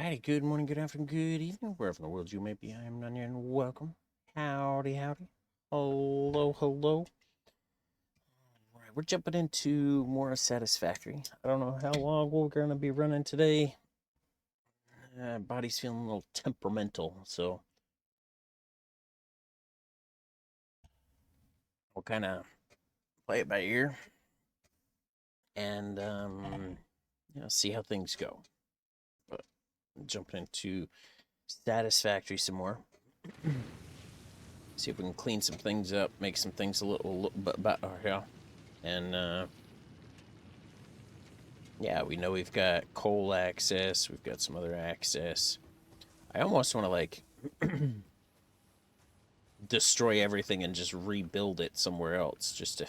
Alrighty, good morning, good afternoon, good evening, wherever in the world you may be. I am Nanya and welcome. Howdy, howdy. Hello, hello. Alright, we're jumping into more Satisfactory. I don't know how long we're going to be running today. Body's feeling a little temperamental, so we'll kind of play it by ear and see how things go. But jumping into Satisfactory some more. See if we can clean some things up, make some things a little bit better, yeah. And yeah, we know we've got coal access, we've got some other access. I almost want to like destroy everything and just rebuild it somewhere else just to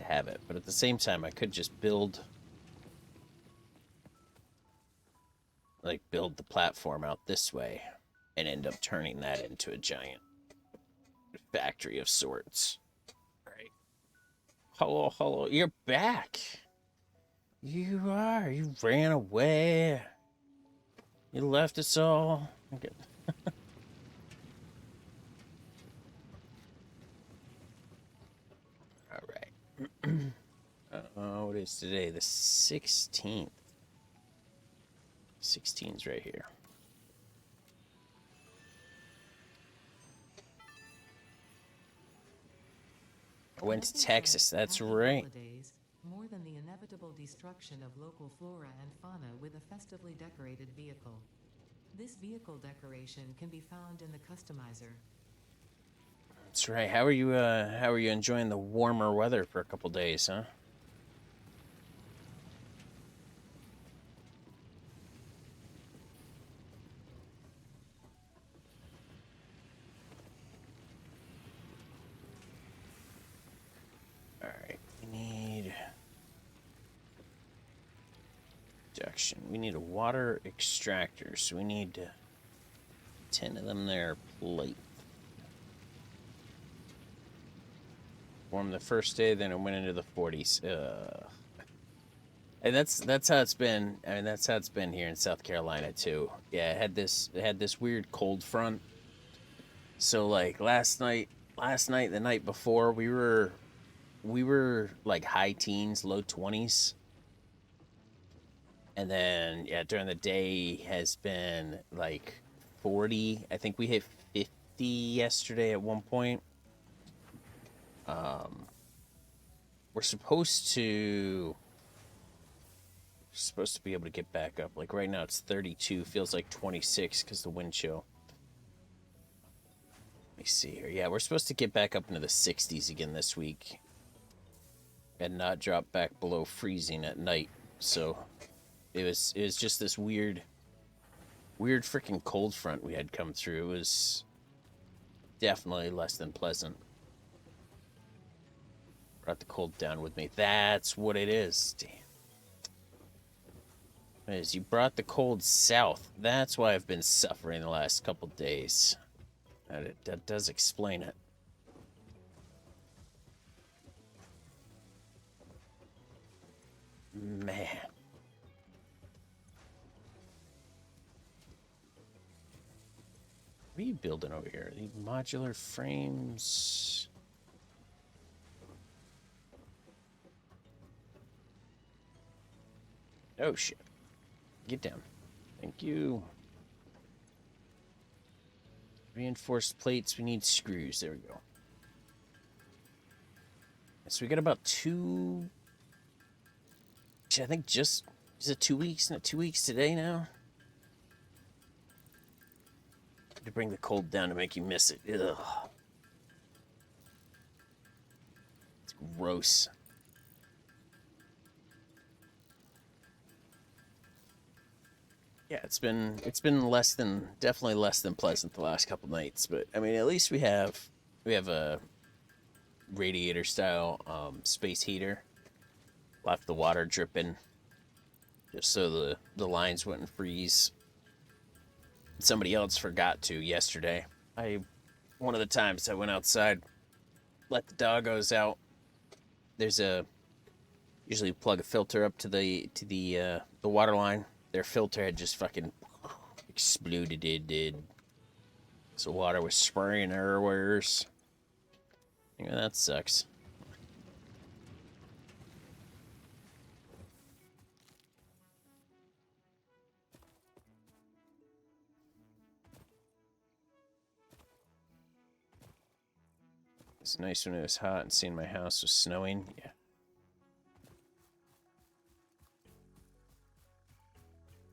have it. But at the same time, I could just build the platform out this way and end up turning that into a giant factory of sorts. Right. Hello, hello. You're back. You are. You ran away. You left us all. Okay. All right. What is today? The 16th. 16's right here. I went to Texas, that's right. More than the inevitable destruction of local flora and fauna with a festively decorated vehicle. This vehicle decoration can be found in the customizer. That's right. How are you enjoying the warmer weather for a couple days, huh? All right. We need production. We need a water extractor, so we need 10 of them there, plate. Warm the first day, then it went into the 40s. And that's how it's been. I mean, that's how it's been here in South Carolina too. Yeah, it had this weird cold front. So like last night, the night before, we were like high teens, low 20s. And then yeah, during the day has been like 40. I think we hit 50 yesterday at one point. We're supposed to be able to get back up. Like right now it's 32, feels like 26 because the wind chill. Let me see here. Yeah, we're supposed to get back up into the 60s again this week and not drop back below freezing at night. So it was just this weird freaking cold front we had come through. It was definitely less than pleasant. Brought the cold down with me. That's what it is. Damn. It is, you brought the cold south. That's why I've been suffering the last couple days. That does explain it. Man. What are you building over here? The modular frames. Oh shit. Get down. Thank you. Reinforced plates. We need screws. There we go. So we got about two. I think just is it 2 weeks? Not 2 weeks today now. To bring the cold down to make you miss it. Ugh. It's gross. Yeah, it's been definitely less than pleasant the last couple nights, but I mean at least we have a radiator style space heater. Left the water dripping just so the lines wouldn't freeze. Somebody else forgot to yesterday. One of the times I went outside, let the doggos out. There's usually plug a filter up to the water line their filter had just fucking exploded. It did. So water was spraying everywhere. Yeah, that sucks. It's nice when it was hot and seeing my house was snowing. Yeah.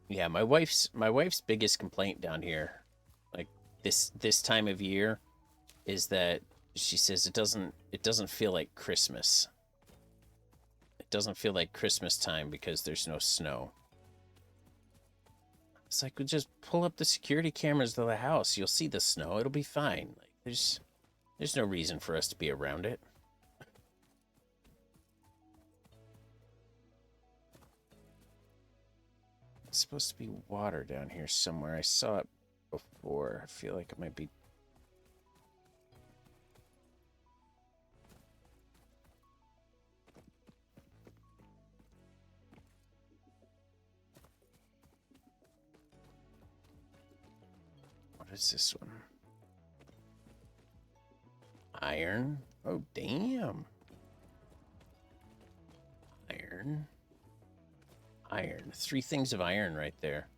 Yeah, my wife's biggest complaint down here, like this time of year, is that she says it doesn't feel like Christmas. It doesn't feel like Christmas time because there's no snow. It's like, we just pull up the security cameras to the house. You'll see the snow. It'll be fine. Like there's no reason for us to be around it. It's supposed to be water down here somewhere. I saw it before. I feel like it might be. What is this one? Iron. Oh, damn. Iron. Iron. 3 things of iron right there.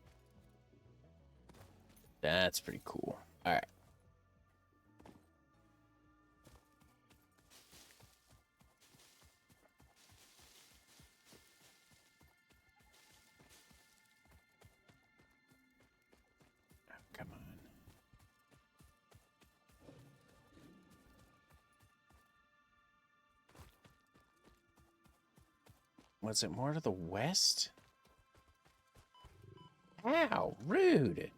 That's pretty cool. All right. Oh, come on. Was it more to the west? Ow, rude.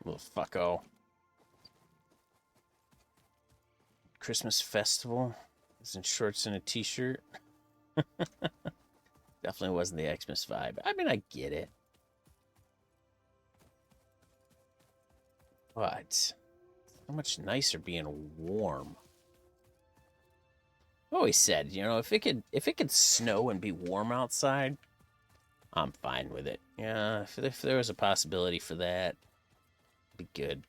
Little fucko. Christmas festival. He's in shorts and a t-shirt. Definitely wasn't the Xmas vibe. I mean, I get it. But so much nicer being warm. I always said, if it could snow and be warm outside, I'm fine with it. Yeah, if there was a possibility for that, it'd be good.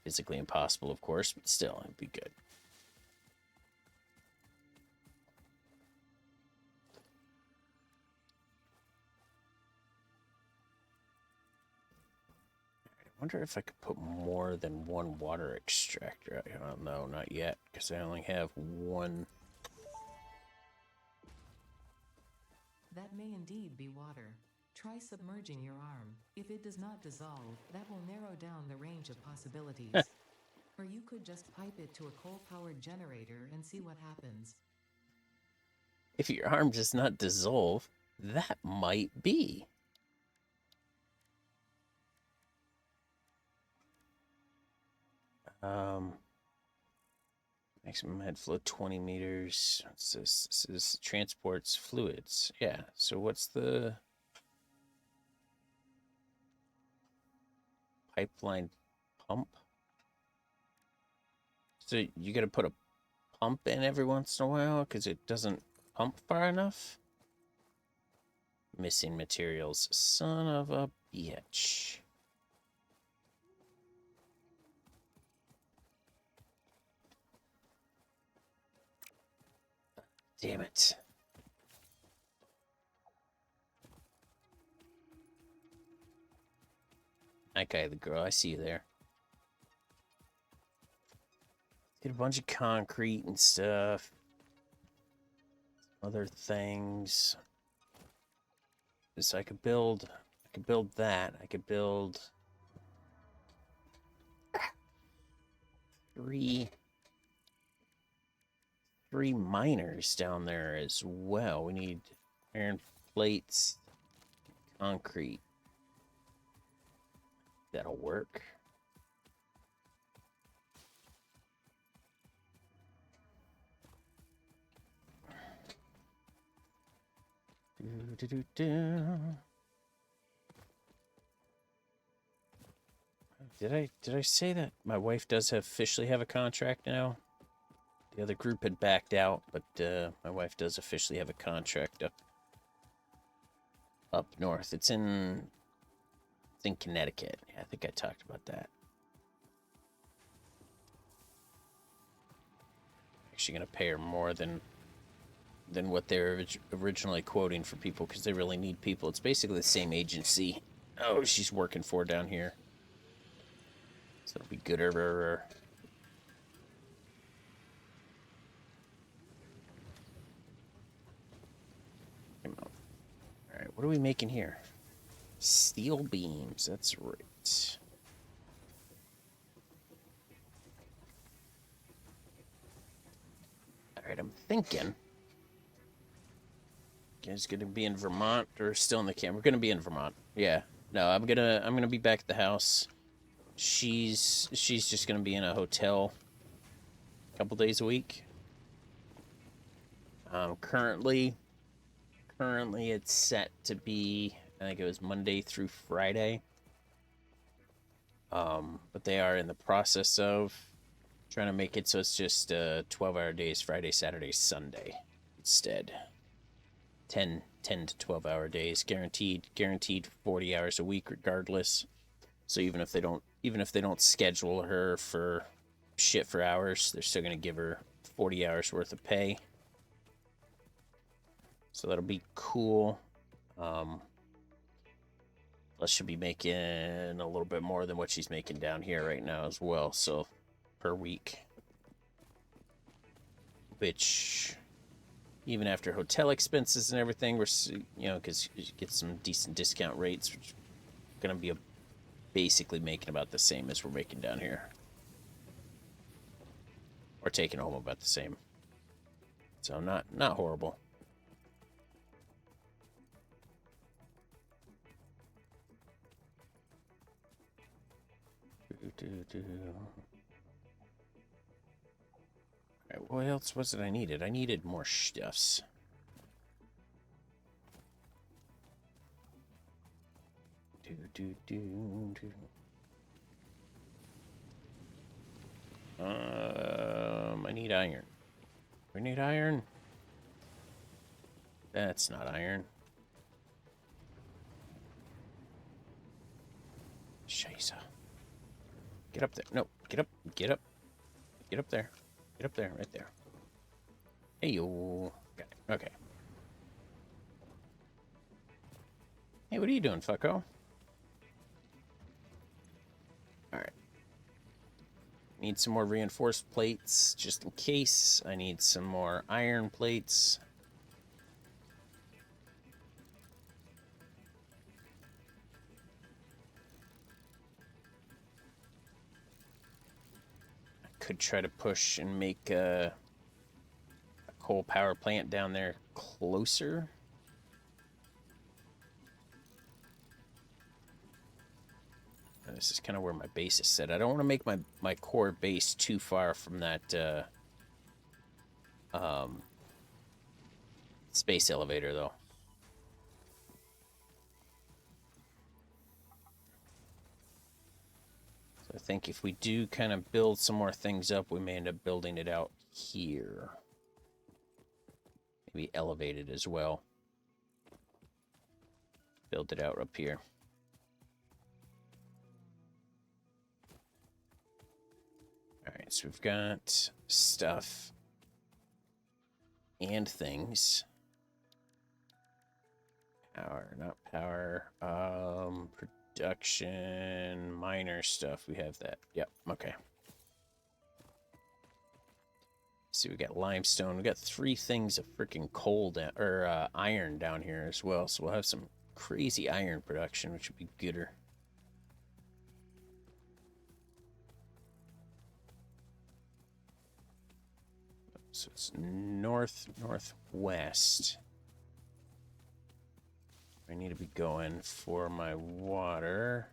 Physically impossible, of course, but still, it'd be good. I wonder if I could put more than one water extractor. I don't know, not yet, because I only have one. That may indeed be water. Try submerging your arm. If it does not dissolve, that will narrow down the range of possibilities. Or you could just pipe it to a coal-powered generator and see what happens. If your arm does not dissolve, that might be. Maximum head flow 20 meters. This is transports fluids. Yeah. So what's the pipeline pump? So you got to put a pump in every once in a while because it doesn't pump far enough. Missing materials. Son of a bitch. Damn it. Okay, the girl, I see you there. Get a bunch of concrete and stuff. Other things. So I could build that. I could build three miners down there as well. We need iron plates, concrete. That'll work. Did I say that my wife does officially have a contract now? The other group had backed out, but my wife does officially have a contract up north. It's in Connecticut. Yeah, I think I talked about that. Actually gonna pay her more than what they were originally quoting for people because they really need people. It's basically the same agency. Oh, she's working for down here. So it'll be gooder. Come on. Alright, what are we making here? Steel beams, that's right. Alright, I'm thinking. You guys gonna be in Vermont or still in the camp? We're gonna be in Vermont. Yeah. No, I'm gonna be back at the house. She's just gonna be in a hotel a couple days a week. Currently it's set to be, I think it was Monday through Friday. But they are in the process of trying to make it so it's just 12-hour days, Friday, Saturday, Sunday instead. 10 to 12-hour days, guaranteed 40 hours a week regardless. So even if they don't schedule her for shit for hours, they're still going to give her 40 hours worth of pay. So that'll be cool. Plus she'll be making a little bit more than what she's making down here right now as well, so per week. Which, even after hotel expenses and everything, we're, because you get some decent discount rates, which are going to be basically making about the same as we're making down here. Or taking home about the same. So not horrible. Alright, what else was it I needed? I needed more stuffs. I need iron. We need iron. That's not iron. Scheiße. Get up there. No, get up. Get up. Get up there. Get up there. Right there. Hey, yo. Got it. Okay. Hey, what are you doing, fucko? Alright. Need some more reinforced plates, just in case. I need some more iron plates. I could try to push and make a coal power plant down there closer. This is kind of where my base is set. I don't want to make my core base too far from that space elevator, though. So I think if we do kind of build some more things up, we may end up building it out here. Maybe elevate it as well. Build it out up here. Alright, so we've got stuff and things. Power, not power. Production, miner stuff. We have that. Yep, okay. See, we got limestone. We got 3 things of freaking coal down, or iron down here as well. So we'll have some crazy iron production, which would be gooder. So it's northwest. I need to be going for my water.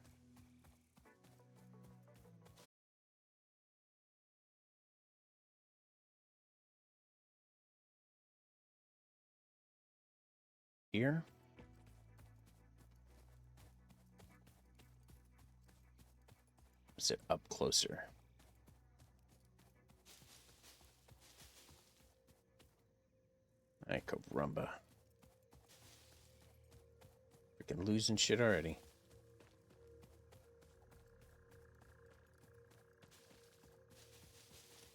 Here. Is it up closer? Alright, caramba. Freaking losing shit already.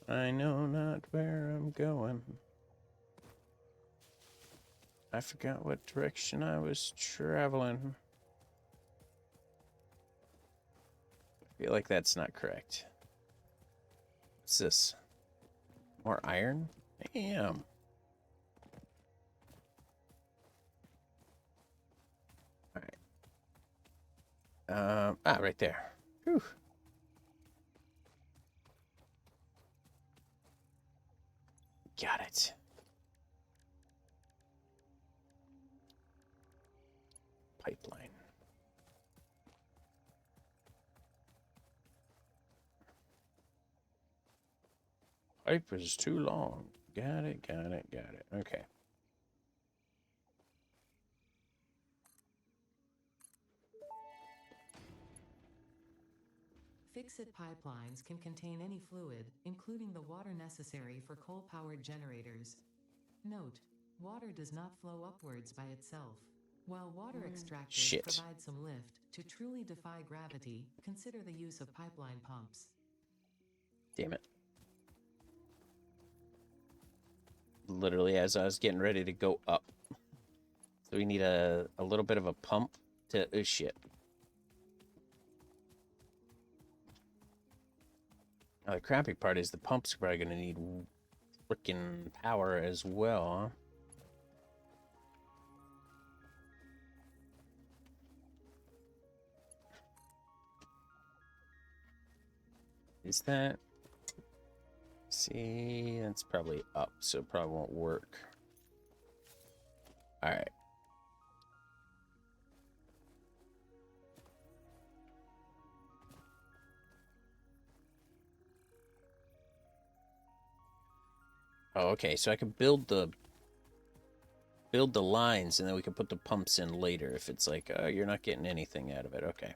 I know not where I'm going. I forgot what direction I was traveling. I feel like that's not correct. What's this? More iron? Damn. Alright. Right there. Whew. Got it. Pipeline. Pipe is too long. Got it, got it, got it. Okay. Fix-it pipelines can contain any fluid, including the water necessary for coal-powered generators. Note, water does not flow upwards by itself. While water extractors Shit. provide some lift, to truly defy gravity, consider the use of pipeline pumps. Damn it. Literally as I was getting ready to go up. So we need a little bit of a pump to... Oh, shit. Now, the crappy part is the pump's probably going to need freaking power as well, huh? Is that... See, that's probably up, so it probably won't work. Alright. Oh, okay, so I can build the lines, and then we can put the pumps in later if it's like, oh, you're not getting anything out of it. Okay.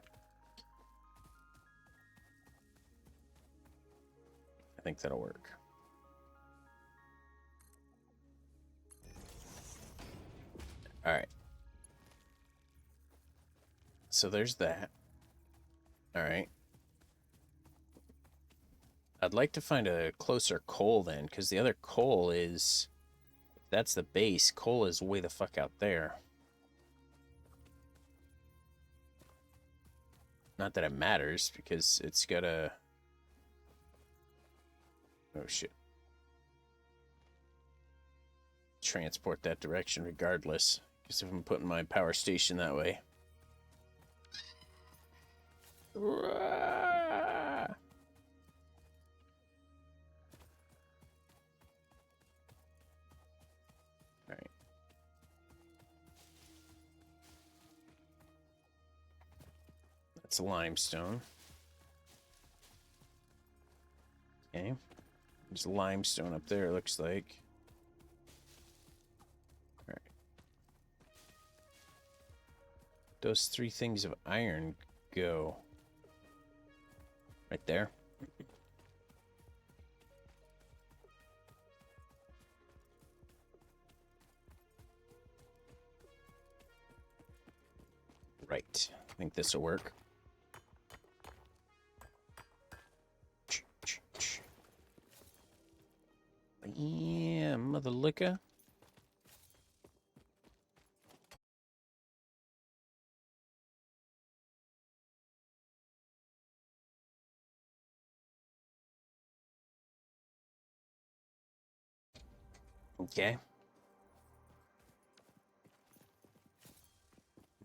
I think that'll work. Alright. So there's that. Alright. I'd like to find a closer coal then, because the other coal is... That's the base. Coal is way the fuck out there. Not that it matters, because it's gotta... Oh, shit. Transport that direction regardless. Because if I'm putting my power station that way. Alright. That's limestone. Okay. There's limestone up there, it looks like. Alright. Those 3 things of iron go? Right there. Right. I think this will work. Yeah, mother liquor. Okay.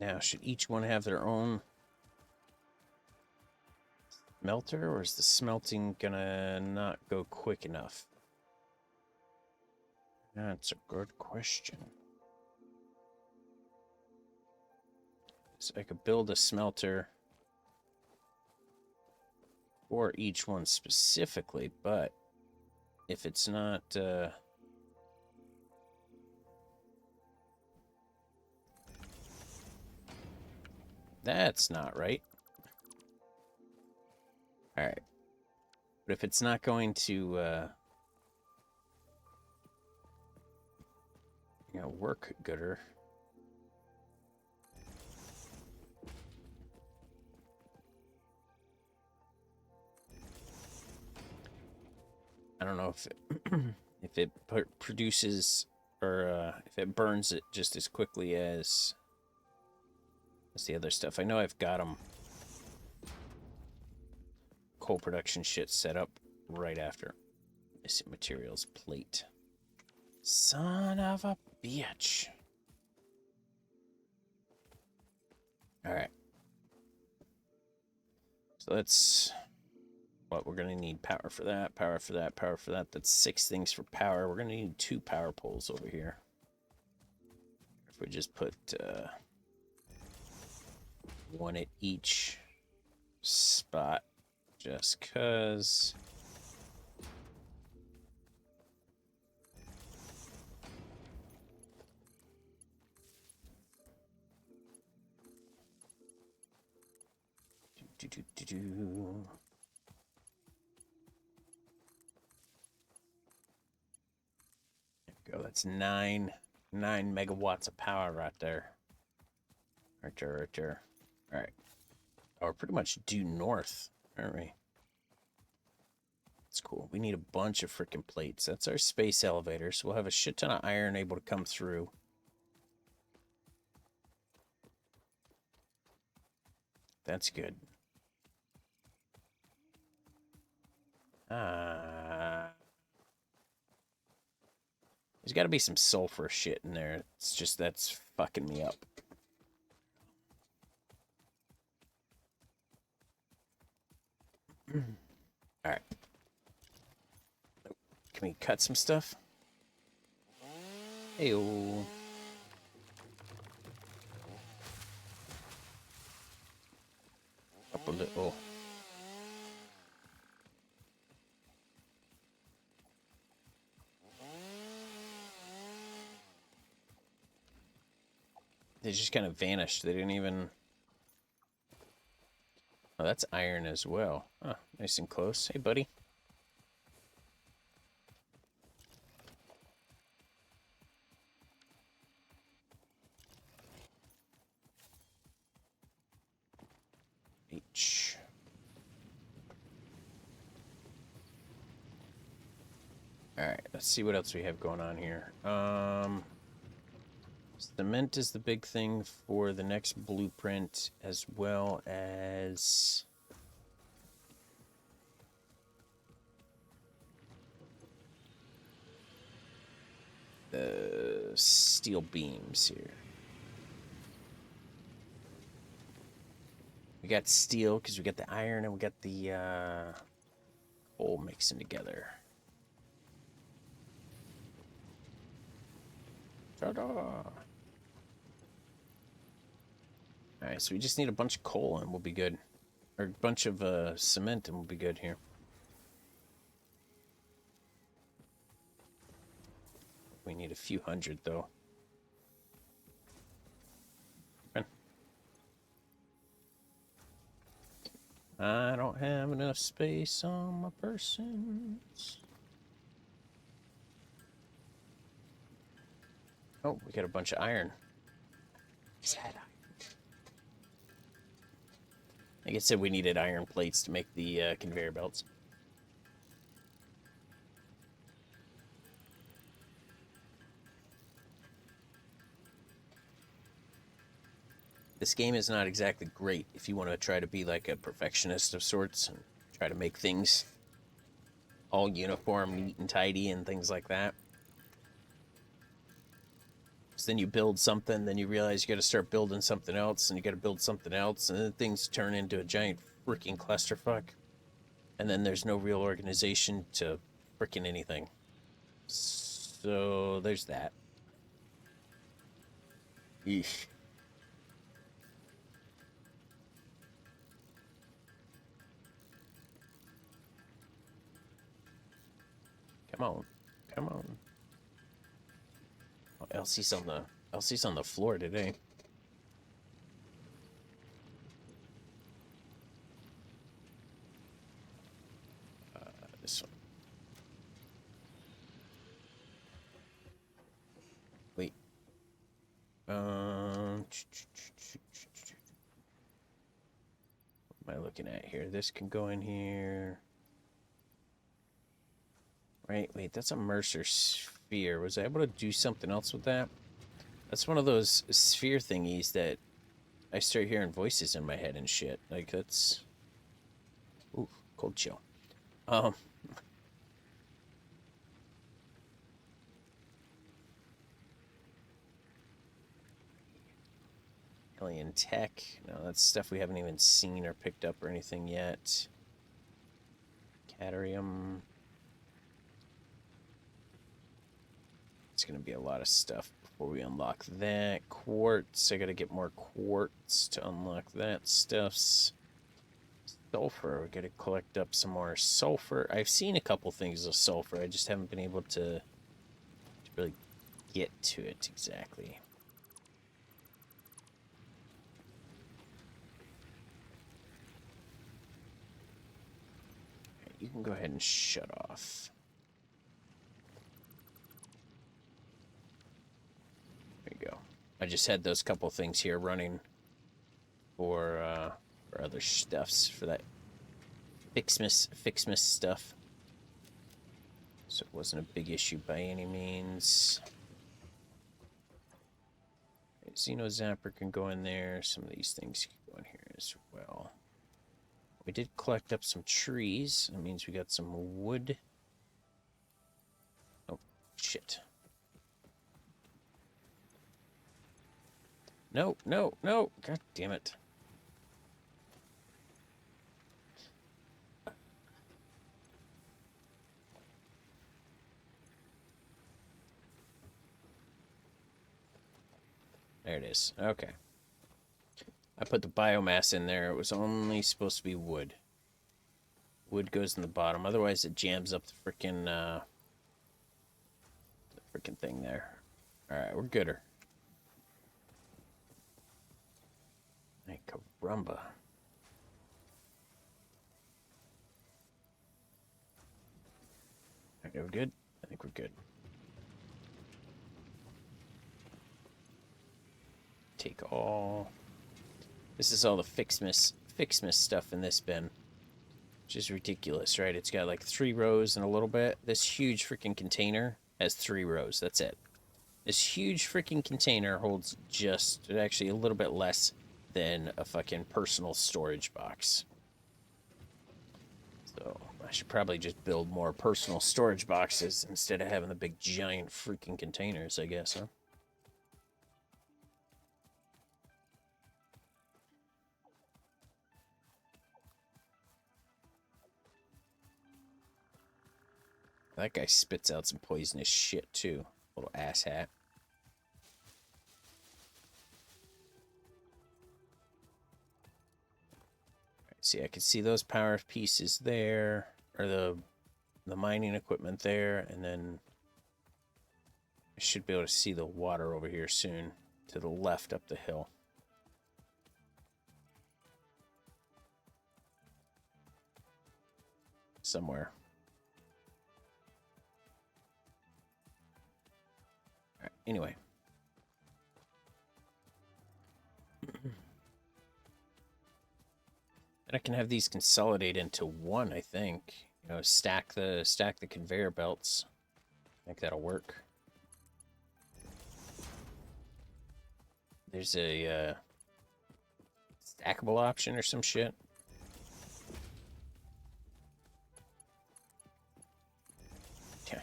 Now, should each one have their own smelter, or is the smelting gonna not go quick enough? That's a good question. So I could build a smelter for each one specifically, but if it's not... That's not right. All right. But if it's not going to, work gooder. I don't know if if it produces or if it burns it just as quickly as the other stuff. I know I've got them coal production shit set up right after. Missing materials plate. Son of a bitch. Alright. So that's what we're gonna need. Power for that, power for that, power for that. That's 6 things for power. We're gonna need 2 power poles over here. If we just put 1 at each spot, just cause. There we go. That's 9 megawatts of power right there. Right there. All right. Oh, we're pretty much due north, aren't we? That's cool. We need a bunch of freaking plates. That's our space elevator, so we'll have a shit ton of iron able to come through. That's good. There's got to be some sulfur shit in there. It's just that's fucking me up. All right. Can we cut some stuff? Hey-oh. Up a little. They just kind of vanished. They didn't even... Oh, that's iron as well. Oh, nice and close. Hey, buddy. H. Alright, let's see what else we have going on here. Cement is the big thing for the next blueprint, as well as... the steel beams here. We got steel because we got the iron and we got the coal mixing together. Ta-da! Alright, so we just need a bunch of coal and we'll be good. Or a bunch of cement and we'll be good here. We need a few hundred, though. I don't have enough space on my persons. Oh, we got a bunch of iron. Is that iron? Like I said, we needed iron plates to make the conveyor belts. This game is not exactly great if you want to try to be like a perfectionist of sorts and try to make things all uniform, neat and tidy and things like that. So then you build something, then you realize you got to start building something else, and you got to build something else, and then things turn into a giant freaking clusterfuck. And then there's no real organization to freaking anything. So there's that. Eesh. Come on. Come on. Oh, Elsie's on the floor today. looking at here? This can go in here. Right, wait, that's a Mercer sphere. Was I able to do something else with that? That's one of those sphere thingies that I start hearing voices in my head and shit. Like, that's... Ooh, cold chill. Alien tech. No, that's stuff we haven't even seen or picked up or anything yet. Cadarium. It's going to be a lot of stuff before we unlock that. Quartz. I got to get more quartz to unlock that stuff. Sulfur. We got to collect up some more sulfur. I've seen a couple things of sulfur. I just haven't been able to really get to it exactly. Right, you can go ahead and shut off. There you go. I just had those couple things here running for other stuffs, for that fixmas stuff. So it wasn't a big issue by any means. Right, Xeno Zapper can go in there. Some of these things can go in here as well. We did collect up some trees. That means we got some wood. Oh, shit. No, no, no. God damn it. There it is. Okay. I put the biomass in there. It was only supposed to be wood. Wood goes in the bottom. Otherwise, it jams up the frickin' thing there. Alright, we're gooder. Hey, caramba. Alright, we're good? I think we're good. Take all. This is all the fixmas stuff in this bin. Which is ridiculous, right? It's got like 3 rows and a little bit. This huge freaking container has 3 rows. That's it. This huge freaking container holds just, actually a little bit less than a fucking personal storage box. So I should probably just build more personal storage boxes instead of having the big giant freaking containers, I guess, huh? That guy spits out some poisonous shit, too. Little asshat. Right, see, I can see those power pieces there, or the mining equipment there, and then I should be able to see the water over here soon, to the left up the hill. Somewhere. Anyway. And I can have these consolidate into one, I think. You know, stack the conveyor belts. I think that'll work. There's a stackable option or some shit. Yeah.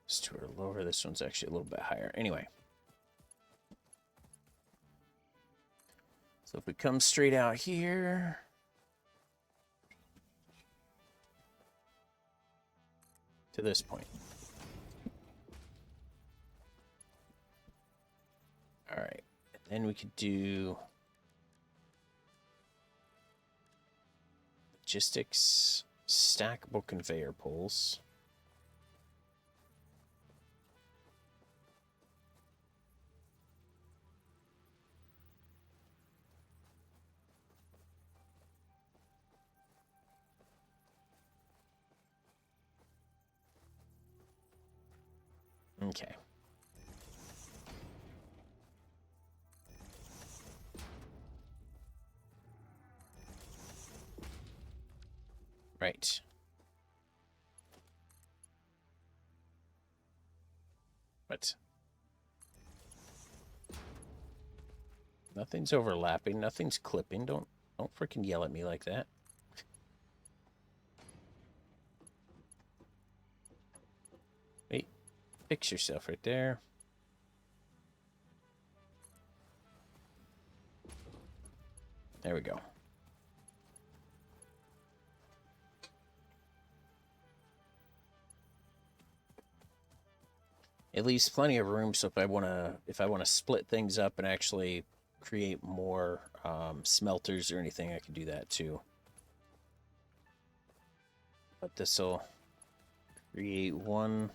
These two are lower. This one's actually a little bit higher. Anyway. So if we come straight out here. To this point. Alright. Then we could do logistics, stackable conveyor poles. Okay. Right. But nothing's overlapping. Nothing's clipping. Don't freaking yell at me like that. Wait. Fix yourself right there. There we go. It leaves plenty of room, so if I wanna split things up and actually create more smelters or anything, I can do that too. But this will create one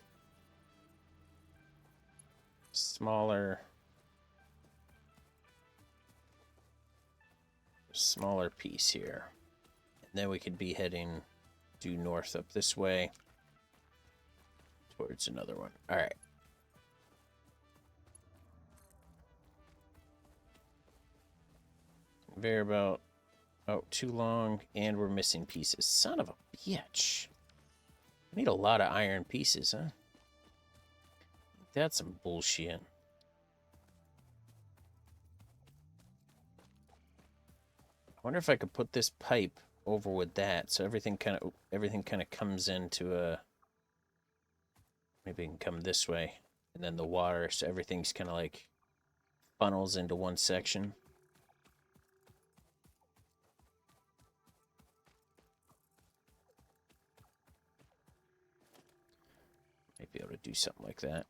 smaller piece here. And then we could be heading due north up this way towards another one. All right. Conveyor belt. Oh, too long, and we're missing pieces. Son of a bitch. I need a lot of iron pieces, huh? That's some bullshit. I wonder if I could put this pipe over with that, so everything kind of comes into a. Maybe it can come this way, and then the water, so everything's kind of like funnels into one section. Might be able to do something like that.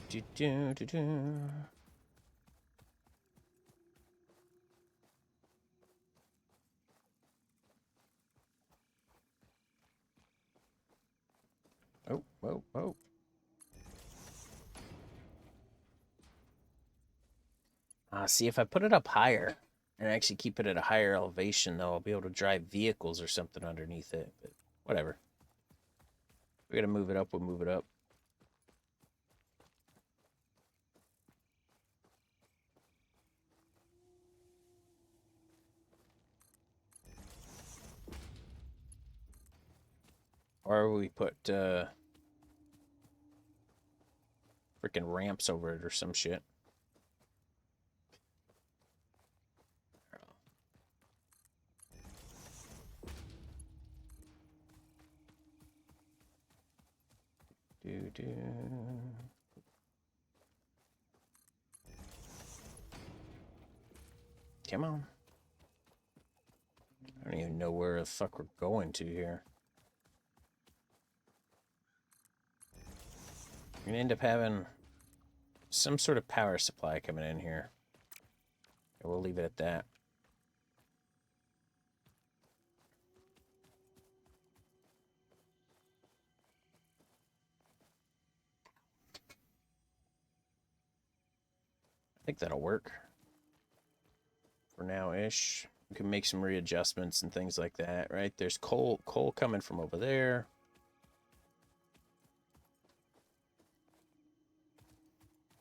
Do, do, do, do, do. Oh, oh, oh. See, if I put it up higher and actually keep it at a higher elevation, though, I'll be able to drive vehicles or something underneath it. But whatever. We're going to move it up, we'll move it up. Or we put freaking ramps over it or some shit. Do, do. Come on. I don't even know where the fuck we're going to here. We're gonna end up having some sort of power supply coming in here. And we'll leave it at that. I think that'll work. For now-ish. We can make some readjustments and things like that, right? There's coal coming from over there.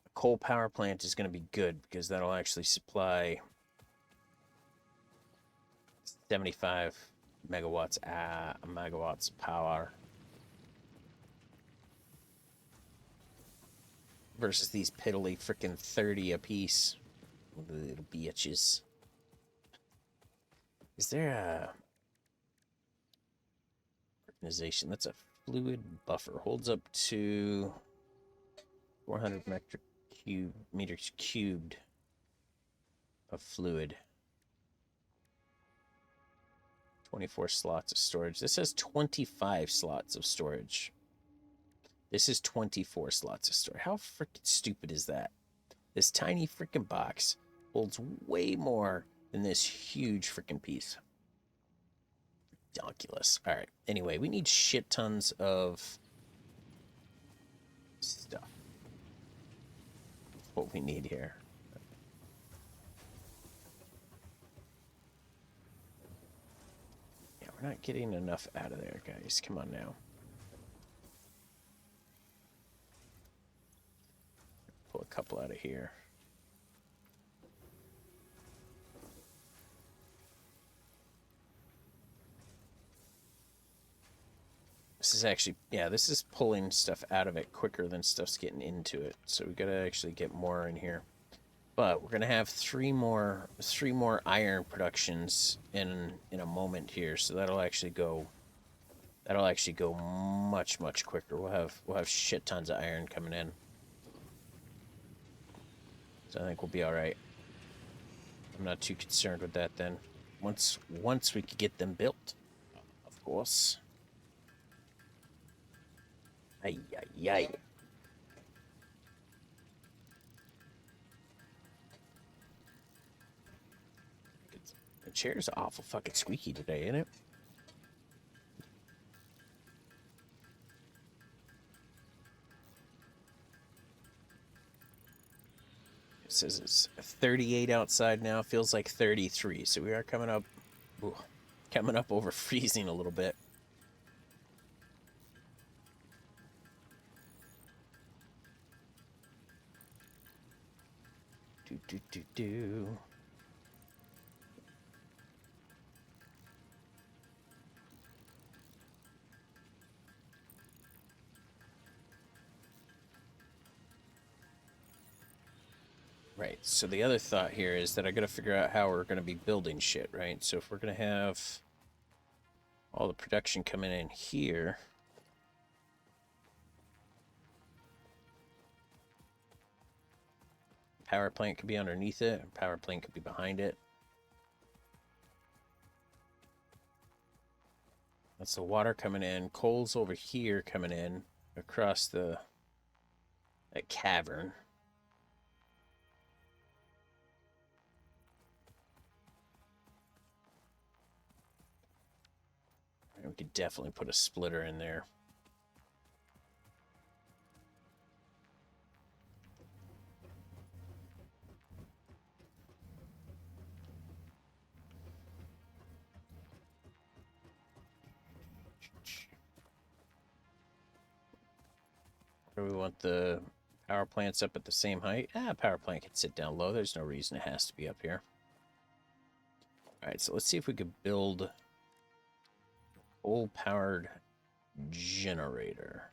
A coal power plant is going to be good because that'll actually supply 75 megawatts of power versus these piddly freaking 30 apiece. Little bitches. Is there a organization that's a fluid buffer? Holds up to 400 meters cubed of fluid. 24 slots of storage. This has 25 slots of storage. This is 24 slots of storage. How freaking stupid is that? This tiny freaking box holds way more than this huge freaking piece. Ridiculous. All right. Anyway, we need shit tons of stuff. what we need here. Yeah, we're not getting enough out of there, guys. Come on now. Pull a couple out of here. This is actually, yeah, this is pulling stuff out of it quicker than stuff's getting into it. So we gotta actually get more in here. But we're gonna have three more iron productions in a moment here. So that'll actually go much quicker. We'll have shit tons of iron coming in. So I think we'll be all right. I'm not too concerned with that then. Once we could get them built, of course. Ay, ay, ay. The chair's awful fucking squeaky today, ain't it? It says it's 38 outside now. Feels like 33. So we are coming up over freezing a little bit. Do. Right, so the other thought here is that I gotta figure out how we're gonna be building shit, right? So if we're gonna have all the production coming in here, power plant could be underneath it, power plant could be behind it. That's the water coming in. Coal's over here coming in across that cavern. We could definitely put a splitter in there. Do we want the power plants up at the same height? Power plant can sit down low. There's no reason it has to be up here. All right, so let's see if we could build coal-powered generator.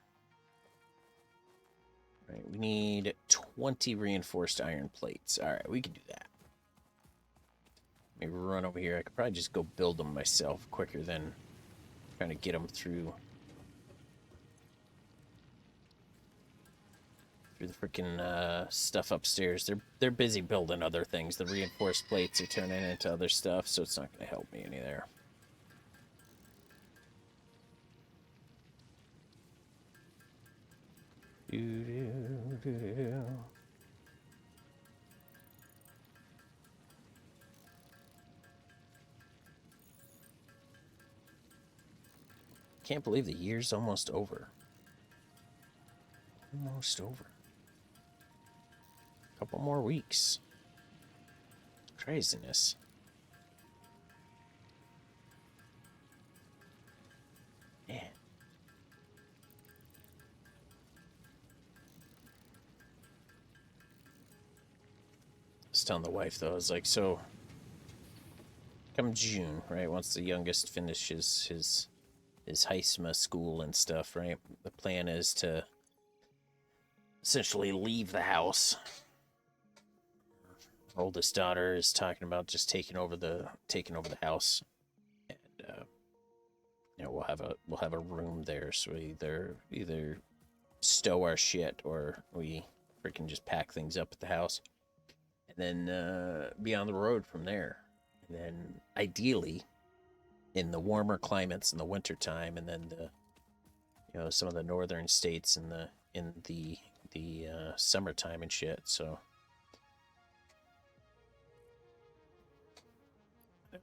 All right, we need 20 reinforced iron plates. All right, we can do that. Maybe run over here. I could probably just go build them myself quicker than trying to get them through the freaking stuff upstairs. They're busy building other things. The reinforced plates are turning into other stuff, so it's not going to help me any there. Can't believe the year's almost over. Almost over. Couple more weeks. Craziness. Man. I was telling the wife though, I was like, so come June, right? Once the youngest finishes his HISMA school and stuff, right? The plan is to essentially leave the house. Our oldest daughter is talking about just taking over the house, and you know, we'll have a room there, so we either stow our shit or we freaking just pack things up at the house, and then be on the road from there. And then ideally, in the warmer climates in the wintertime, and then some of the northern states in the summertime and shit. So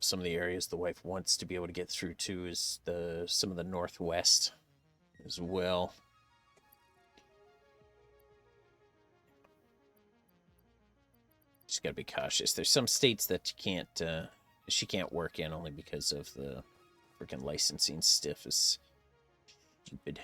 some of the areas the wife wants to be able to get through to is some of the northwest as well. just gotta be cautious. There's some states that she can't work in only because of the freaking licensing stuff is stupid.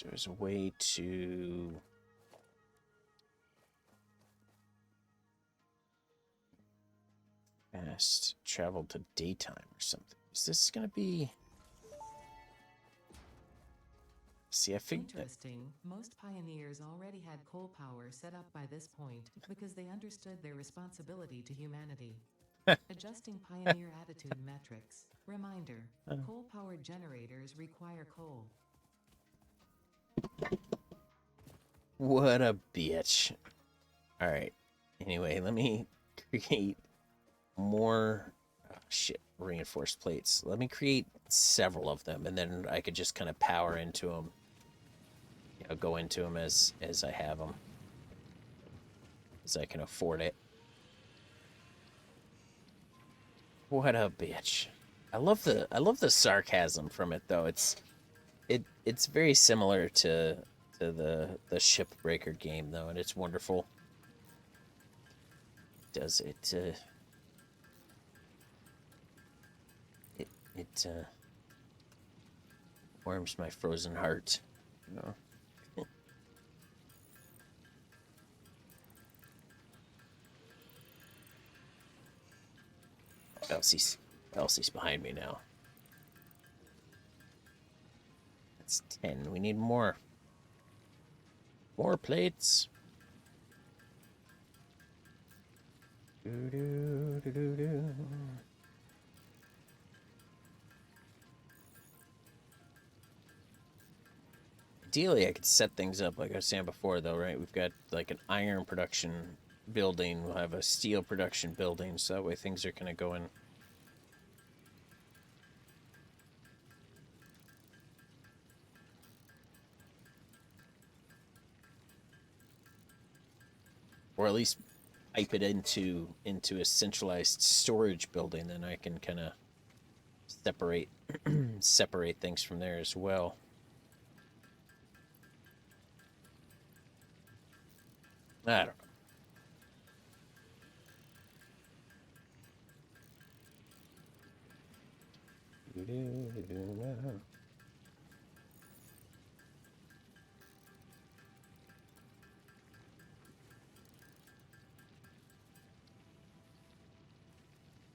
There's a way to fast travel to daytime or something. Is this gonna be? See, I think Interesting. Most pioneers already had coal power set up by this point because they understood their responsibility to humanity. Adjusting pioneer attitude metrics. Reminder, coal-powered generators require coal. What a bitch. All right. Anyway, let me create more reinforced plates. Let me create several of them, and then I could just kind of power into them. You know, go into them as I have them, as I can afford it. What a bitch. I love the sarcasm from it though. It's very similar to the Shipbreaker game though, and it's wonderful. Does it it warms my frozen heart, you know. Elsie's behind me now. That's 10. We need more. More plates. Ideally, I could set things up like I was saying before, though, right? We've got like an iron production building. We'll have a steel production building, so that way things are kind of going. Or at least pipe it into a centralized storage building, then I can kind of separate separate things from there as well. I don't know.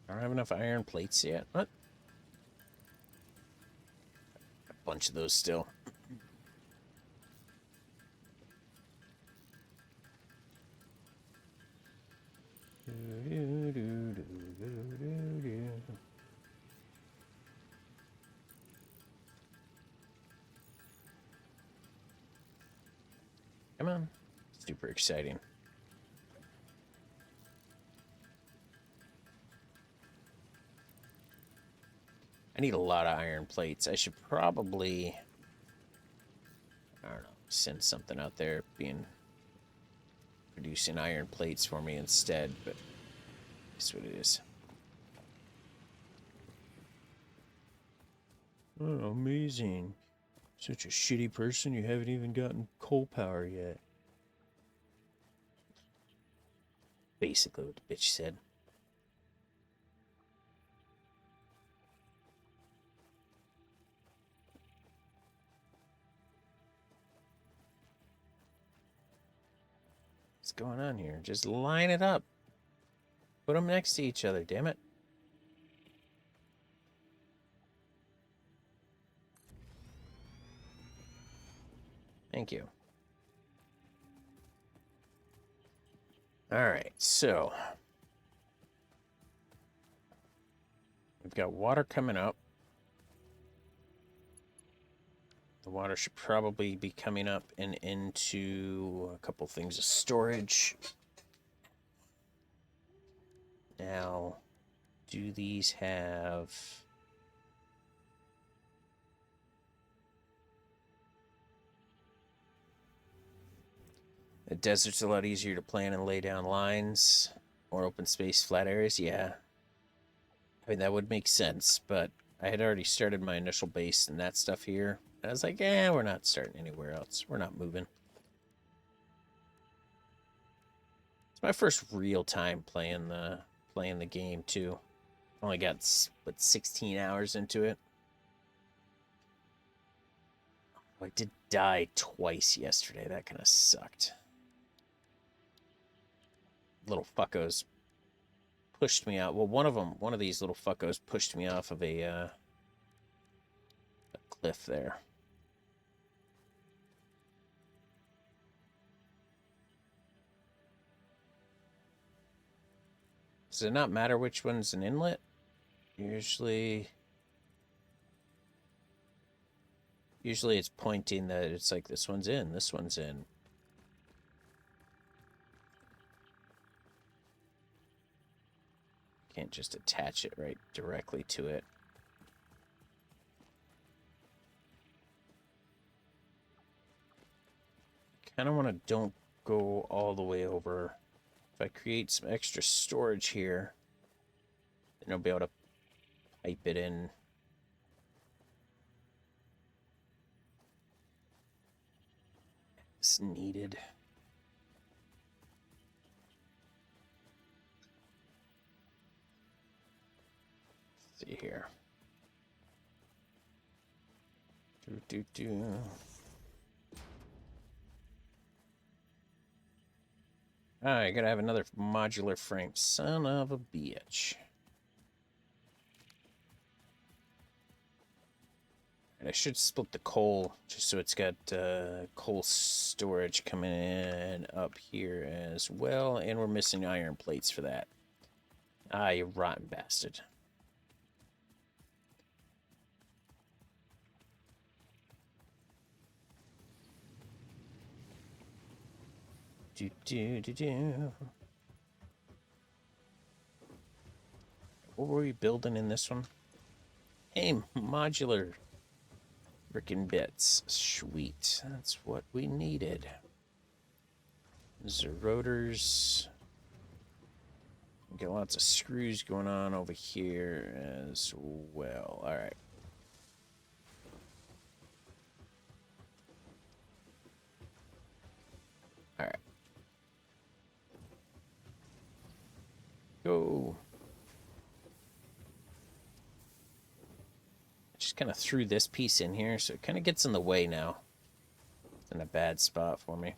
I don't have enough iron plates yet. What? A bunch of those still. Come on. Super exciting. I need a lot of iron plates. I should probably, I don't know, send something out there producing iron plates for me instead, but that's what it is. Oh, amazing. Such a shitty person, you haven't even gotten coal power yet. Basically what the bitch said. What's going on here? Just line it up. Put them next to each other, damn it. Thank you. Alright, so we've got water coming up. The water should probably be coming up and into a couple things of storage. Now, do these have... The desert's a lot easier to plan and lay down lines. More open space, flat areas, yeah. I mean, that would make sense, but I had already started my initial base and that stuff here. And I was like, we're not starting anywhere else. We're not moving. It's my first real time playing the game too. Only got, what, 16 hours into it. I did die twice yesterday. That kind of sucked. Little fuckos pushed me out. Well, one of these little fuckos pushed me off of a cliff there. Does it not matter which one's an inlet? Usually it's pointing that it's like this one's in, this one's in. Can't just attach it right directly to it. Kind of want to don't go all the way over. If I create some extra storage here, then I'll be able to pipe it in. It's needed. Let's see here. I gotta have another modular frame. Son of a bitch. And I should split the coal just so it's got coal storage coming in up here as well. And we're missing iron plates for that. Ah, you rotten bastard. What were we building in this one? Hey, modular frickin' bits. Sweet. That's what we needed. There's rotors. Got lots of screws going on over here as well. Alright. Alright. Go. Just kind of threw this piece in here, so it kind of gets in the way now. It's in a bad spot for me.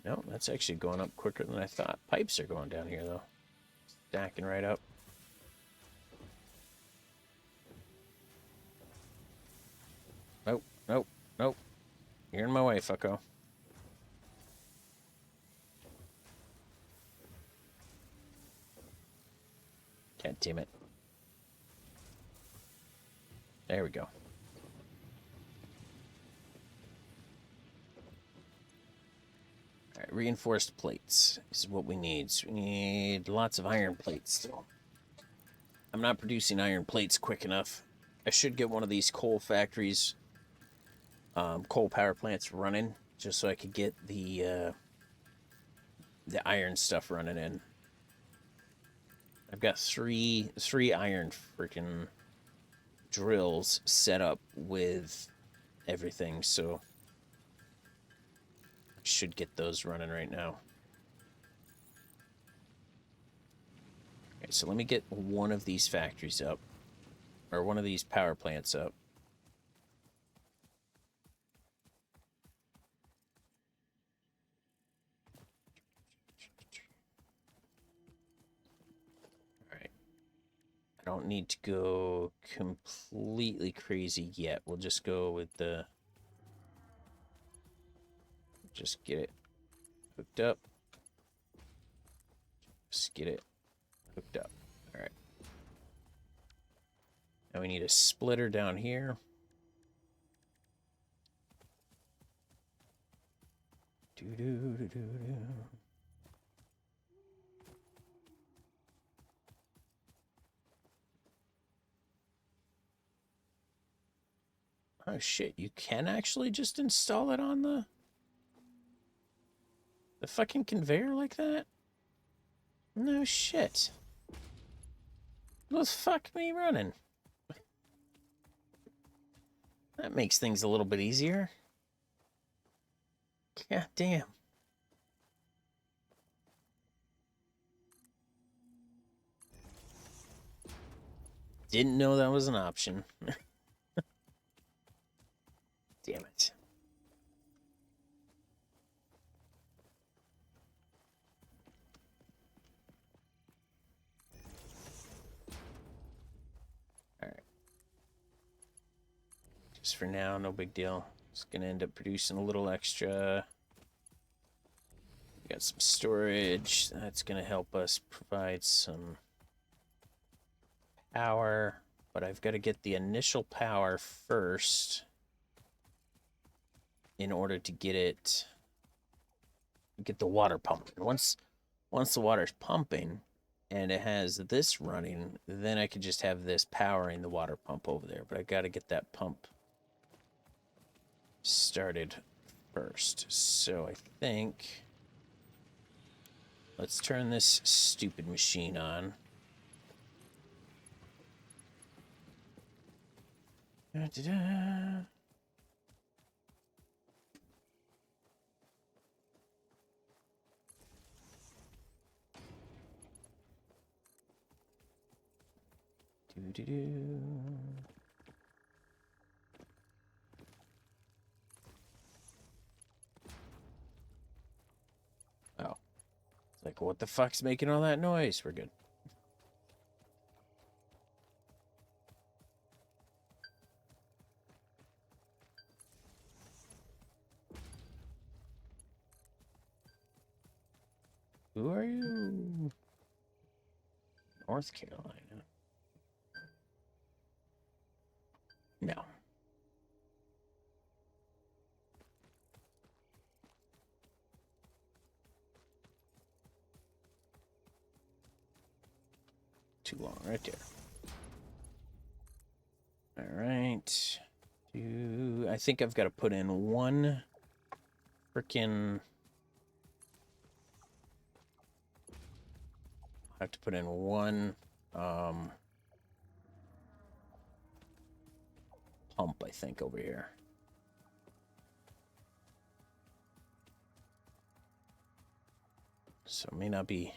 No, that's actually going up quicker than I thought. Pipes are going down here, though. Stacking right up. Nope, nope, nope. You're in my way, fucko. God damn it. There we go. Alright, reinforced plates. This is what we need. So we need lots of iron plates still. I'm not producing iron plates quick enough. I should get one of these coal factories, coal power plants running, just so I could get the iron stuff running in. I've got three iron freaking drills set up with everything, so I should get those running right now. Okay, so let me get one of these factories up, or one of these power plants up. I don't need to go completely crazy yet. We'll just go with the... Just get it hooked up. Just get it hooked up. Alright. Now we need a splitter down here. Doo-doo-doo-doo-doo. Oh shit, you can actually just install it on the fucking conveyor like that? No shit. Well, fuck me running. That makes things a little bit easier. God damn. Didn't know that was an option. Damn it. Alright. Just for now, no big deal. It's gonna end up producing a little extra. We got some storage. That's gonna help us provide some power. But I've got to get the initial power first in order to get the water pumping. Once the water's pumping and it has this running, then I could just have this powering the water pump over there. But I got to get that pump started first. So I think let's turn this stupid machine on. Da-da-da. Do-do-do. Oh. It's like, what the fuck's making all that noise? We're good. Who are you? North Carolina. No. Too long right there. All right. I think I've got to put in one frickin'. I have to put in one pump, I think, over here. So may not be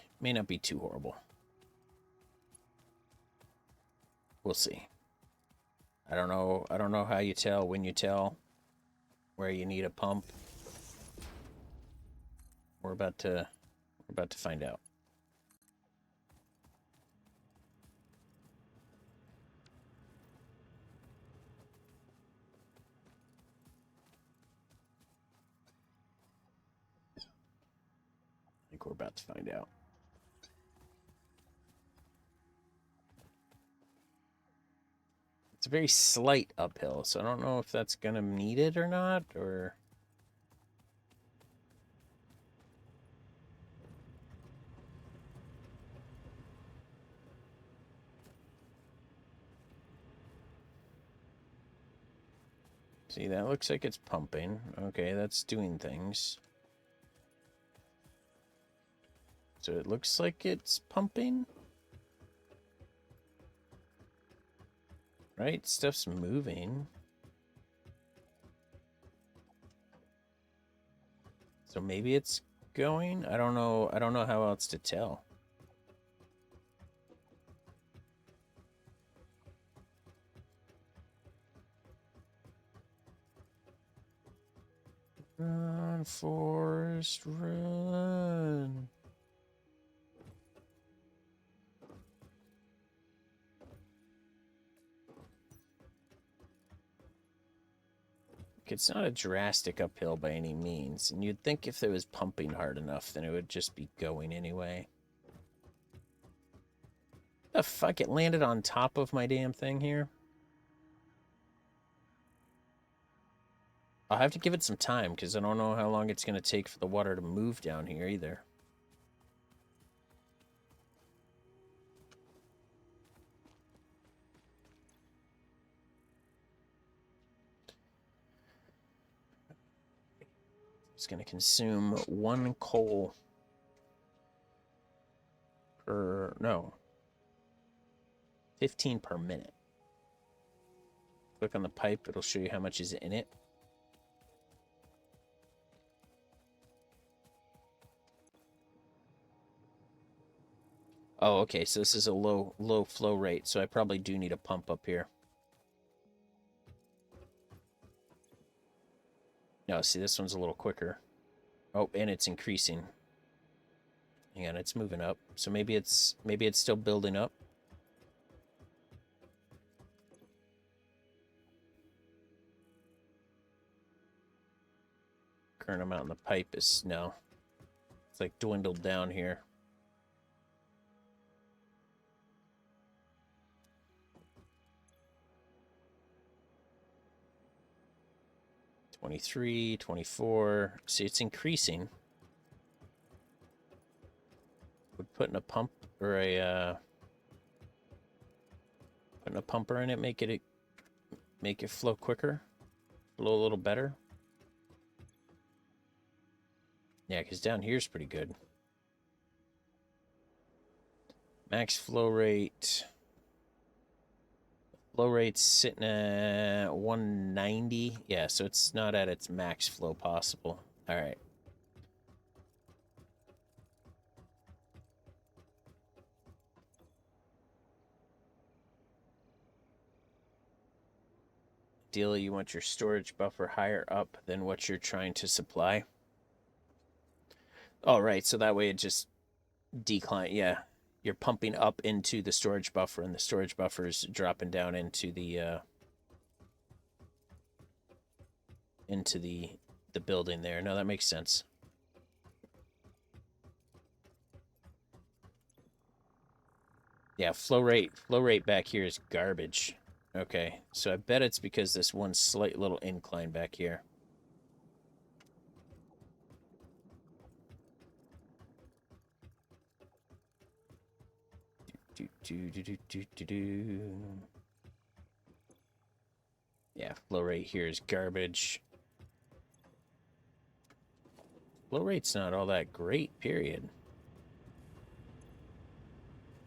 too horrible. We'll see. I don't know how you tell when you tell where you need a pump. We're about to find out. I think we're about to find out. It's a very slight uphill, so I don't know if that's gonna need it or not, or... See, that looks like it's pumping. Okay, that's doing things. So it looks like it's pumping. Right? Stuff's moving. So maybe it's going? I don't know how else to tell. Run, Forrest, run. It's not a drastic uphill by any means, and you'd think if it was pumping hard enough, then it would just be going anyway. The fuck? It landed on top of my damn thing here? I'll have to give it some time, because I don't know how long it's going to take for the water to move down here either. It's going to consume one coal. per, no, 15 per minute. Click on the pipe, it'll show you how much is in it. Oh, okay, so this is a low flow rate, so I probably do need a pump up here. No, see, this one's a little quicker. Oh, and it's increasing. Hang on, it's moving up. So maybe it's still building up. Current amount in the pipe is no. It's like dwindled down here. $23, $24. See, it's increasing. Would putting a pump or putting a pumper in it make it flow quicker, flow a little better. Yeah, because down here's pretty good. Max flow rate. Flow rate's sitting at 190. Yeah, so it's not at its max flow possible. All right. Ideally, you want your storage buffer higher up than what you're trying to supply. Oh, right. So that way it just decline. Yeah, you're pumping up into the storage buffer, and the storage buffer is dropping down into the building there. No, that makes sense. Yeah, flow rate back here is garbage. Okay, so I bet it's because this one slight little incline back here. Yeah, flow rate here is garbage. Flow rate's not all that great, period.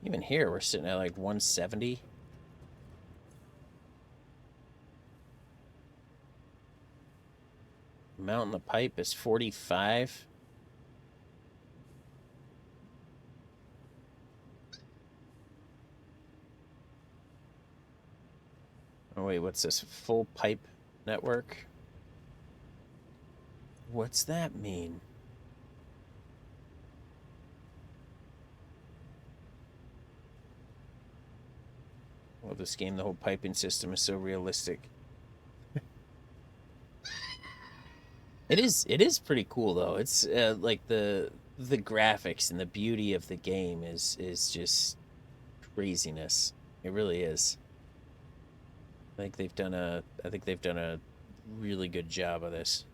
Even here, we're sitting at like 170. Amount in the pipe is 45. Oh, wait, what's this? Full pipe network? What's that mean? Well, this game, the whole piping system is so realistic. It is pretty cool though. It's like the graphics and the beauty of the game is just craziness. It really is. I think they've done a really good job of this.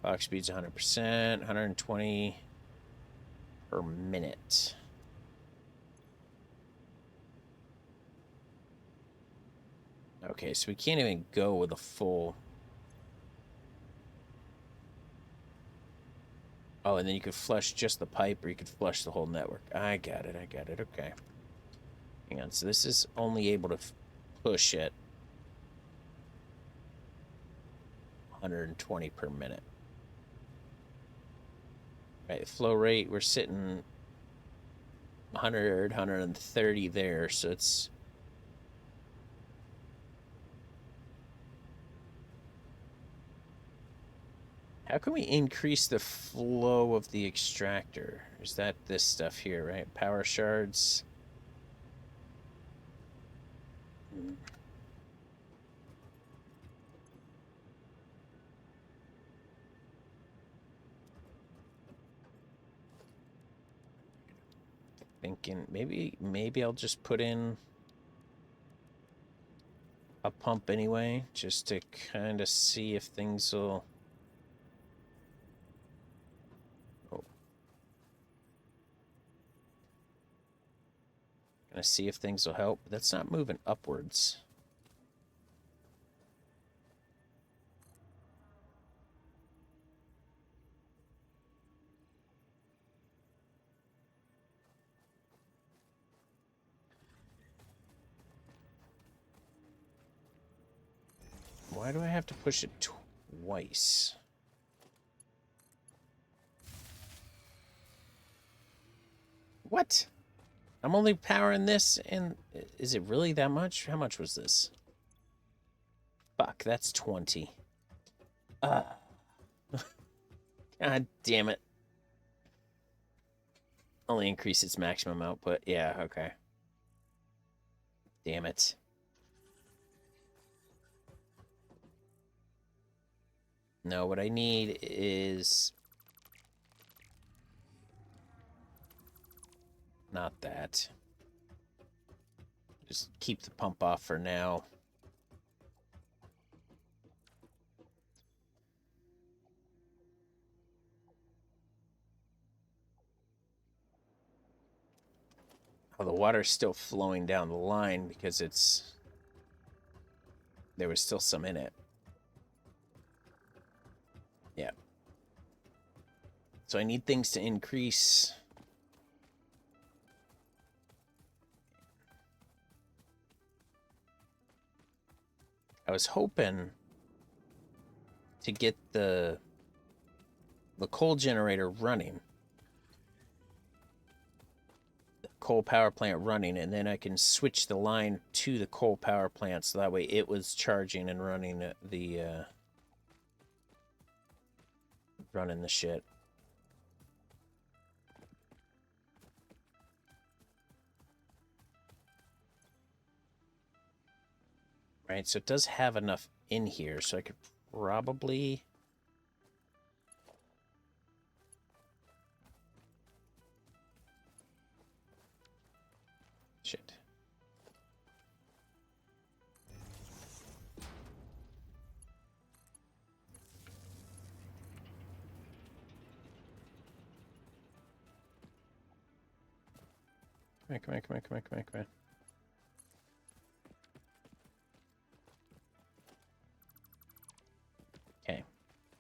Clock speed's 100%, 120 per minute. Okay, so we can't even go with a full. Oh, and then you could flush just the pipe, or you could flush the whole network. I got it. Okay. Hang on. So this is only able to push at 120 per minute. Right, flow rate, we're sitting 100, 130 there, so it's... How can we increase the flow of the extractor? Is that this stuff here, right? Power shards. Thinking maybe I'll just put in a pump anyway, just to kind of see if things will... Gonna see if things will help. That's not moving upwards. Why do I have to push it twice? What? I'm only powering this, and is it really that much? How much was this? Fuck, that's 20. God damn it. Only increase its maximum output. Yeah, okay. Damn it. No, what I need is... not that. Just keep the pump off for now. Oh, the water's still flowing down the line because it's... there was still some in it. Yeah. So I need things to increase. I was hoping to get the coal generator running. The coal power plant running, and then I can switch the line to the coal power plant so that way it was charging and running the shit. Right, so it does have enough in here, so I could probably... shit. Come on, come on, come on, come on, come on, come on. Okay.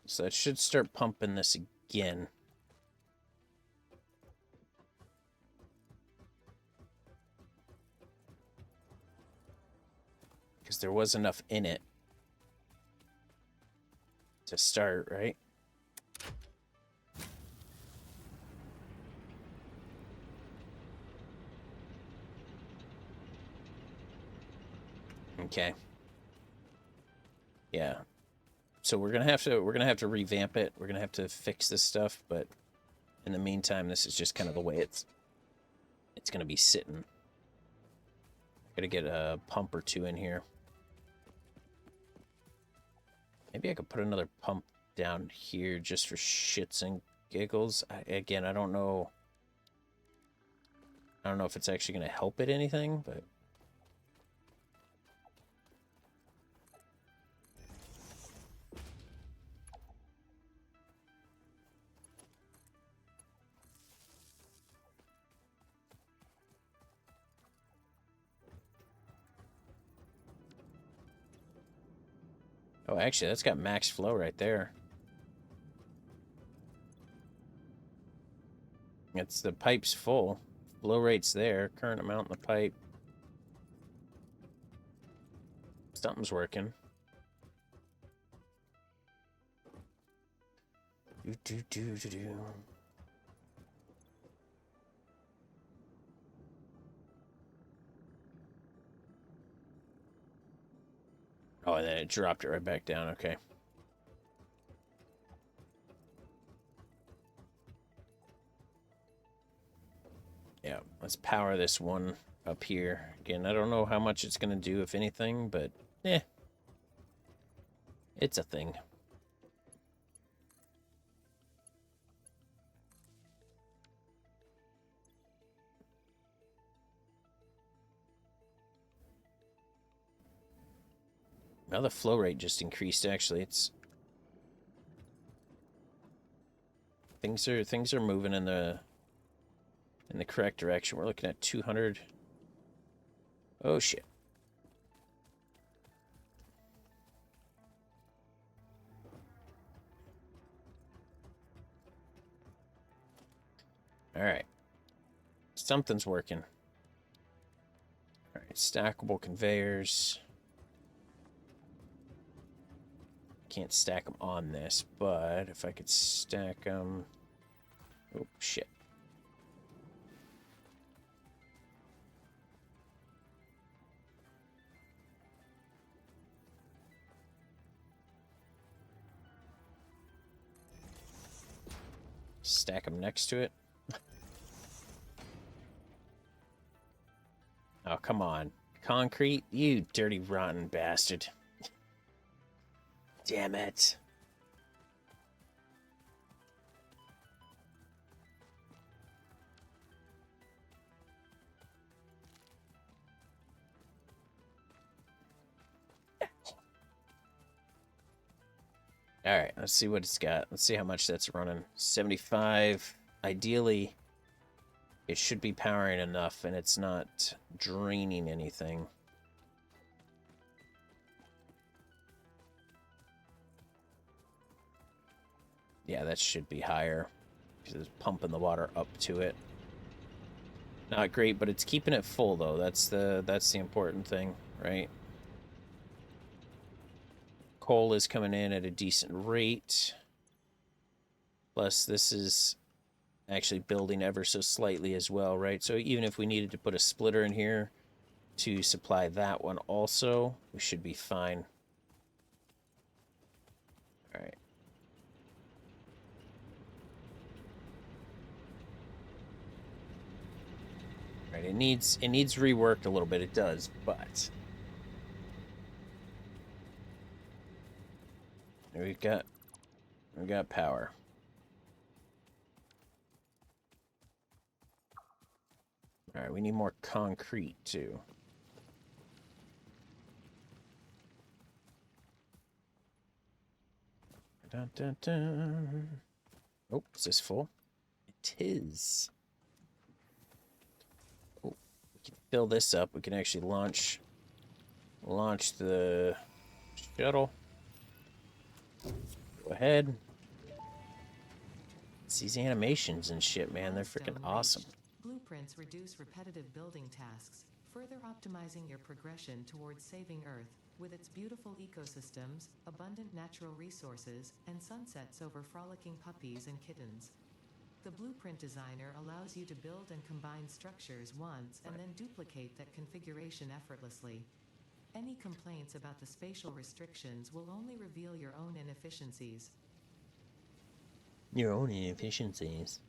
So it should start pumping this again. Because there was enough in it to start, right? Okay. Yeah. So we're gonna have to revamp it. We're gonna have to fix this stuff, but in the meantime, this is just kind of the way it's gonna be sitting. Gotta get a pump or two in here. Maybe I could put another pump down here just for shits and giggles. Again, I don't know. I don't know if it's actually gonna help it anything, but. Oh, actually, that's got max flow right there. It's the pipe's full. Flow rate's there. Current amount in the pipe. Something's working. Do. Oh, and then it dropped it right back down. Okay. Yeah, let's power this one up here. Again, I don't know how much it's going to do, if anything, but it's a thing. Now the flow rate just increased, actually. Things are moving in the correct direction. We're looking at 200. Oh shit. All right. Something's working. All right, stackable conveyors. Can't stack them on this, but if I could stack them... Oh, shit. Stack them next to it. Oh, come on. Concrete? You dirty, rotten bastard. Damn it. Alright, let's see what it's got. Let's see how much that's running. 75. Ideally, it should be powering enough, and it's not draining anything. Yeah, that should be higher. Because it's pumping the water up to it. Not great, but it's keeping it full, though. That's the important thing, right? Coal is coming in at a decent rate. Plus, this is actually building ever so slightly as well, right? So even if we needed to put a splitter in here to supply that one also, we should be fine. All right. All right, it needs reworked a little bit. It does, but we've got power. All right, we need more concrete too. Dun, dun, dun. Oh, is this full? It is. Oh, we can fill this up. We can actually launch the shuttle. Go ahead. It's these animations and shit, man. They're freaking awesome. Blueprints reduce repetitive building tasks, further optimizing your progression towards saving Earth with its beautiful ecosystems, abundant natural resources, and sunsets over frolicking puppies and kittens. The blueprint designer allows you to build and combine structures once and then duplicate that configuration effortlessly. Any complaints about the spatial restrictions will only reveal your own inefficiencies. Your own inefficiencies.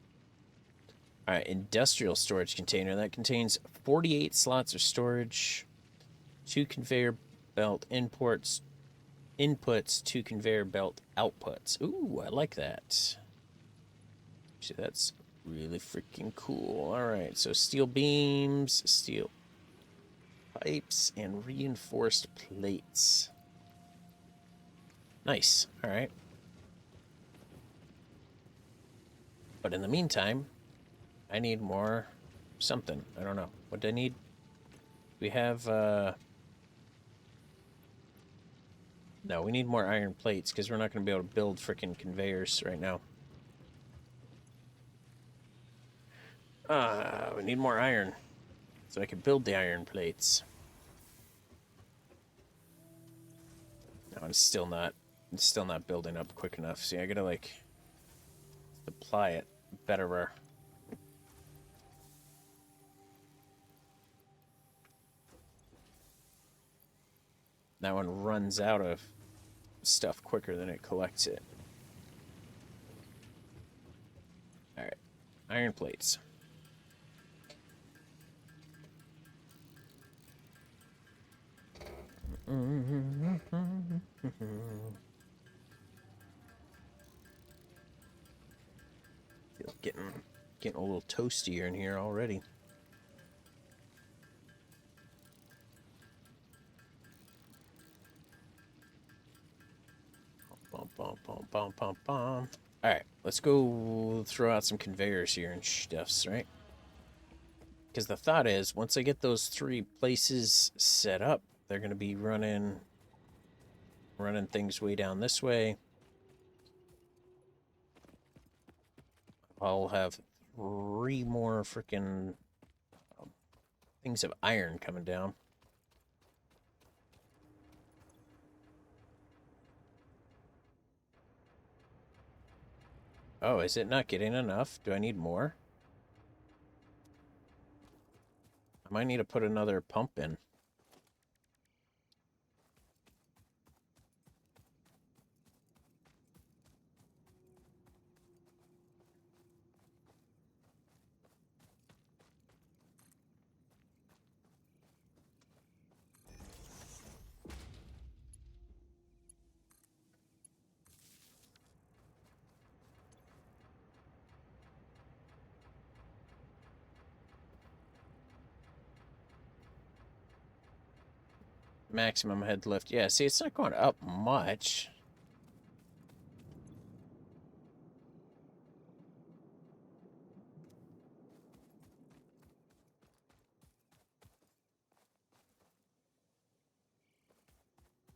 All right, industrial storage container. That contains 48 slots of storage, 2 conveyor belt inputs, 2 conveyor belt outputs. Ooh, I like that. Actually, that's really freaking cool. All right, so steel beams, steel pipes, and reinforced plates. Nice. All right. But in the meantime, I need more something. I don't know. What do I need? We have, no, we need more iron plates because we're not going to be able to build freaking conveyors right now. We need more iron so I can build the iron plates. No, it's still not building up quick enough. See, I gotta, like, apply it better. That one runs out of stuff quicker than it collects it. Alright. Iron plates. Getting a little toastier in here already. All right, let's go throw out some conveyors here and stuffs, right? Because the thought is, once I get those 3 places set up, they're going to be running things way down this way. I'll have 3 more freaking things of iron coming down. Oh, is it not getting enough? Do I need more? I might need to put another pump in. Maximum head lift. Yeah, see, it's not going up much.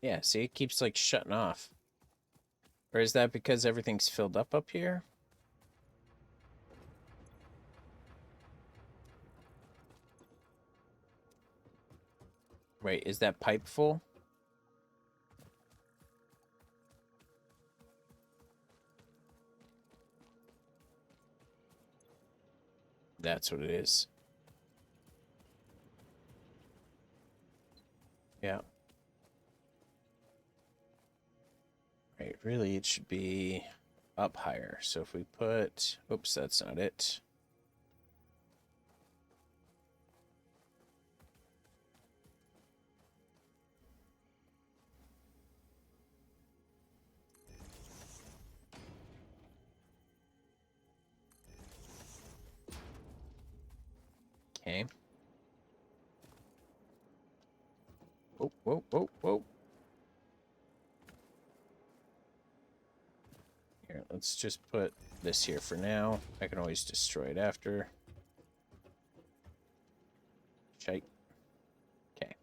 Yeah, see, it keeps, like, shutting off. Or is that because everything's filled up here? Wait, is that pipe full? That's what it is. Yeah. Right, really, it should be up higher. So if we put... Oops, that's not it. Okay. Whoa, whoa, whoa, whoa. Here, let's just put this here for now. I can always destroy it after. Shite. Okay.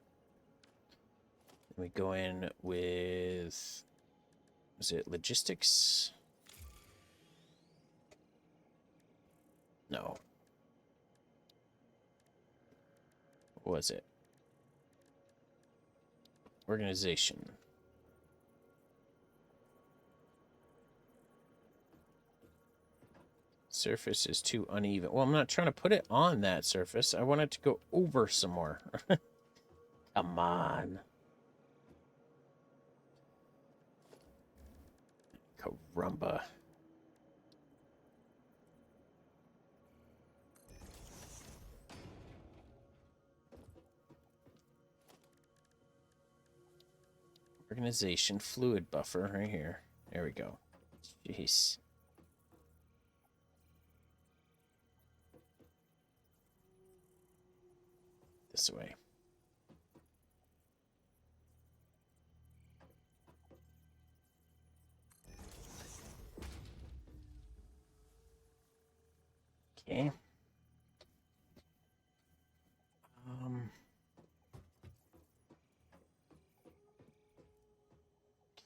Then we go in with... Was it logistics? No. What was it? Organization. Surface is too uneven. Well, I'm not trying to put it on that surface. I want it to go over some more. Come on. Caramba. Organization fluid buffer right here. There we go. Jeez. This way. Okay.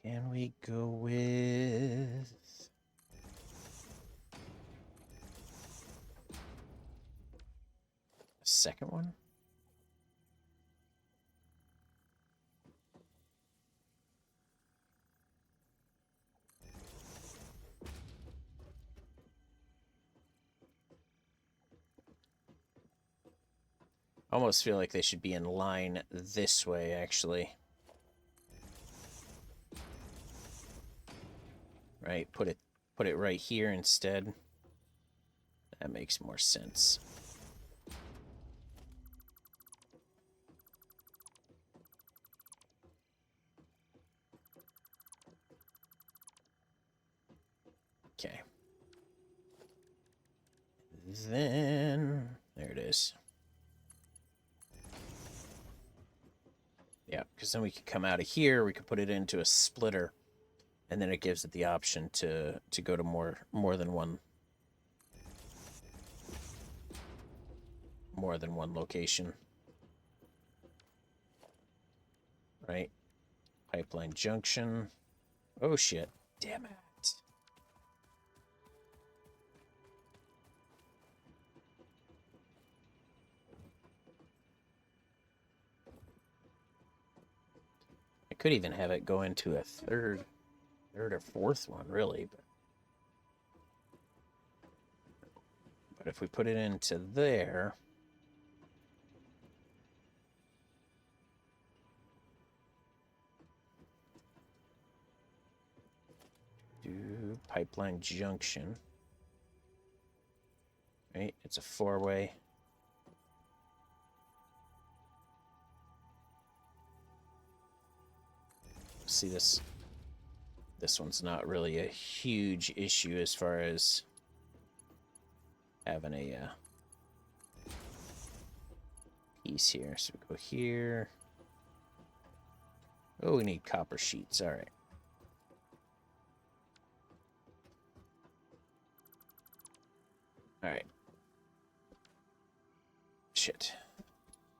Can we go with... a second one? I almost feel like they should be in line this way, actually. Right, put it right here instead. That makes more sense. Okay. Then there it is. Yeah, because then we could come out of here, we could put it into a splitter, and then it gives it the option to go to more than one location. Right? Pipeline junction. Oh shit. Damn it. I could even have it go into a third or fourth one, really. But But if we put it into there... Do pipeline junction. Right, it's a four-way. See this? This one's not really a huge issue as far as having a piece here. So we go here. Oh, we need copper sheets. All right. All right. Shit.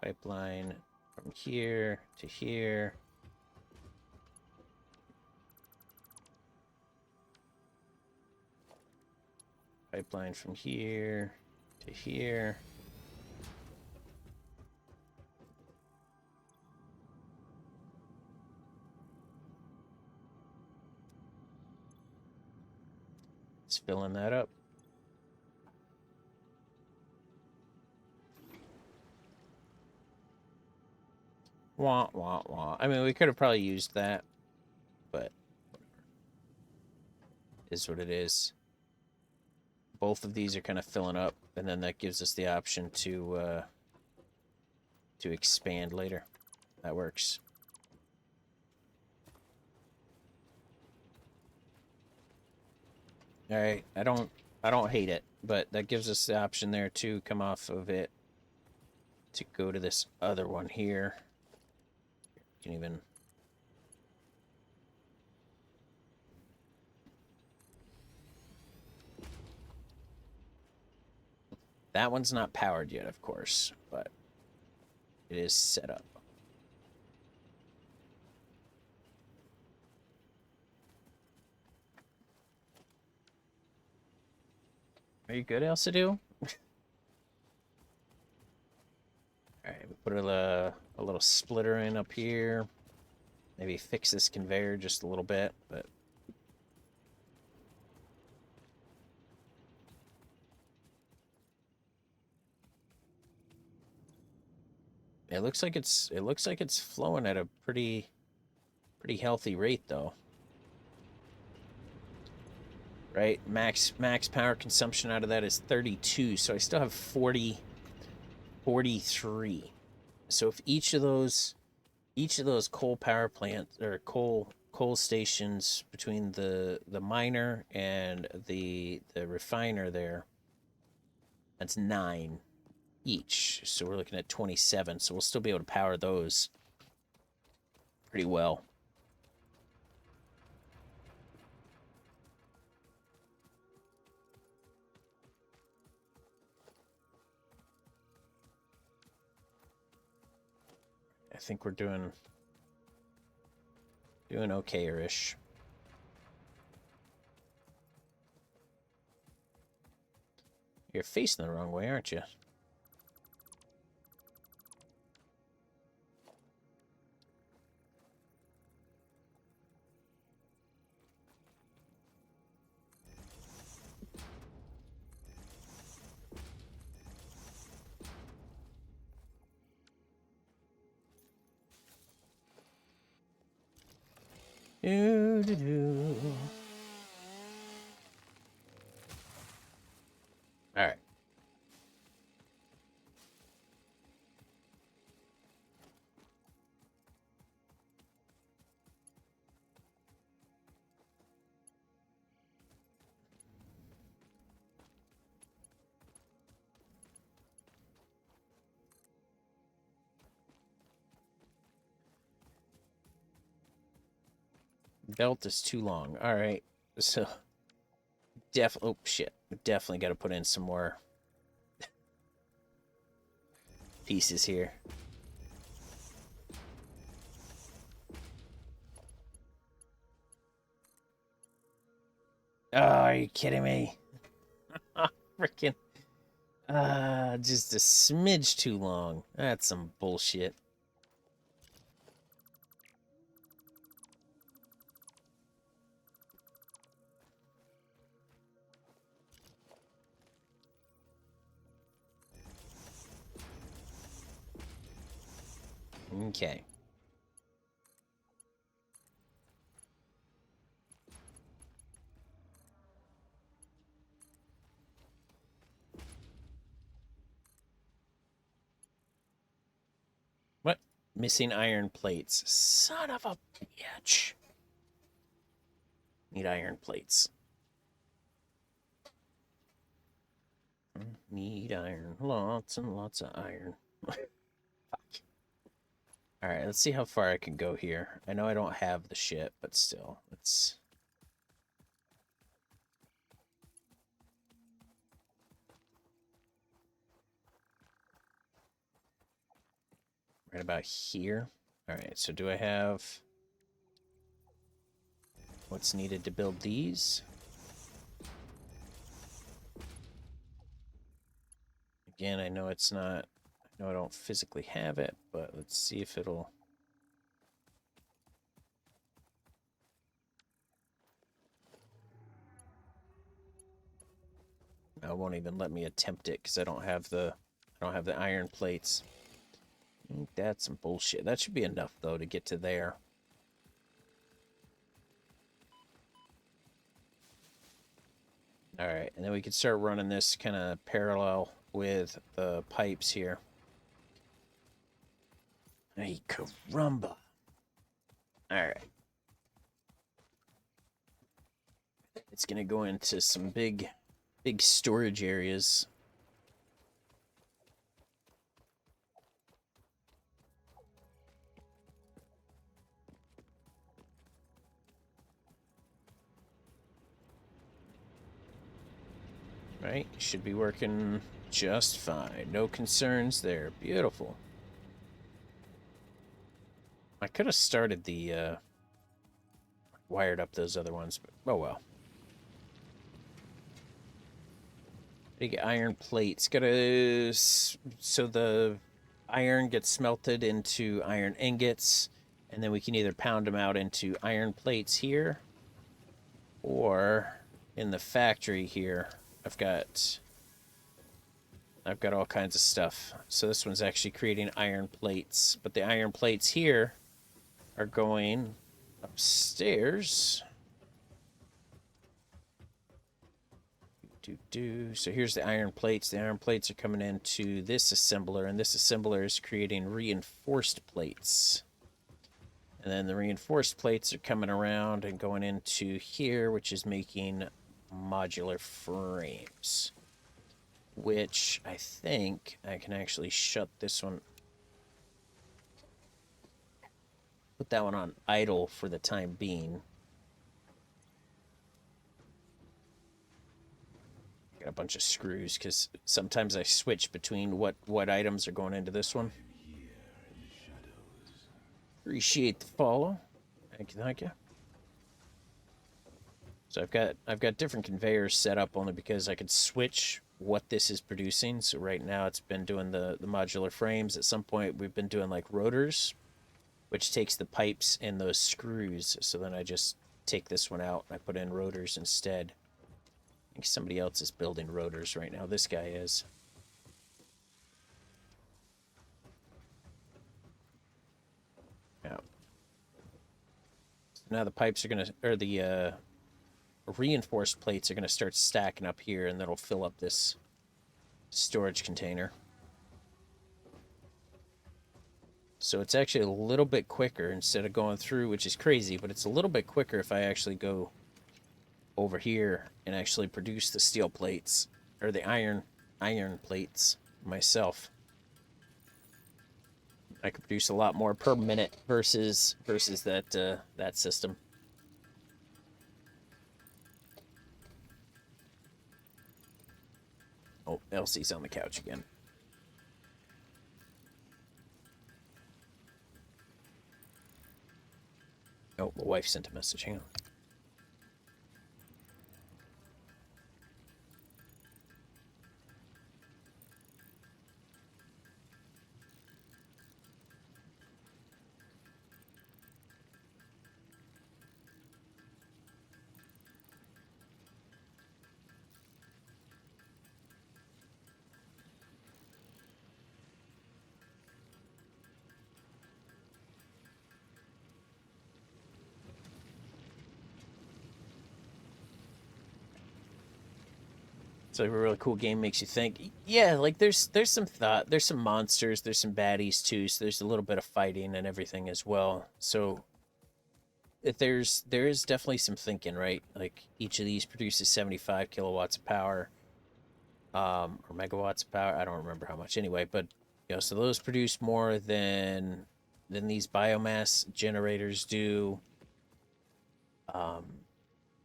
Pipeline from here to here. Pipeline from here to here. It's filling that up. Wah, wah, wah. I mean, we could have probably used that, but is what it is. Both of these are kind of filling up, and then that gives us the option to expand later. That works. All right, I don't hate it, but that gives us the option there to come off of it to go to this other one here. You can even that one's not powered yet, of course, but it is set up. Are you good, Elsidoo? All right, we put a little splitter in up here. Maybe fix this conveyor just a little bit, but it looks like it's flowing at a pretty healthy rate though. Right? Max power consumption out of that is 32, so I still have 43. So if each of those coal power plants or coal stations between the miner and the refiner there, that's 9 each. So we're looking at 27. So we'll still be able to power those pretty well. I think we're doing okay-ish. You're facing the wrong way, aren't you? Do, do, do. All right. Belt is too long. All right. So oh shit. Definitely got to put in some more pieces here. Oh, are you kidding me? Freaking just a smidge too long. That's some bullshit. Okay. What? Missing iron plates. Son of a bitch. Need iron plates. Need iron. Lots and lots of iron. Fuck. Alright, let's see how far I can go here. I know I don't have the shit, but still. Let's... Right about here. Alright, so do I have... what's needed to build these? Again, I know it's not... I know I don't physically have it, but let's see if it'll... I won't even let me attempt it because I don't have the iron plates. That's some bullshit. That should be enough though to get to there. All right, and then we can start running this kind of parallel with the pipes here. Hey, caramba! All right, it's gonna go into some big storage areas. Right, should be working just fine. No concerns there. Beautiful. I could have started the wired up those other ones, but oh well. Big iron plates. Gotta... so the iron gets smelted into iron ingots, and then we can either pound them out into iron plates here, or in the factory here, I've got all kinds of stuff. So this one's actually creating iron plates, but the iron plates here are going upstairs. So here's the iron plates. The iron plates are coming into this assembler, and this assembler is creating reinforced plates. And then the reinforced plates are coming around and going into here, which is making modular frames. Which I think I can actually shut this one. Put that one on idle for the time being. Got a bunch of screws because sometimes I switch between what items are going into this one. Appreciate the follow. Thank you, thank you. So I've got different conveyors set up only because I could switch what this is producing. So right now it's been doing the modular frames. At some point we've been doing like rotors, which takes the pipes and those screws. So then I just take this one out and I put in rotors instead. I think somebody else is building rotors right now. This guy is. Yeah. So now the pipes are gonna, or the reinforced plates are gonna start stacking up here, and that'll fill up this storage container. So it's actually a little bit quicker instead of going through, which is crazy, but it's a little bit quicker if I actually go over here and actually produce the steel plates or the iron plates myself. I could produce a lot more per minute versus that system. Oh, Elsie's on the couch again. Oh, my wife sent a message. Hang on. It's like a really cool game. Makes you think. Yeah, like there's some thought. There's some monsters. There's some baddies too. So there's a little bit of fighting and everything as well. So there is definitely some thinking, right? Like each of these produces 75 kilowatts of power, or megawatts of power. I don't remember how much anyway, but so those produce more than these biomass generators do. Um,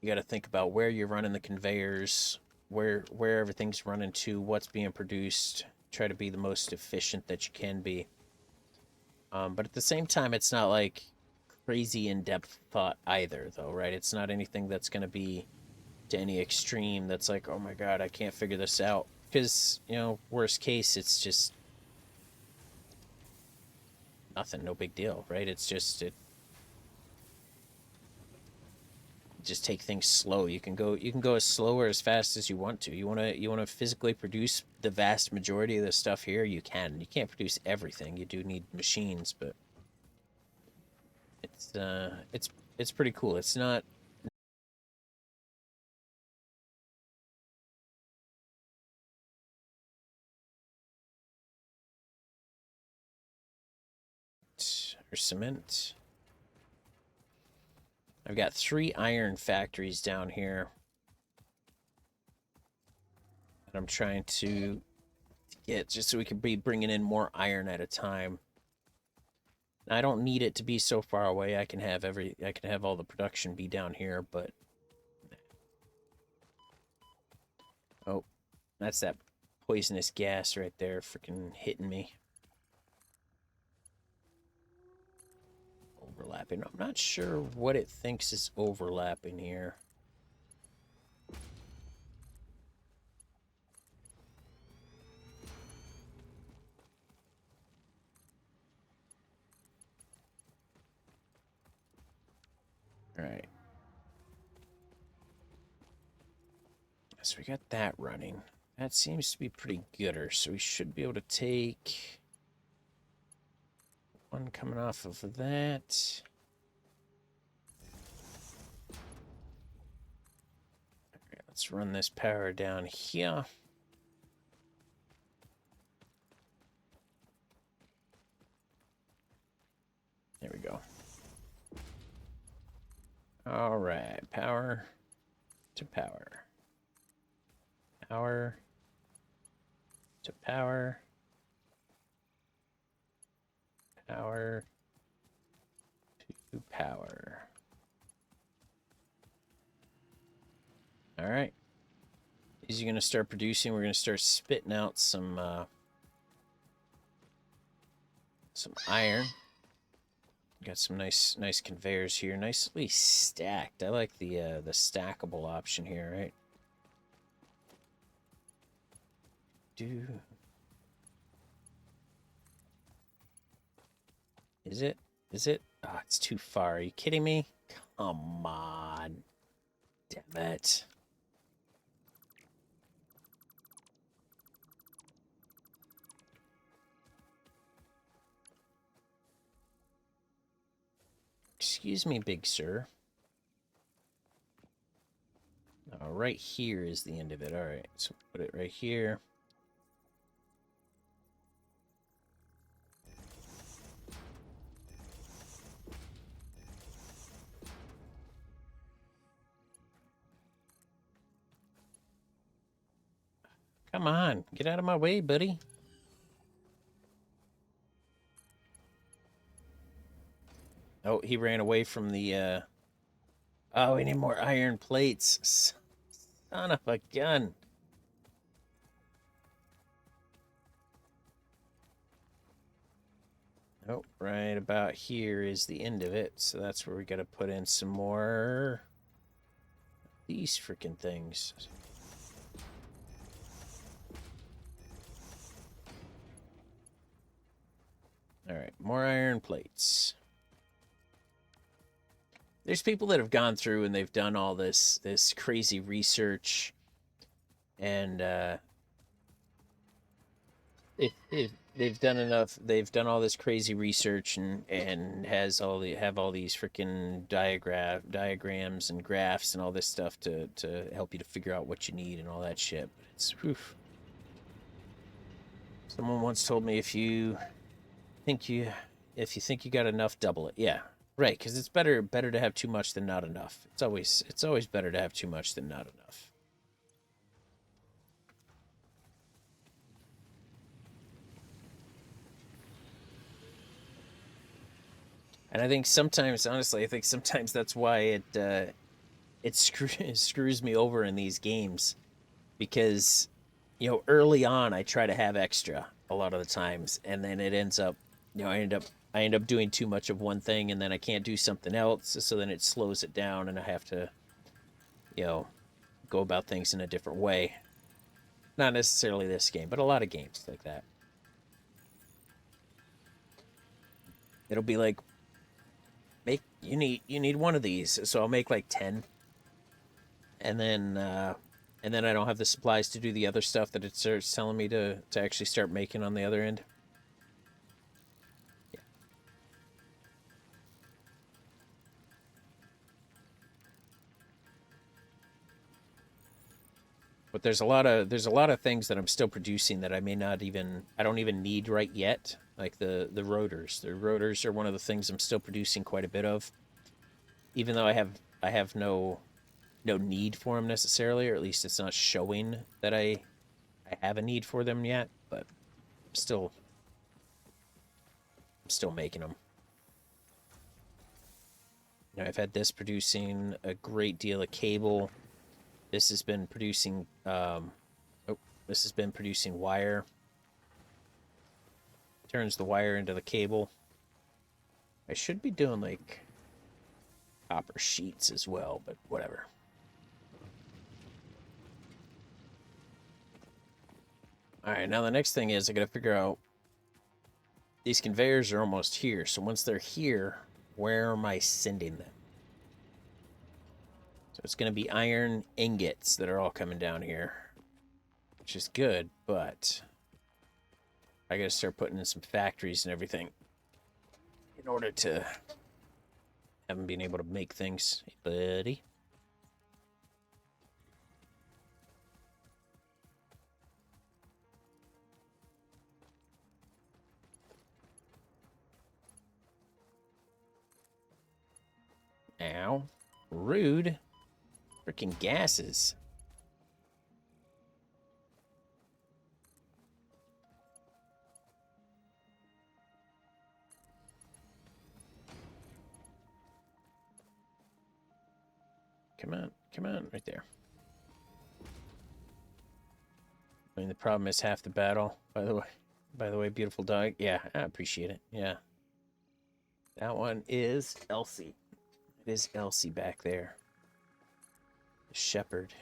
you got to think about where you're running the conveyors, where everything's running to, what's being produced. Try to be the most efficient that you can be. But at the same time, it's not like crazy in-depth thought either, though, right? It's not anything that's going to be to any extreme that's like, oh my god, I can't figure this out. Because, worst case, it's just nothing, no big deal, right? It's just take things slow. You can go as slow or as fast as you want to. You want to physically produce the vast majority of the stuff here, you can. You can't produce everything. You do need machines, but it's pretty cool. It's not or cement. I've got 3 iron factories down here that I'm trying to get just so we can be bringing in more iron at a time. I don't need it to be so far away. I can have all the production be down here, but oh, that's that poisonous gas right there freaking hitting me. Overlapping. I'm not sure what it thinks is overlapping here. All right. So we got that running. That seems to be pretty gooder, so we should be able to take one coming off of that. All right, let's run this power down here. There we go. All right, power to power. Power to power. Power to power. All right. These are going to start producing. We're going to start spitting out some iron. Got some nice conveyors here, nicely stacked. I like the stackable option here, right? Is it? Is it? Oh, it's too far. Are you kidding me? Come on. Damn it. Excuse me, big sir. Right here is the end of it. All right, so put it right here. Come on, get out of my way, buddy. Oh, he ran away from the, Oh, we need more iron plates. Son of a gun. Oh, right about here is the end of it. So that's where we got to put in some more these freaking things. All right, more iron plates. There's people that have gone through and they've done all this crazy research, and they've they've done enough. They've done all this crazy research and have all these freaking diagrams and graphs and all this stuff to help you to figure out what you need and all that shit. But it's whew. Someone once told me think you if you think you got enough, double it. Yeah, right. Because it's better to have too much than not enough. It's always better to have too much than not enough. And I think sometimes, honestly, that's why it screws me over in these games, because early on I try to have extra a lot of the times, and then it ends up, I end up doing too much of one thing, and then I can't do something else, so then it slows it down, and I have to you know go about things in a different way. Not necessarily this game, but a lot of games like that. It'll be like, make you need one of these, so I'll make like 10, and then I don't have the supplies to do the other stuff that it starts telling me to actually start making on the other end. Yeah. But there's a lot of things that I'm still producing that I don't even need right yet. Like the rotors. The rotors are one of the things I'm still producing quite a bit of, even though I have no need for them necessarily, or at least it's not showing that I have a need for them yet. But still, I'm still making them. I've had this producing a great deal of cable. This has been producing this has been producing wire. Turns the wire into the cable. I should be doing like copper sheets as well, but whatever. All right, now the next thing is I got to figure out, these conveyors are almost here. So once they're here, where am I sending them? So it's going to be iron ingots that are all coming down here, which is good, but I got to start putting in some factories and everything in order to have them being able to make things. Hey, buddy. Ow. Rude. Freaking gases. Come on, right there. I mean, the problem is half the battle, by the way. By the way, beautiful dog. Yeah, I appreciate it. Yeah. That one is Elsie. It is Elsie back there. The shepherd.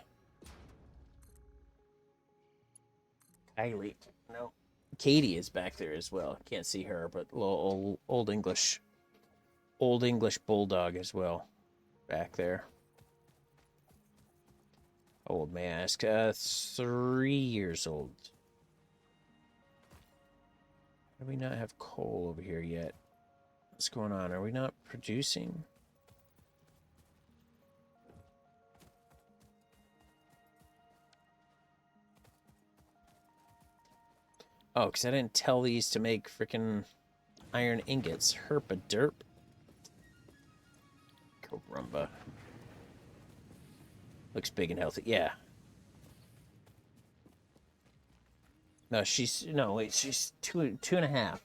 Kylie. No. Katie is back there as well. Can't see her, but little old English bulldog as well back there. Old, may I ask? 3 years old. Do we not have coal over here yet? What's going on? Are we not producing? Oh, because I didn't tell these to make freaking iron ingots. Herpa derp. Carumba. Looks big and healthy. Yeah. No, she's she's two and a half.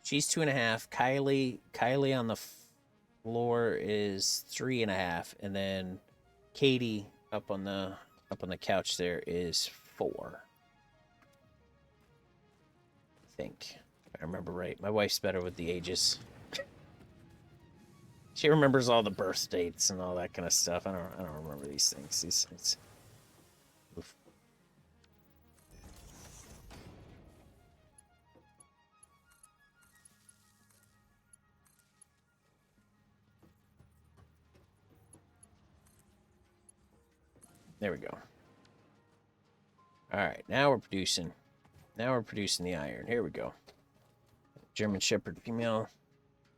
She's 2.5. Kylie on the floor is 3.5, and then Katie up on the couch there is 4. I think, if I remember right. My wife's better with the ages. She remembers all the birth dates and all that kind of stuff. I don't remember these things. Oof. There we go. All right, now we're producing. Now we're producing the iron. Here we go. German Shepherd female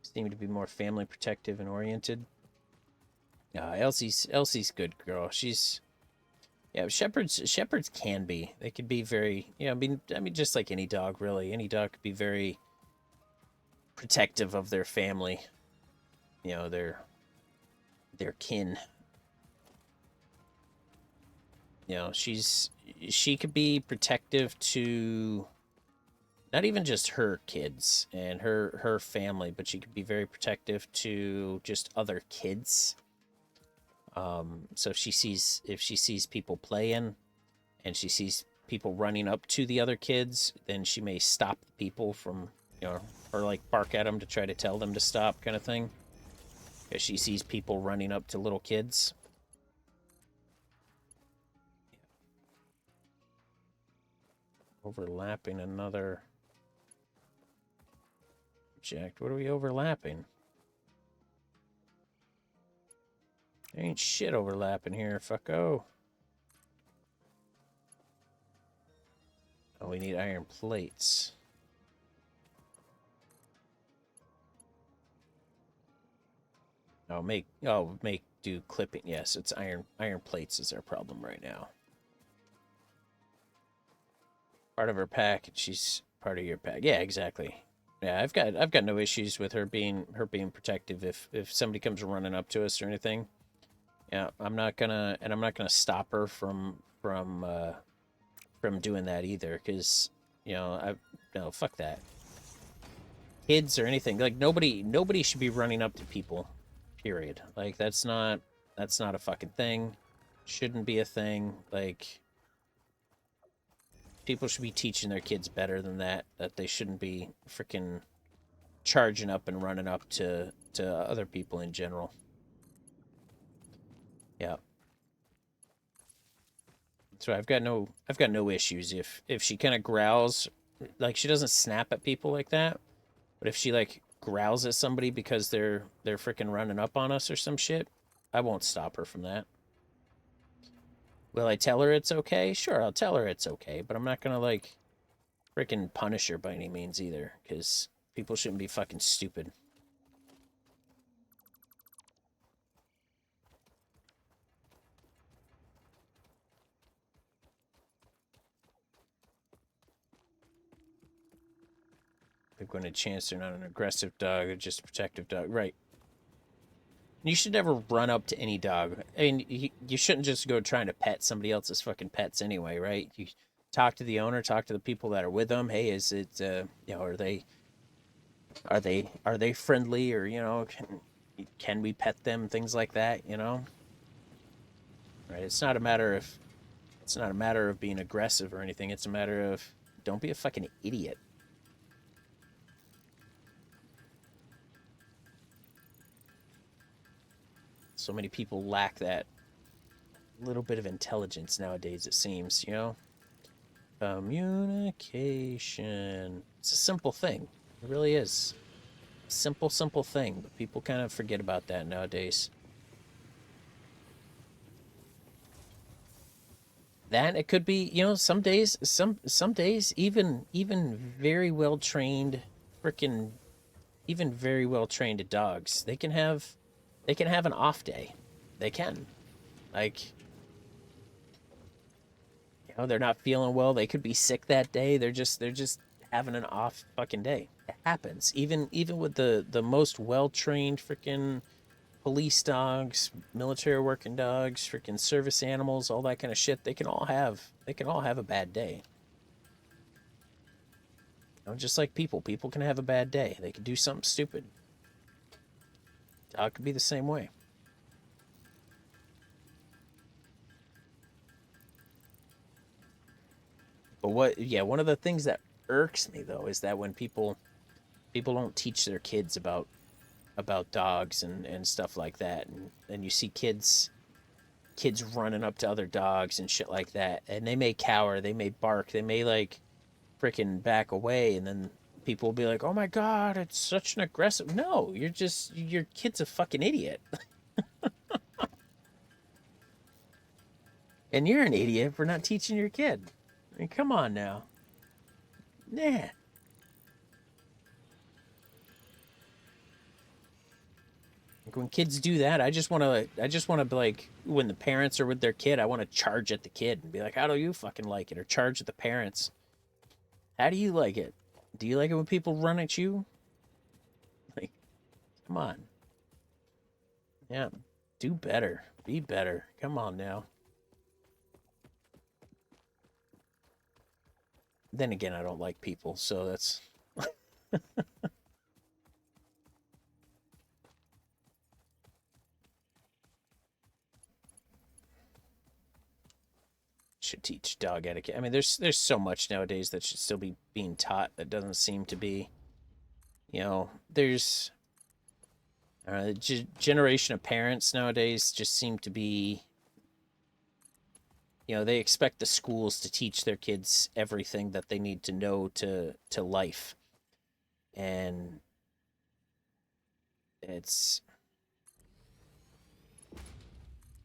seem to be more family protective and oriented. Elsie's good girl. She's shepherds can be. They could be very I mean just like any dog really. Any dog could be very protective of their family. Their kin. She could be protective to not even just her kids and her family, but she could be very protective to just other kids. So if she sees people playing and she sees people running up to the other kids, then she may stop the people from, or like bark at them to try to tell them to stop, kind of thing. If she sees people running up to little kids. Overlapping another object. What are we overlapping? There ain't shit overlapping here, fucko. Oh, we need iron plates. Do clipping. Yes, it's iron plates is our problem right now. Part of her pack, and she's part of your pack. Yeah, exactly. Yeah, I've got no issues with her being protective if somebody comes running up to us or anything. Yeah, I'm not gonna stop her from doing that either, because no, fuck that. Kids or anything, like nobody should be running up to people. Period. Like that's not a fucking thing. Shouldn't be a thing. Like people should be teaching their kids better than that. That they shouldn't be freaking charging up and running up to other people in general. Yeah. So I've got no issues if she kind of growls, like she doesn't snap at people like that, but if she like growls at somebody because they're freaking running up on us or some shit, I won't stop her from that. Will I tell her it's okay? Sure, I'll tell her it's okay, but I'm not gonna like freaking punish her by any means either, because people shouldn't be fucking stupid. They're going to chance they're not an aggressive dog, they're just a protective dog. Right. You should never run up to any dog. I mean, you shouldn't just go trying to pet somebody else's fucking pets anyway, right? You talk to the owner, talk to the people that are with them. Hey, is it, are they friendly, or can we pet them? Things like that, Right? It's not a matter of being aggressive or anything. It's a matter of don't be a fucking idiot. So many people lack that little bit of intelligence nowadays, it seems, Communication. It's a simple thing. It really is. Simple thing, but people kind of forget about that nowadays. That it could be, some days, even very well trained, freaking, even very well trained dogs, they can have an off day. They can, like, they're not feeling well. They could be sick that day. They're just having an off fucking day. It happens. Even with the most well trained freaking police dogs, military working dogs, freaking service animals, all that kind of shit, they can all have a bad day. Just like people can have a bad day. They can do something stupid. Dog could be the same way. But one of the things that irks me though is that when people don't teach their kids about dogs and stuff like that, and you see kids running up to other dogs and shit like that, and they may cower, they may bark, they may like freaking back away, and then people will be like, oh my god, it's such an aggressive. No, your kid's a fucking idiot. And you're an idiot for not teaching your kid. I mean, come on now. Nah. Like when kids do that, I just want to be like, when the parents are with their kid, I want to charge at the kid and be like, how do you fucking like it? Or charge at the parents. How do you like it? Do you like it when people run at you? Like, come on. Yeah. Do better. Be better. Come on now. Then again, I don't like people, so that's should teach dog etiquette. I mean, there's so much nowadays that should still be being taught that doesn't seem to be. There's generation of parents nowadays just seem to be. They expect the schools to teach their kids everything that they need to know to life, and it's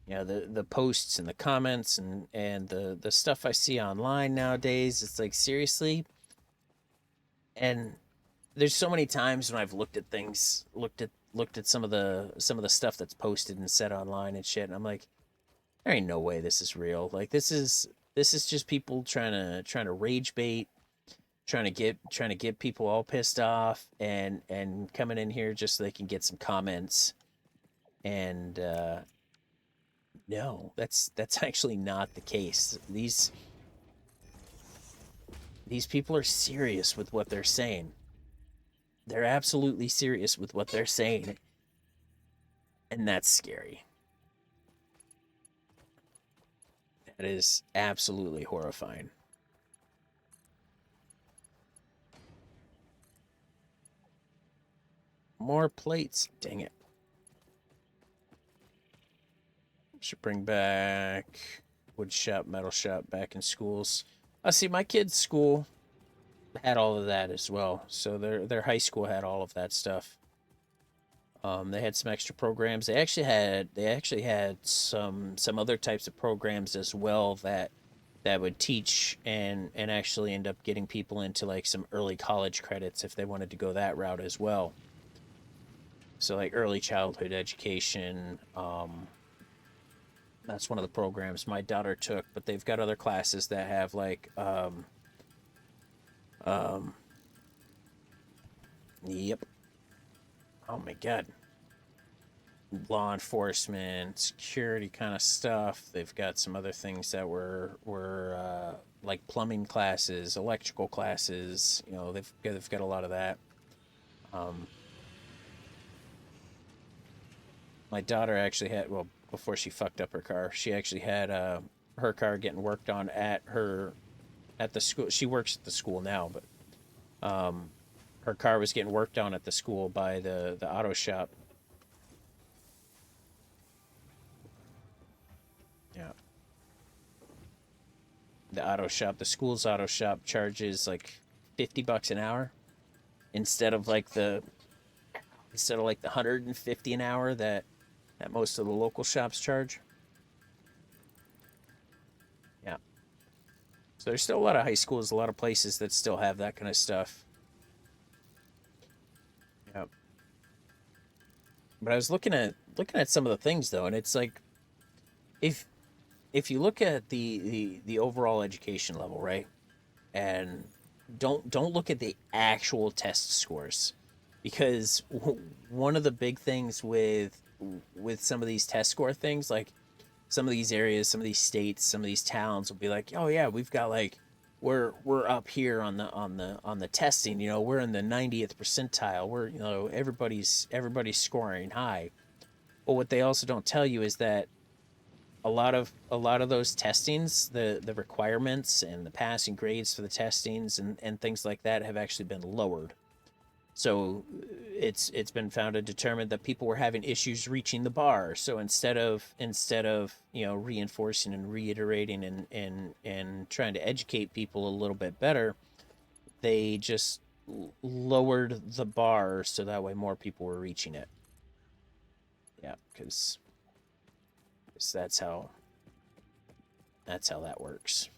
the posts and the comments and the stuff I see online nowadays. It's like, seriously. And there's so many times when I've looked at things, looked at some of the stuff that's posted and said online and shit, and I'm like, there ain't no way this is real. Like, this is just people trying to rage bait, trying to get people all pissed off, and coming in here just so they can get some comments. And no, that's actually not the case. These people are serious with what they're saying. They're absolutely serious with what they're saying, and that's scary. That is absolutely horrifying. More plates. Dang it. Should bring back wood shop, metal shop back in schools. I see my kids' school had all of that as well. So their high school had all of that stuff. They had some extra programs. They actually had some other types of programs as well that would teach and actually end up getting people into like some early college credits if they wanted to go that route as well. So like early childhood education. That's one of the programs my daughter took, but they've got other classes that have like um yep. Oh my god. Law enforcement, security kind of stuff. They've got some other things that were like plumbing classes, electrical classes. They've got a lot of that. Um, my daughter actually had, well, before she fucked up her car, she actually had her car getting worked on at the school. She works at the school now, but her car was getting worked on at the school by the auto shop. Yeah. The school's auto shop charges like $50 an hour instead of like the 150 an hour that most of the local shops charge. Yeah. So there's still a lot of high schools, a lot of places that still have that kind of stuff. Yeah. But I was looking at some of the things though, and it's like, if if you look at the overall education level, right? And don't look at the actual test scores, because one of the big things with some of these test score things, like some of these areas, some of these states, some of these towns will be like, oh yeah, we've got like, we're up here on the testing. We're in the 90th percentile. We're, everybody's scoring high. But what they also don't tell you is that a lot of those testings, the requirements and the passing grades for the testings and things like that have actually been lowered. So it's been found and determined that people were having issues reaching the bar. So instead of reinforcing and reiterating and trying to educate people a little bit better, they just lowered the bar so that way more people were reaching it. Yeah, because that's how that works.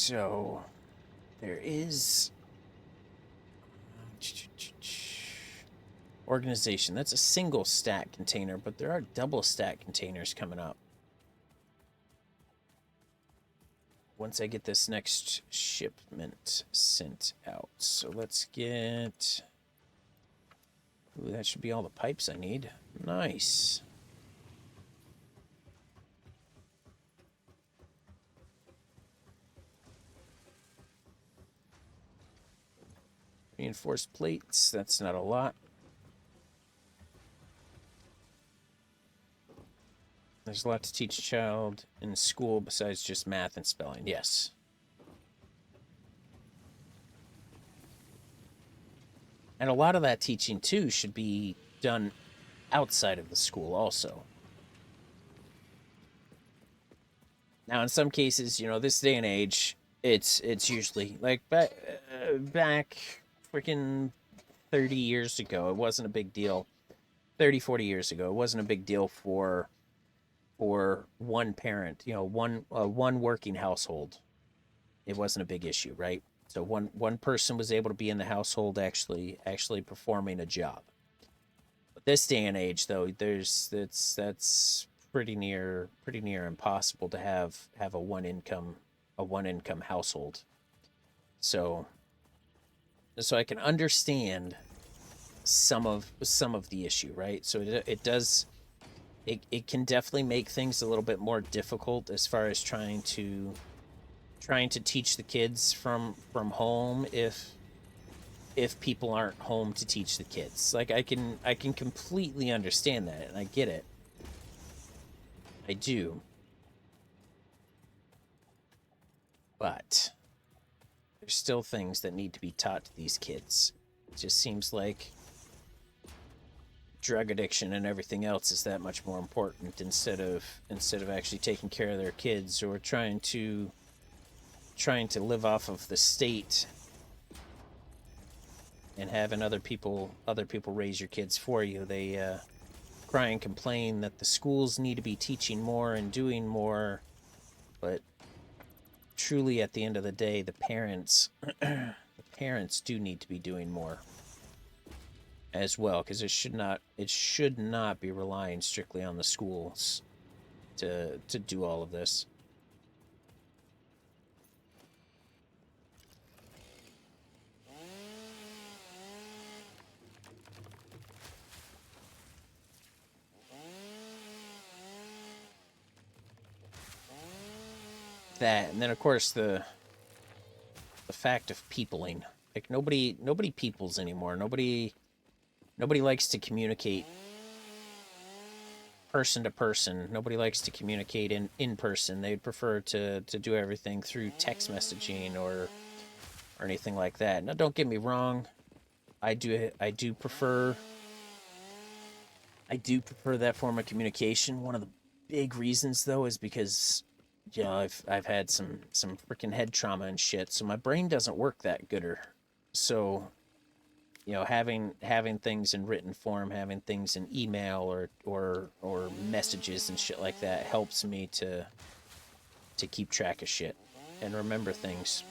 So there is organization. That's a single stack container, but there are double stack containers coming up. Once I get this next shipment sent out. So let's get... Ooh, that should be all the pipes I need. Nice. Reinforced plates, that's not a lot. There's a lot to teach a child in school besides just math and spelling. Yes. And a lot of that teaching, too, should be done outside of the school also. Now, in some cases, this day and age, it's usually like back freaking 30 years ago, it wasn't a big deal. 30, 40 years ago, it wasn't a big deal for one parent, one working household. It wasn't a big issue, right? So one person was able to be in the household actually performing a job. But this day and age, though, that's pretty near impossible to have a one income household. So I can understand some of the issue, right? So it can definitely make things a little bit more difficult as far as trying to teach the kids from home if people aren't home to teach the kids. Like I can completely understand that, and I get it. I do. But there's still things that need to be taught to these kids. It just seems like drug addiction and everything else is that much more important instead of actually taking care of their kids or trying to live off of the state and having other people raise your kids for you. They cry and complain that the schools need to be teaching more and doing more, but truly at the end of the day, the parents do need to be doing more as well, because it should not be relying strictly on the schools to do all of this. That, and then of course the fact of peopling. Like nobody peoples anymore. Nobody likes to communicate person to person. Nobody likes to communicate in person. They'd prefer to do everything through text messaging or anything like that. Now don't get me wrong, I do prefer that form of communication. One of the big reasons though is because I've had some freaking head trauma and shit, so my brain doesn't work that gooder. So, having things in written form, having things in email or messages and shit like that helps me to keep track of shit and remember things.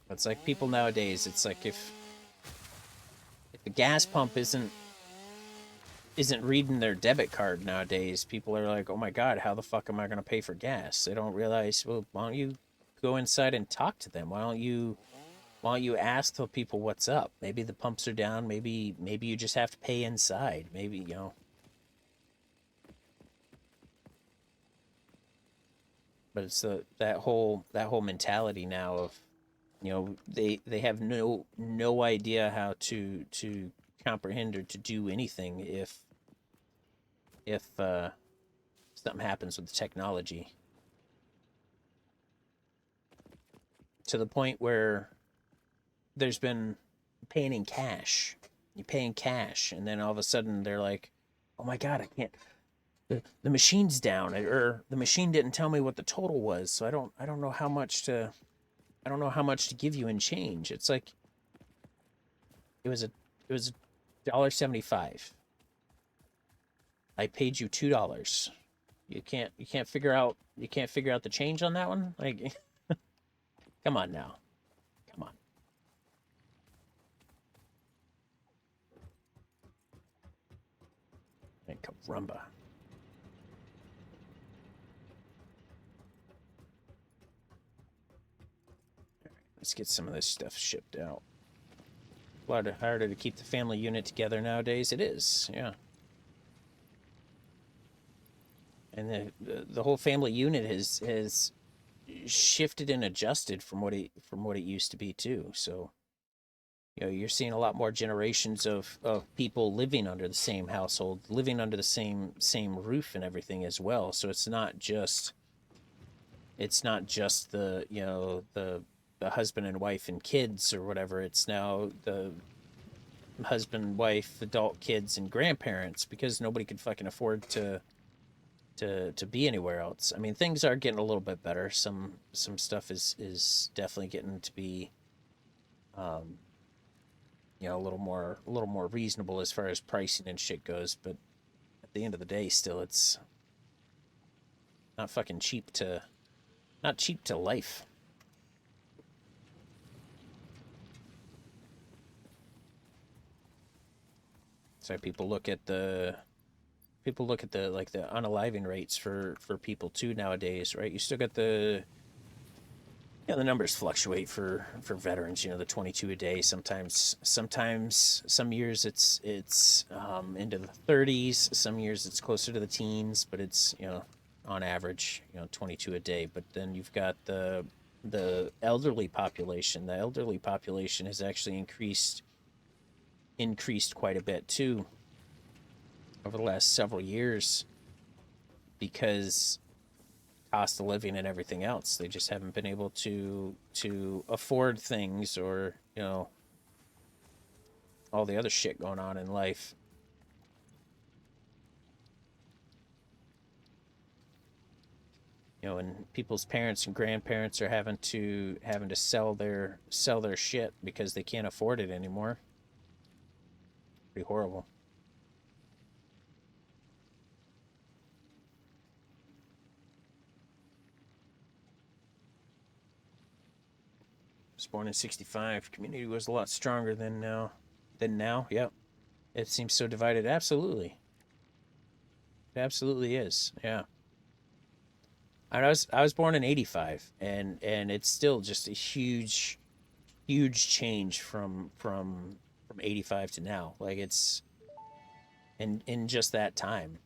It's like people nowadays, it's like if the gas pump isn't reading their debit card nowadays, people are like, oh my god, how the fuck am I going to pay for gas? They don't realize, well, why don't you go inside and talk to them? Why don't you ask the people what's up? Maybe the pumps are down. Maybe you just have to pay inside. Maybe, But it's that whole mentality now of, they have no idea how to comprehend or to do anything if something happens with the technology, to the point where there's been paying in cash. You pay in cash, and then all of a sudden they're like, "Oh my god, I can't. The machine's down, or the machine didn't tell me what the total was, so I don't know how much to give you in change." It's like it was a $1.75. I paid you $2. You can't figure out the change on that one? Like come on now. Come on. And caramba. Let's get some of this stuff shipped out. A lot harder to keep the family unit together nowadays. It is, yeah. And the whole family unit has shifted and adjusted from what it used to be too. So, you're seeing a lot more generations of people living under the same household, living under the same roof and everything as well. So it's not just the the husband and wife and kids or whatever. It's now the husband, wife, adult kids, and grandparents, because nobody could fucking afford to be anywhere else. I mean, things are getting a little bit better. Some stuff is definitely getting to be a little more reasonable as far as pricing and shit goes, but at the end of the day, still, it's not fucking not cheap to life. So people look at the like the unaliving rates for people too nowadays, right? You still got the the numbers fluctuate for veterans. The 22 a day. Sometimes some years it's into the 30s. Some years it's closer to the teens, but it's on average 22 a day. But then you've got the elderly population. The elderly population has actually increased quite a bit too over the last several years, because cost of living and everything else. They just haven't been able to afford things, or all the other shit going on in life. And people's parents and grandparents are having to sell their shit because they can't afford it anymore. Pretty horrible. Was born in '65. Community was a lot stronger than now. Yep. It seems so divided. Absolutely. It absolutely is. Yeah. I was born in '85, and it's still just a huge change from '85 to now. Like, it's in just that time.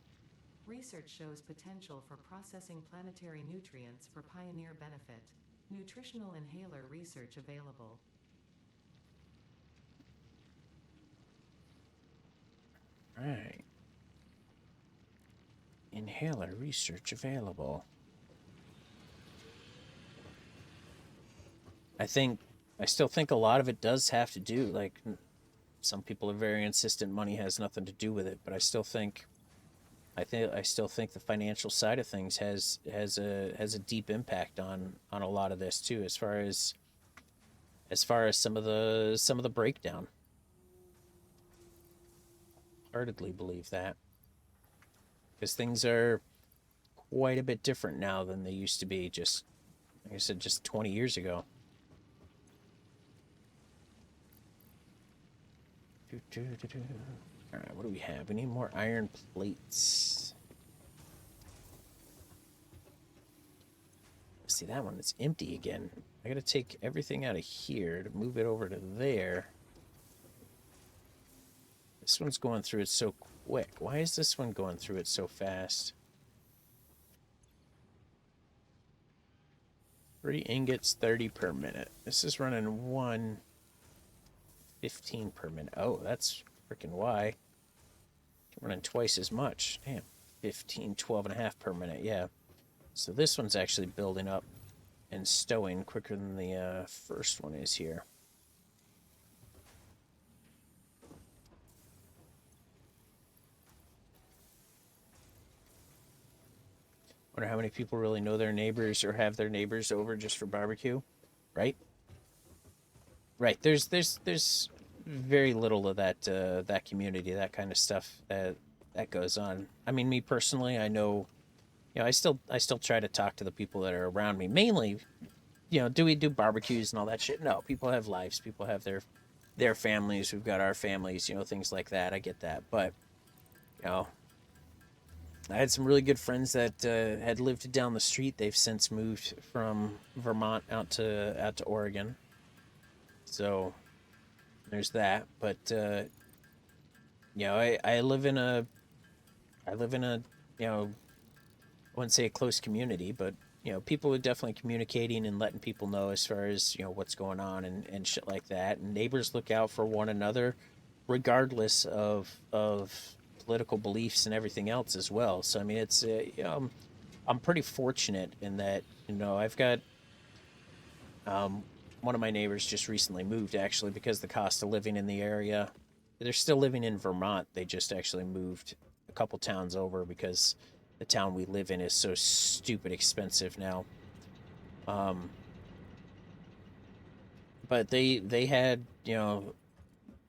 Research shows potential for processing planetary nutrients for pioneer benefit. Nutritional inhaler research available. Right. Inhaler research available. I still think a lot of it does have to do, like, some people are very insistent money has nothing to do with it, but I still think the financial side of things has a deep impact on a lot of this too, as far as some of the breakdown. Heartedly believe that, because things are quite a bit different now than they used to be, just like I said, just 20 years ago. All right, what do we have? We need more iron plates. See, that one is empty again. I gotta take everything out of here to move it over to there. This one's going through it so quick. Why is this one going through it so fast? 3 ingots, 30 per minute. This is running 115 per minute. Oh, that's freaking why. Running twice as much. Damn. 15, 12 and a half per minute. Yeah. So this one's actually building up and stowing quicker than the first one is here. Wonder how many people really know their neighbors or have their neighbors over just for barbecue, right? Right. There's very little of that that community, that kind of stuff that goes on. I mean, me personally, I know, I still try to talk to the people that are around me. Mainly, do we do barbecues and all that shit? No, people have lives. People have their families. We've got our families. Things like that. I get that, but you know, I had some really good friends that had lived down the street. They've since moved from Vermont out to Oregon. So there's that. But I live in a I wouldn't say a close community, but people are definitely communicating and letting people know as far as what's going on and shit like that. And neighbors look out for one another, regardless of political beliefs and everything else as well. So I mean, it's I'm pretty fortunate in that I've got um, one of my neighbors just recently moved actually because the cost of living in the area. They're still living in Vermont. They just actually moved a couple towns over because the town we live in is so stupid expensive now. Um, but they had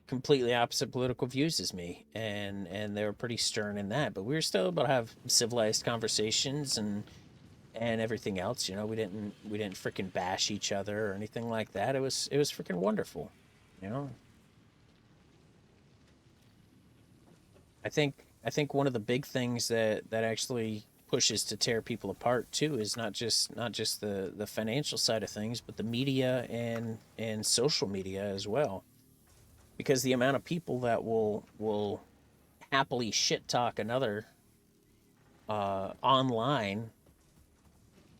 completely opposite political views as me, and they were pretty stern in that. But we were still able to have civilized conversations and everything else. We didn't freaking bash each other or anything like that. It was freaking wonderful. You know, I think one of the big things that actually pushes to tear people apart too is not just the financial side of things, but the media and social media as well. Because the amount of people that will happily shit talk another online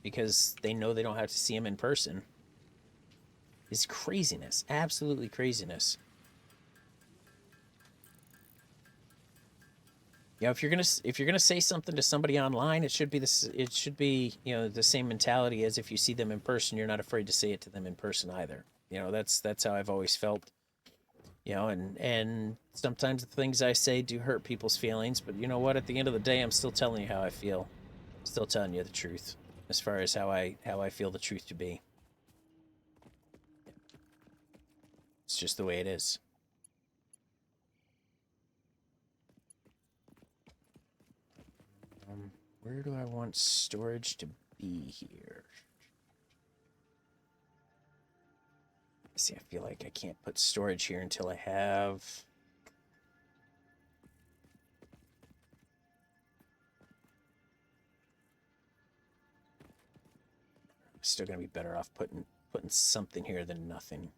because they know they don't have to see him in person is craziness, absolutely craziness. If you're gonna say something to somebody online, it should be the same mentality as if you see them in person. You're not afraid to say it to them in person either. That's how I've always felt. And sometimes the things I say do hurt people's feelings, but you know what? At the end of the day, I'm still telling you how I feel. I'm still telling you the truth, as far as how I feel the truth to be. It's just the way it is. Where do I want storage to be here? See, I feel like I can't put storage here until I have. I'm still gonna be better off putting something here than nothing.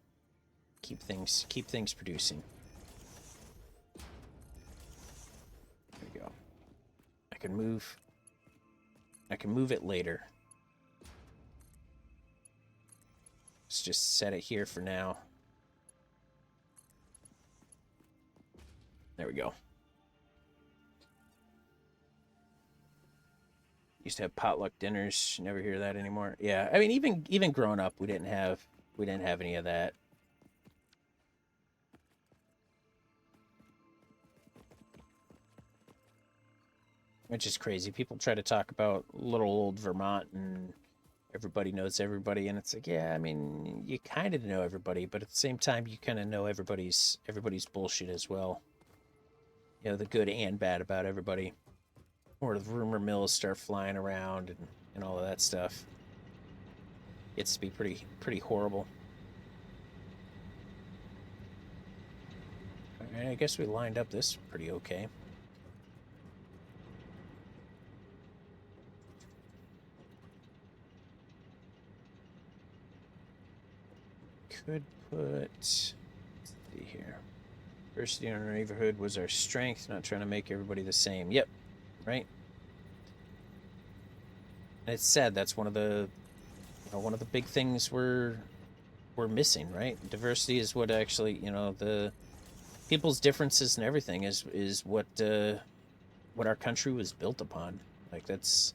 Keep things producing. There we go. I can move. I can move it later. Let's just set it here for now. There we go. Used to have potluck dinners. Never hear that anymore. Yeah, I mean, even growing up, we didn't have any of that. Which is crazy. People try to talk about little old Vermont and everybody knows everybody, and it's like, yeah, I mean, you kind of know everybody, but at the same time, you kind of know everybody's bullshit as well. The good and bad about everybody, or the rumor mills start flying around and all of that stuff. It's to be pretty horrible. All right, I guess we lined up this pretty okay. Could put, let's see here. Diversity in our neighborhood was our strength, not trying to make everybody the same. Yep, right. And it's sad. That's one of the big things we're missing, right? Diversity is what actually, the people's differences and everything is what our country was built upon. Like that's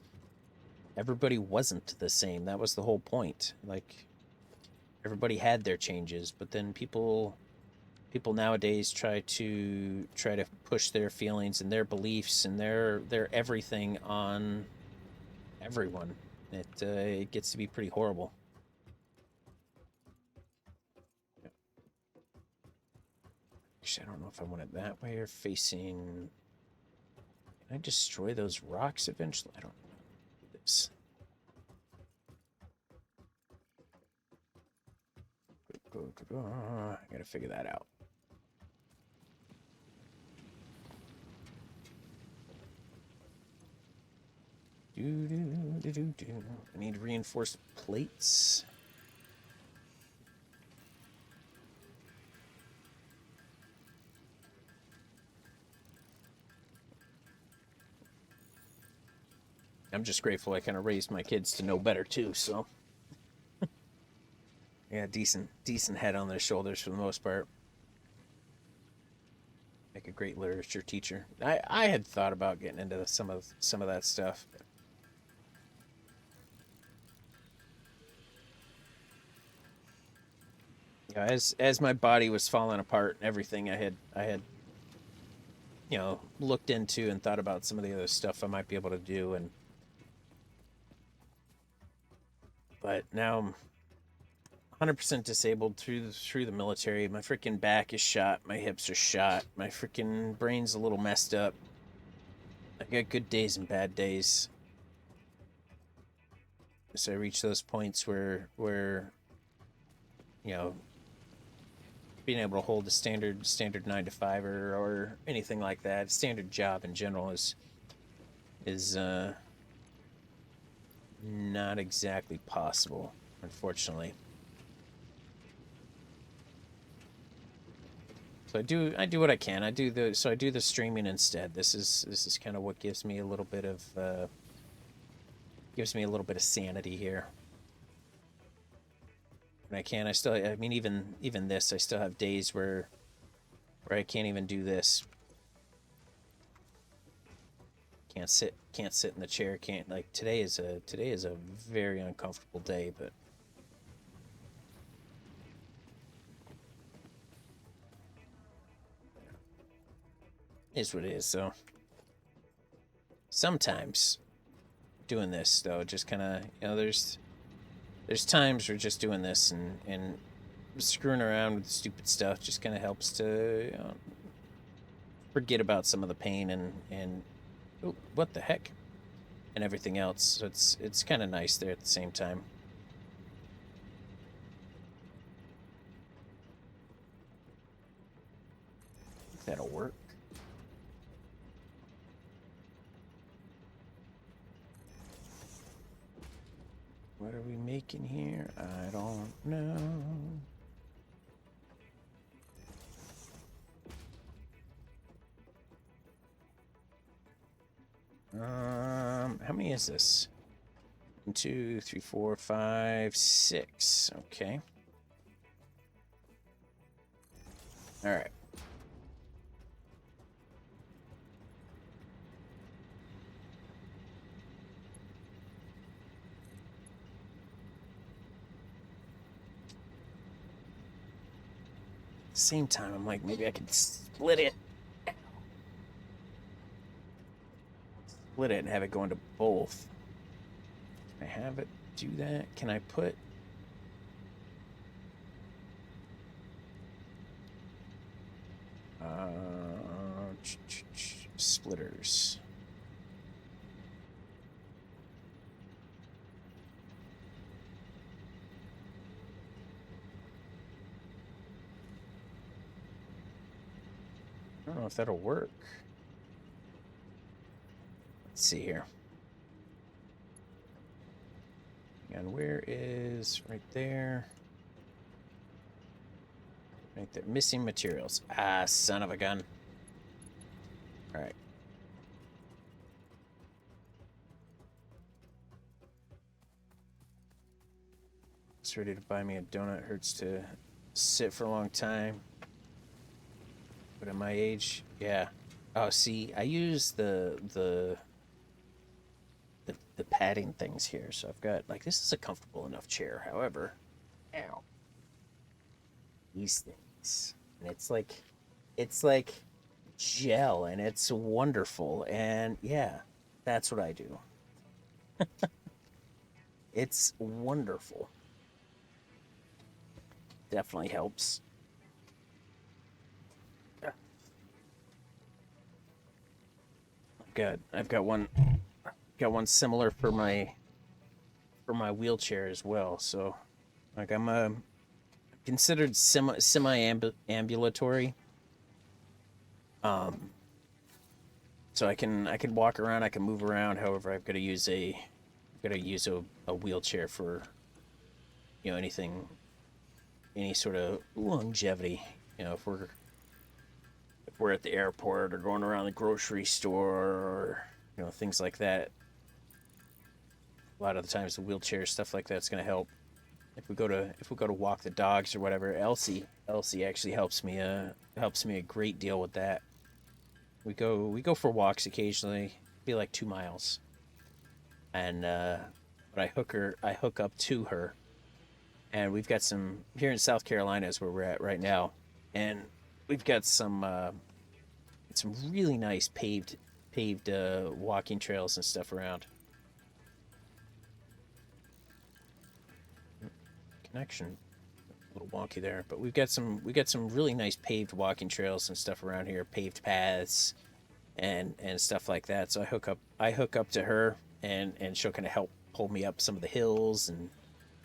everybody wasn't the same. That was the whole point. Like everybody had their changes, but then people nowadays try to push their feelings and their beliefs and their everything on everyone. It gets to be pretty horrible. Actually, I don't know if I want it that way or facing... Can I destroy those rocks eventually? I don't know this. I gotta figure that out. I need reinforced plates. I'm just grateful I kind of raised my kids to know better too, so yeah, decent head on their shoulders for the most part. Make a great literature teacher. I had thought about getting into some of that stuff. Yeah, as my body was falling apart and everything, I had looked into and thought about some of the other stuff I might be able to do, but now I'm 100% disabled through the military. My freaking back is shot, my hips are shot, my freaking brain's a little messed up. I got good days and bad days. So I reach those points where being able to hold a standard 9 to 5 or anything like that, standard job in general is not exactly possible, unfortunately. So I do what I can. I do the streaming instead. This is kind of what gives me a little bit of sanity here. When I can, I mean even this, I still have days where I can't even do this. Can't sit in the chair, can't, like, today is a very uncomfortable day, but it is what it is. So sometimes doing this though, just kind of, there's times where just doing this and screwing around with stupid stuff just kind of helps to forget about some of the pain and oh, what the heck, and everything else. So it's kind of nice there at the same time. That'll work. What are we making here? I don't know. How many is this? 1, 2, 3, 4, 5, 6. Okay. All right. Same time, I'm like, maybe I could split it. Split it and have it go into both. Can I have it do that? Can I put... splitters. I don't know if that'll work. Let's see here. And where is... right there. Right there. Missing materials. Ah, son of a gun. Alright. It's ready to buy me a donut. Hurts to sit for a long time. But at my age, yeah. Oh, see, I use the padding things here, so I've got, like, this is a comfortable enough chair. However, ow, these things, and it's like gel, and it's wonderful, and yeah, that's what I do. It's wonderful. Definitely helps. I've got one similar for my wheelchair as well. So like I'm considered semi ambulatory. Um, so I can walk around, I can move around. However, I've got to use a wheelchair for any sort of longevity. If we're at the airport or going around the grocery store or things like that. A lot of the times, the wheelchair stuff like that's going to help. If we go to walk the dogs or whatever, Elsie actually helps me a great deal with that. We go for walks occasionally, be like 2 miles, and but I hook up to her, and we've got some here in South Carolina is where we're at right now, and we've got some really nice paved walking trails and stuff around. Connection a little wonky there, but we got some really nice paved walking trails and stuff around here, paved paths and stuff like that. So I hook up to her, and she'll kind of help pull me up some of the hills and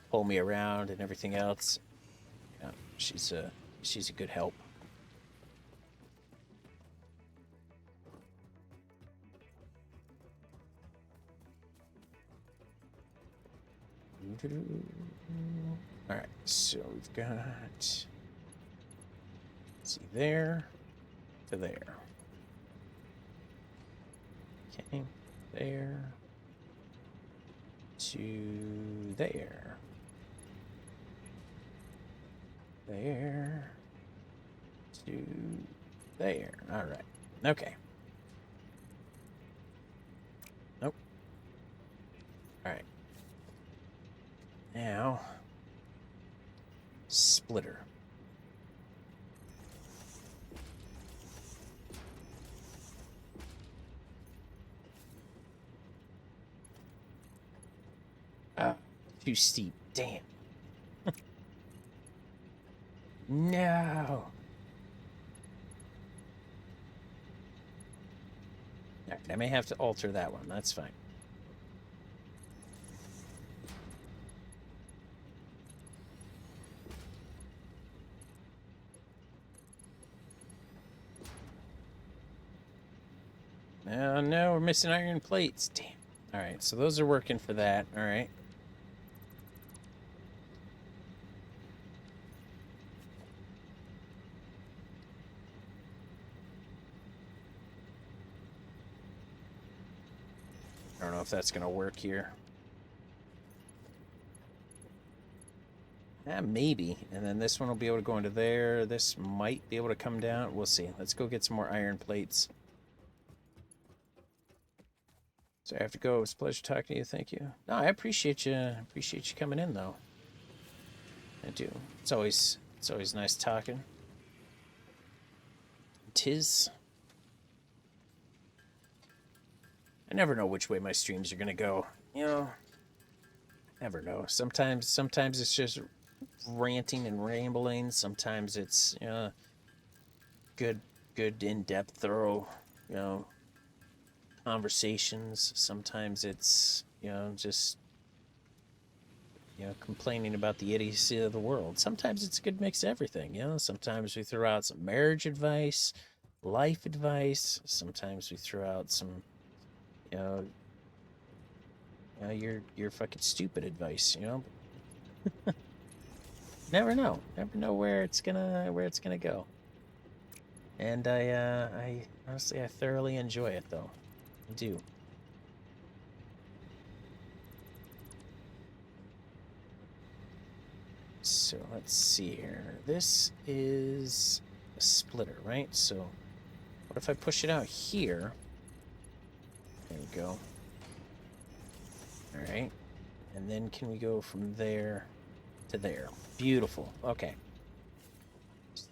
pull me around and everything else. Yeah, she's a good help. All right, so we've got, see, there to there. Okay, there to there. There to there. All right. Okay. Nope. All right. Now, splitter. Too steep. Damn. No. Okay, I may have to alter that one. That's fine. Oh no, we're missing iron plates. Damn. All right, so those are working for that. All right. I don't know if that's gonna work here. Maybe. And then this one will be able to go into there. This might be able to come down. We'll see. Let's go get some more iron plates. So I have to go. It's a pleasure talking to you. Thank you. No, I appreciate you. I appreciate you coming in, though. I do. It's always nice talking. Tis. I never know which way my streams are gonna go. Never know. Sometimes it's just ranting and rambling. Sometimes it's good, good in-depth, thorough, you know, conversations. Sometimes it's just complaining about the idiocy of the world. Sometimes it's a good mix of everything. Sometimes we throw out some marriage advice, life advice. Sometimes we throw out some you know, you're fucking stupid advice. Never know where it's gonna go. And I honestly I thoroughly enjoy it though. I do. So let's see here. This is a splitter, right? So what if I push it out here? There we go. All right. And then can we go from there to there? Beautiful. Okay.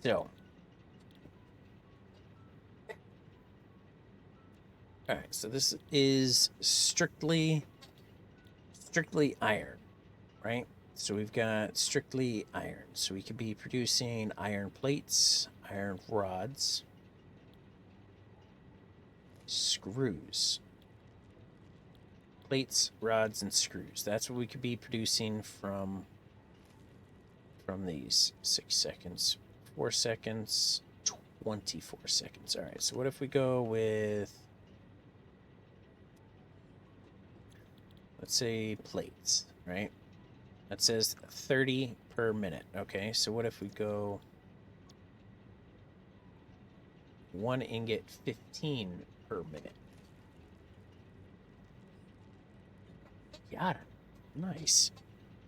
So. All right. So this is strictly iron, right? So we've got strictly iron. So we could be producing iron plates, iron rods. Screws. Plates, rods, and screws. That's what we could be producing from these. 6 seconds, 4 seconds, 24 seconds. All right, so what if we go with, let's say, plates, right? That says 30 per minute. Okay, so what if we go 1 ingot 15 per minute? Got it. Nice.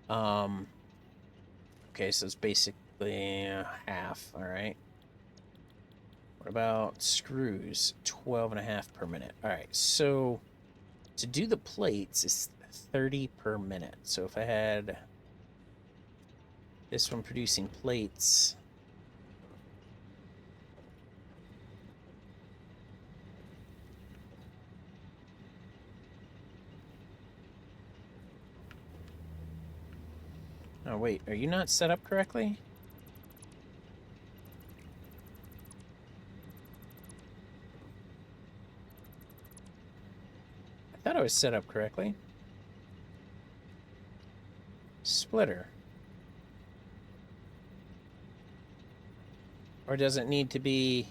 Okay, so it's basically half, all right. What about screws? 12 and a half per minute. All right, so to do the plates, it's 30 per minute. So if I had this one producing plates, oh wait, are you not set up correctly? I thought I was set up correctly. Splitter. Or does it need to be...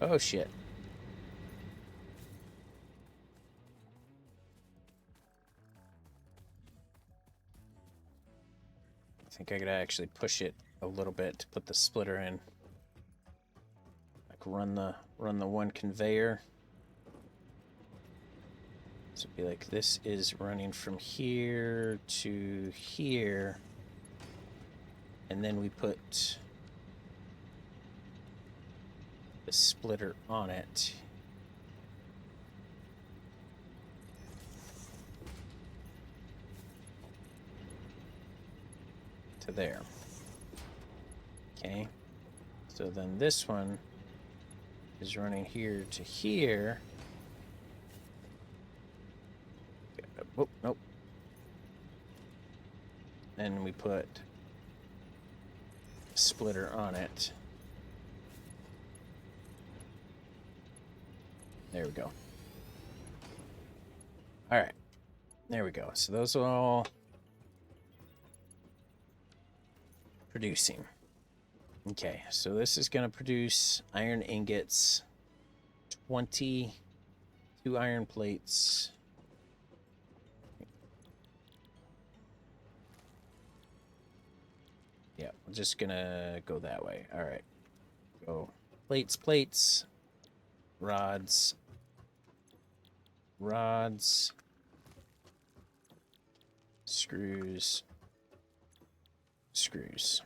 Oh shit. I think I gotta actually push it a little bit to put the splitter in. Like run the one conveyor. So it'd be like this is running from here to here. And then we put the splitter on it. To there. Okay. So then this one is running here to here. Oh, nope. And we put a splitter on it. There we go. All right. There we go. So those are all producing. Okay, so this is going to produce iron ingots, 22 iron plates. Yeah, we're just going to go that way. All right. Go plates, plates, rods, rods, screws, screws.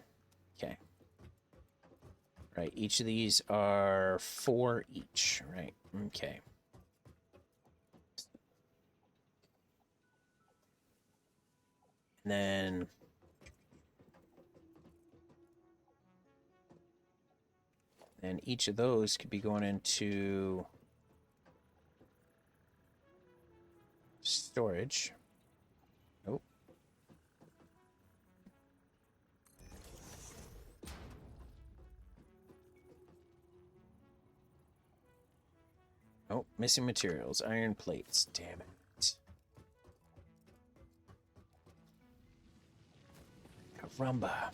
Okay. Right, each of these are 4 each, right? Okay. And then each of those could be going into storage. Nope. Oh, missing materials. Iron plates. Damn it. Caramba.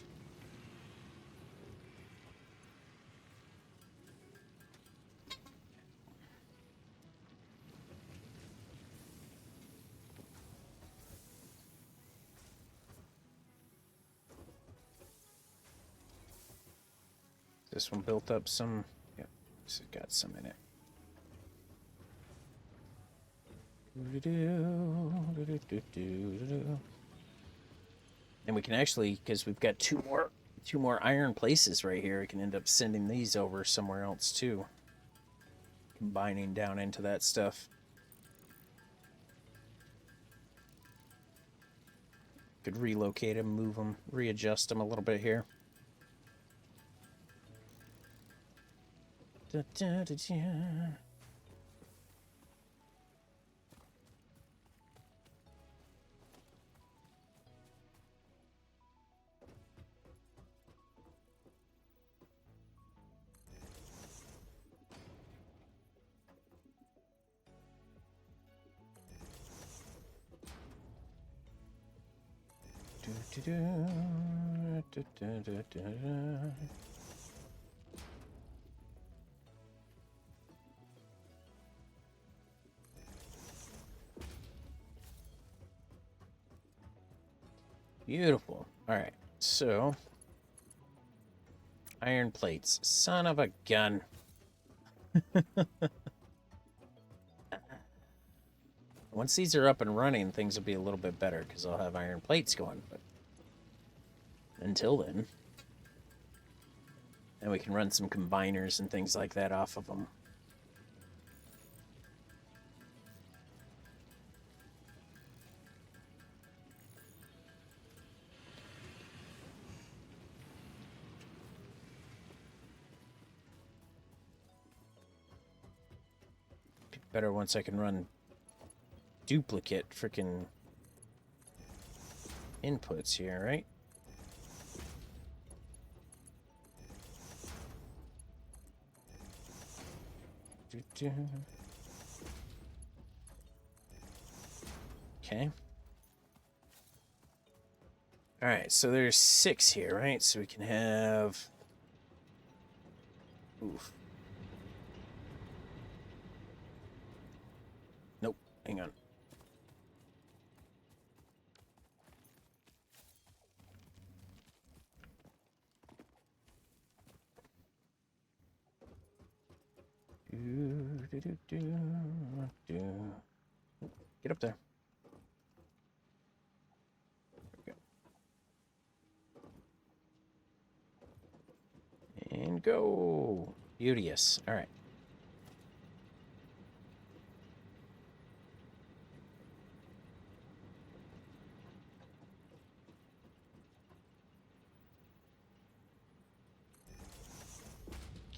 This one built up some... Yep, this has got some in it. And we can actually, because we've got two more iron places right here, we can end up sending these over somewhere else too. Combining down into that stuff. Could relocate them, move them, readjust them a little bit here. Da, da, da, da. Beautiful. All right, so iron plates. Son of a gun. Once these are up and running, things will be a little bit better because I'll have iron plates going. But until then, and we can run some combiners and things like that off of them. Be better once I can run duplicate freaking inputs here, right? Okay. All right, so there's 6 here, right? So we can have... Oof. Nope, hang on. Get up there. And go. Beauteous. All right.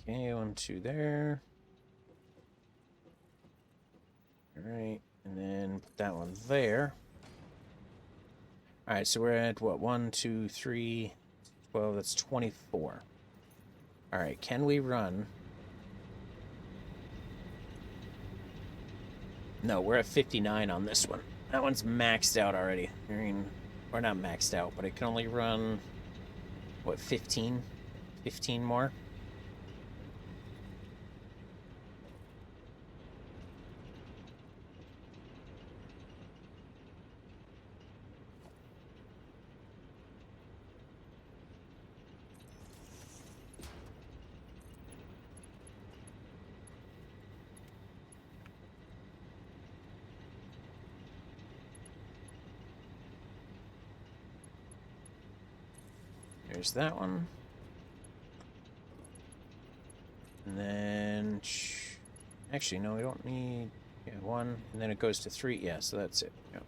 Okay, 1, 2 there. All right, and then put that one there. All right, so we're at what? 1, 2, 3, 12. That's 24. All right, can we run? No, we're at 59 on this one. That one's maxed out already. I mean, or not maxed out, but it can only run, what, 15? 15 more? There's that one. And then... Actually, no, we don't need... Yeah, 1. And then it goes to 3. Yeah, so that's it. Yep.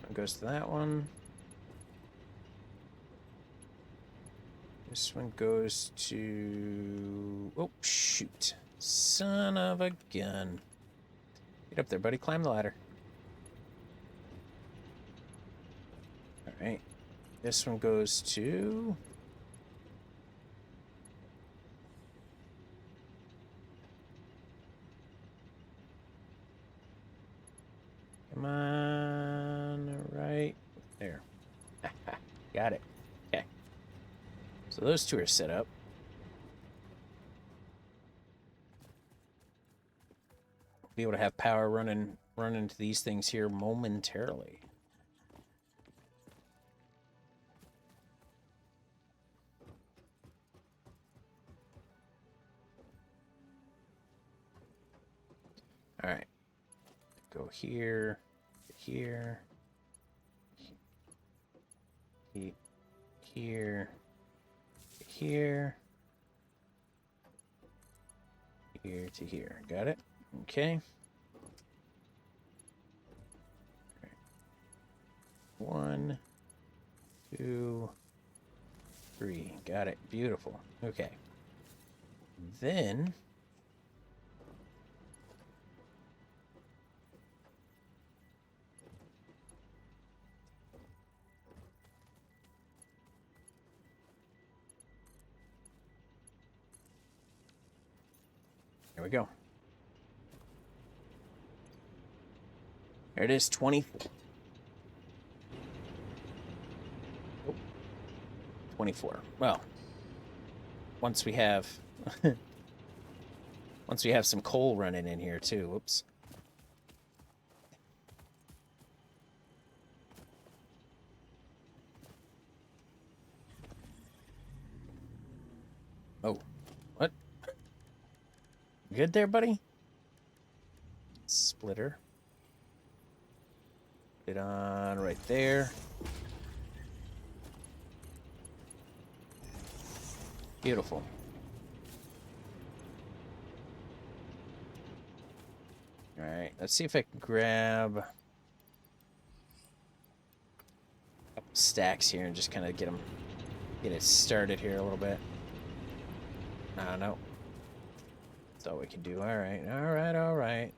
It goes to that one. This one goes to... Oh, shoot. Son of a gun. Get up there, buddy. Climb the ladder. Alright. This one goes to... Come on, right there. Got it. Okay. So those 2 are set up. Be able to have power run into these things here momentarily. All right. Go here, here, here, here, here to here. Got it? Okay. All right. 1, 2, 3. Got it. Beautiful. Okay. Then... There we go. There it is, 24. 24. Well, once we have once we have some coal running in here too. Whoops. Oh, what? Good there, buddy? Splitter. Put it on right there. Beautiful. All right, let's see if I can grab a couple stacks here and just kind of get it started here a little bit. No. That's all we can do. All right, all right, all right.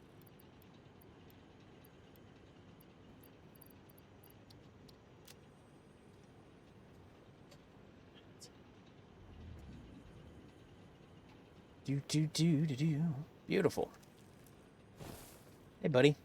Do. Beautiful. Hey, buddy.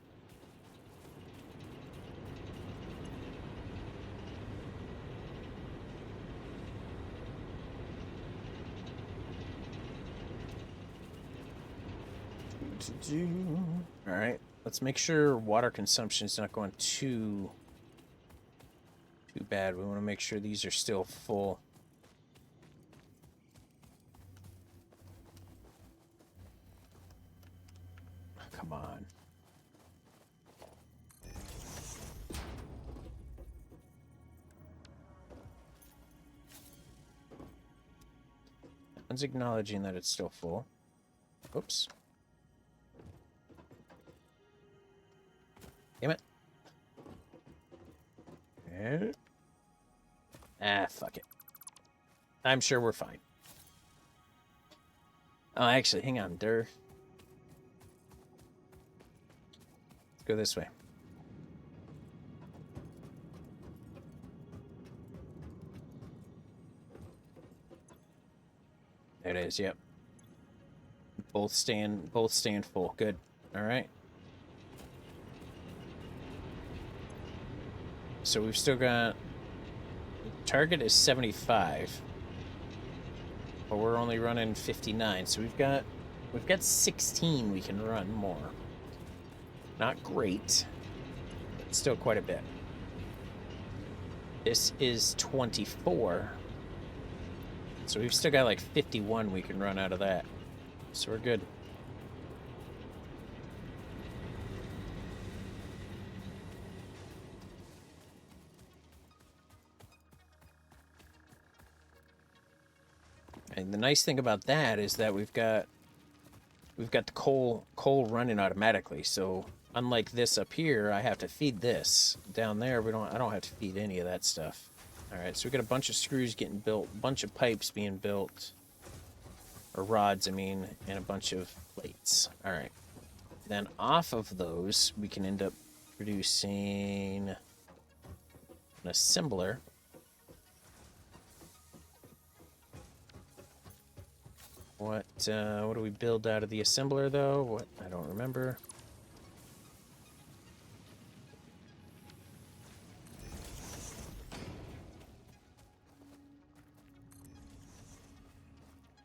All right, let's make sure water consumption is not going too bad. We want to make sure these are still full. Come on. One's acknowledging that it's still full. Oops. Damn it. Fuck it. I'm sure we're fine. Oh, actually, hang on, Let's go this way. There it is, yep. Both stand full. Good. Alright. So we've still got... Target is 75. But we're only running 59, so we've got 16 we can run more. Not great, but still quite a bit. This is 24. So we've still got like 51 we can run out of that. So we're good. And the nice thing about that is that we've got the coal running automatically. So unlike this up here, I have to feed this. Down there, I don't have to feed any of that stuff. All right, so we got a bunch of screws getting built, a bunch of pipes being built, or rods, I mean, and a bunch of plates. All right. Then off of those, we can end up producing an assembler. What do we build out of the assembler, though? What? I don't remember.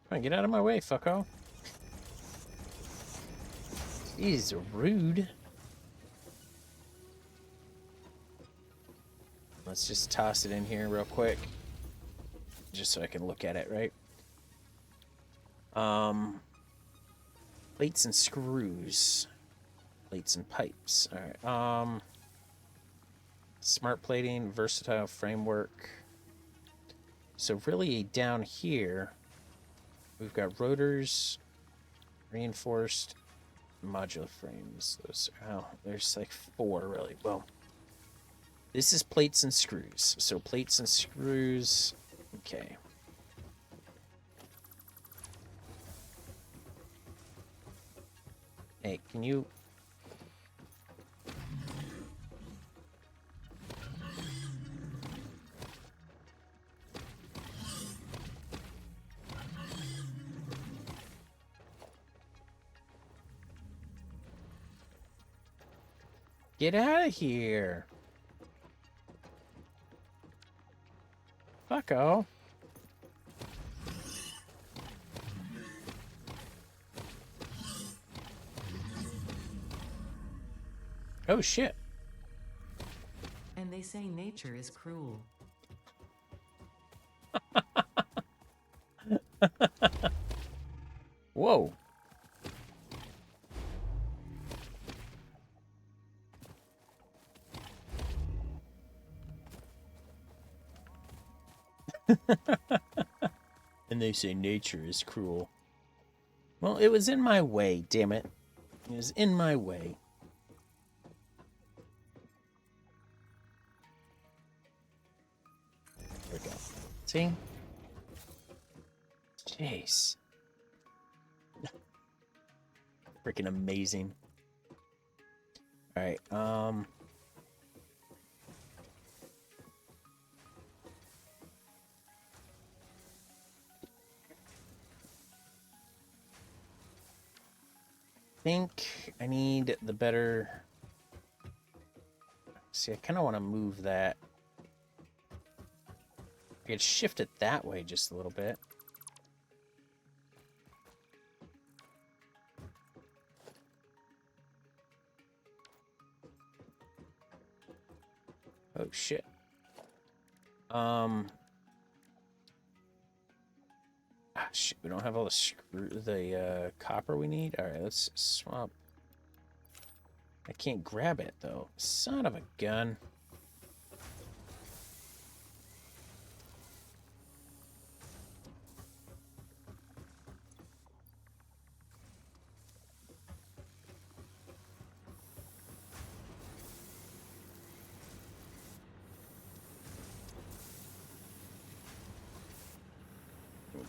Come on, get out of my way, fucko. He's rude. Let's just toss it in here real quick. Just so I can look at it, right? Plates and screws. Plates and pipes. Alright, smart plating, versatile framework. So really down here, we've got rotors, reinforced, modular frames. Those are, there's like 4 really. Well, this is plates and screws. So plates and screws, okay. Hey, can you... Get out of here. Fucko. Oh, shit. And they say nature is cruel. Whoa. And they say nature is cruel. Well, it was in my way, damn it. It was in my way. There we go. See? Jeez. Freaking amazing. Alright, think I need the better... See, I kind of want to move that. I could shift it that way just a little bit. Oh, shit. Shit, we don't have all the copper we need. All right, let's swap. I can't grab it though. Son of a gun.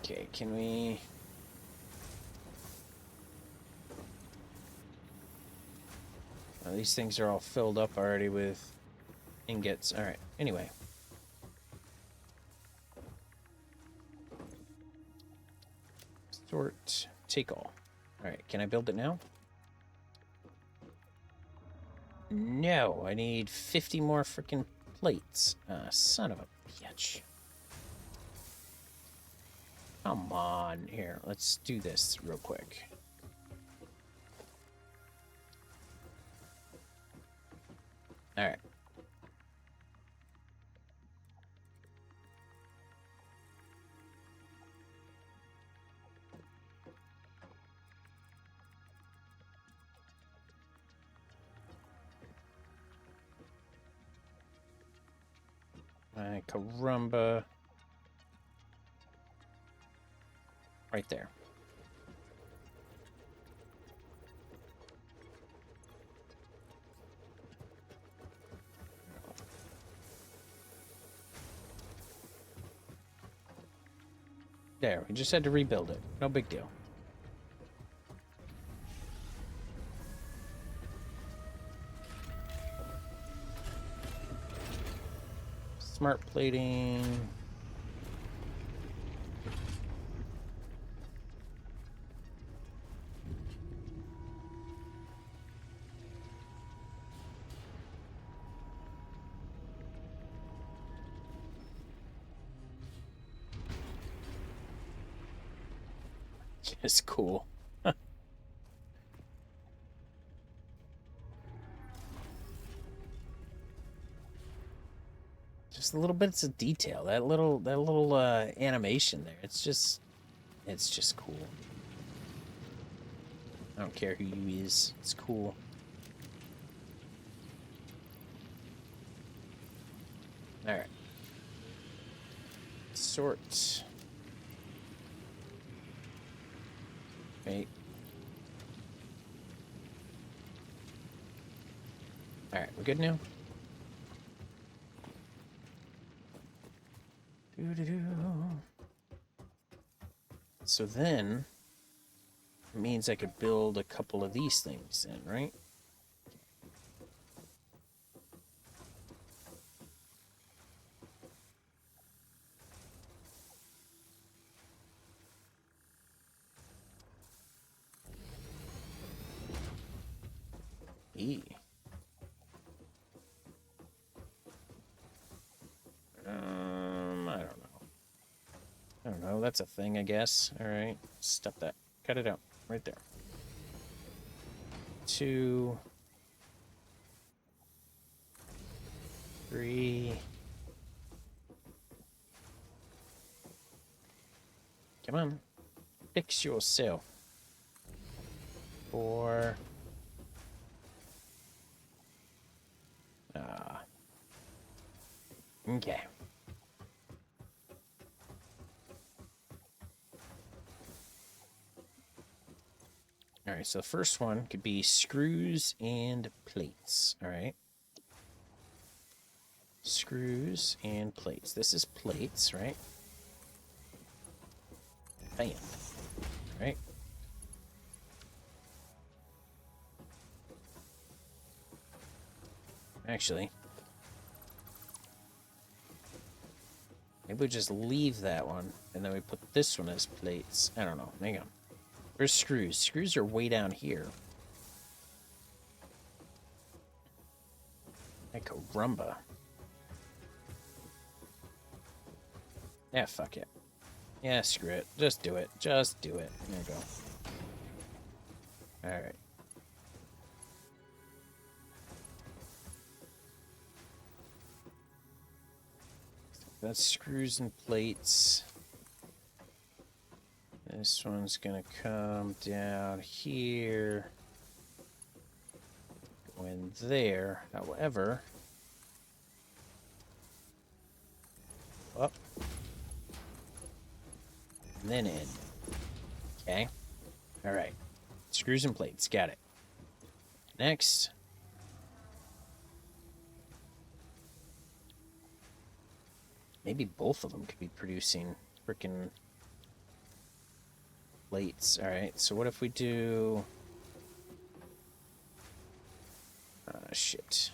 Okay, can we... these things are all filled up already with ingots. All right, anyway. Sort, take all. All right, can I build it now? No, I need 50 more freaking plates. Son of a bitch. Come on, here, let's do this real quick. All right. My caramba. Right there. There, we just had to rebuild it. No big deal. Smart plating. It's cool. Just little bits of detail. That little animation there. It's just cool. I don't care who you is. It's cool. All right. Sort. Wait. All right, we're good now. So then, it means I could build a couple of these things then, right? E. I don't know. That's a thing, I guess. All right, stop that. Cut it out right there. 2. 3. Come on. Fix yourself. 4. Okay. Alright, so the first one could be screws and plates. Alright. Screws and plates. This is plates, right? Bam. Right? Actually, maybe we just leave that one, and then we put this one as plates. I don't know. Hang on. Where's screws? Screws are way down here. Like a rumba. Yeah, fuck it. Yeah, screw it. Just do it. Just do it. There you go. Alright. That's screws and plates. This one's gonna come down here. Go in there. However... up. And then in. Okay. Alright. Screws and plates. Got it. Next. Maybe both of them could be producing frickin' plates. Alright, so what if we do... shit.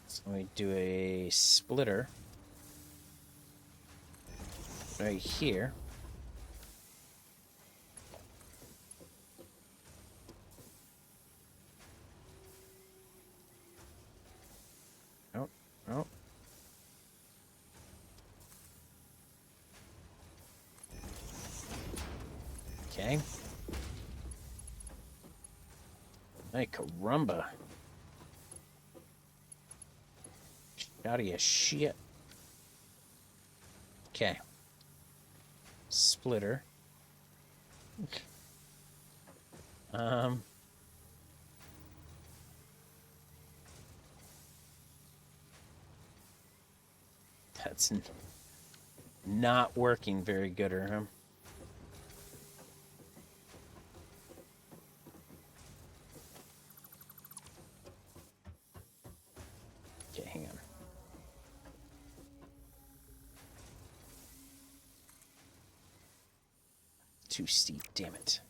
So we do a splitter. Right here. Oh, oh. Okay. Hey, caramba. Out of your shit. Okay. Splitter. That's not working very good, huh? Okay, hang on. Too steep, damn it.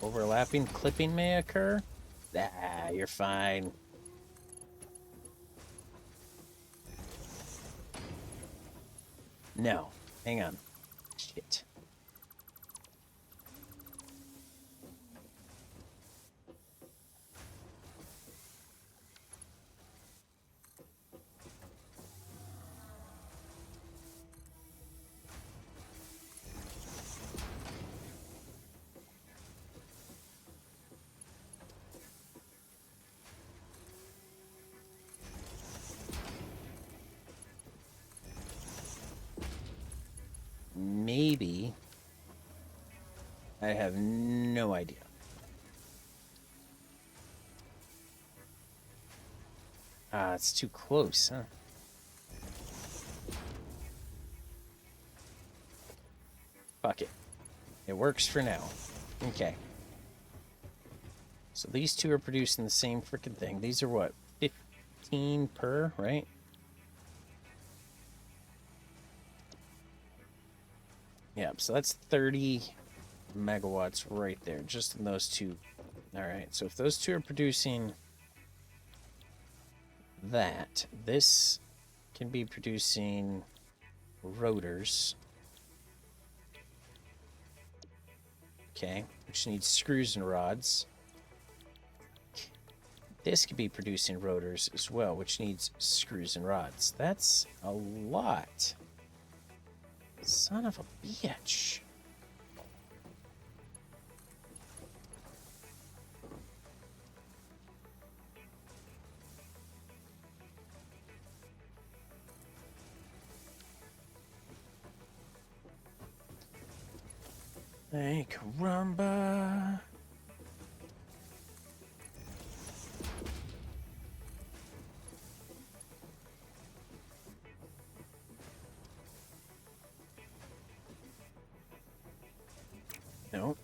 Overlapping clipping may occur? Ah, you're fine. No. Hang on. Shit. Maybe. I have no idea. Ah, it's too close, huh? Fuck it. It works for now. Okay. So these two are producing the same freaking thing. These are what? 15 per, right? Yeah, so that's 30 megawatts right there, just in those two. Alright, so if those two are producing that, this can be producing rotors. Okay, which needs screws and rods. This could be producing rotors as well, which needs screws and rods. That's a lot. Son of a bitch. Hey, caramba. Nope.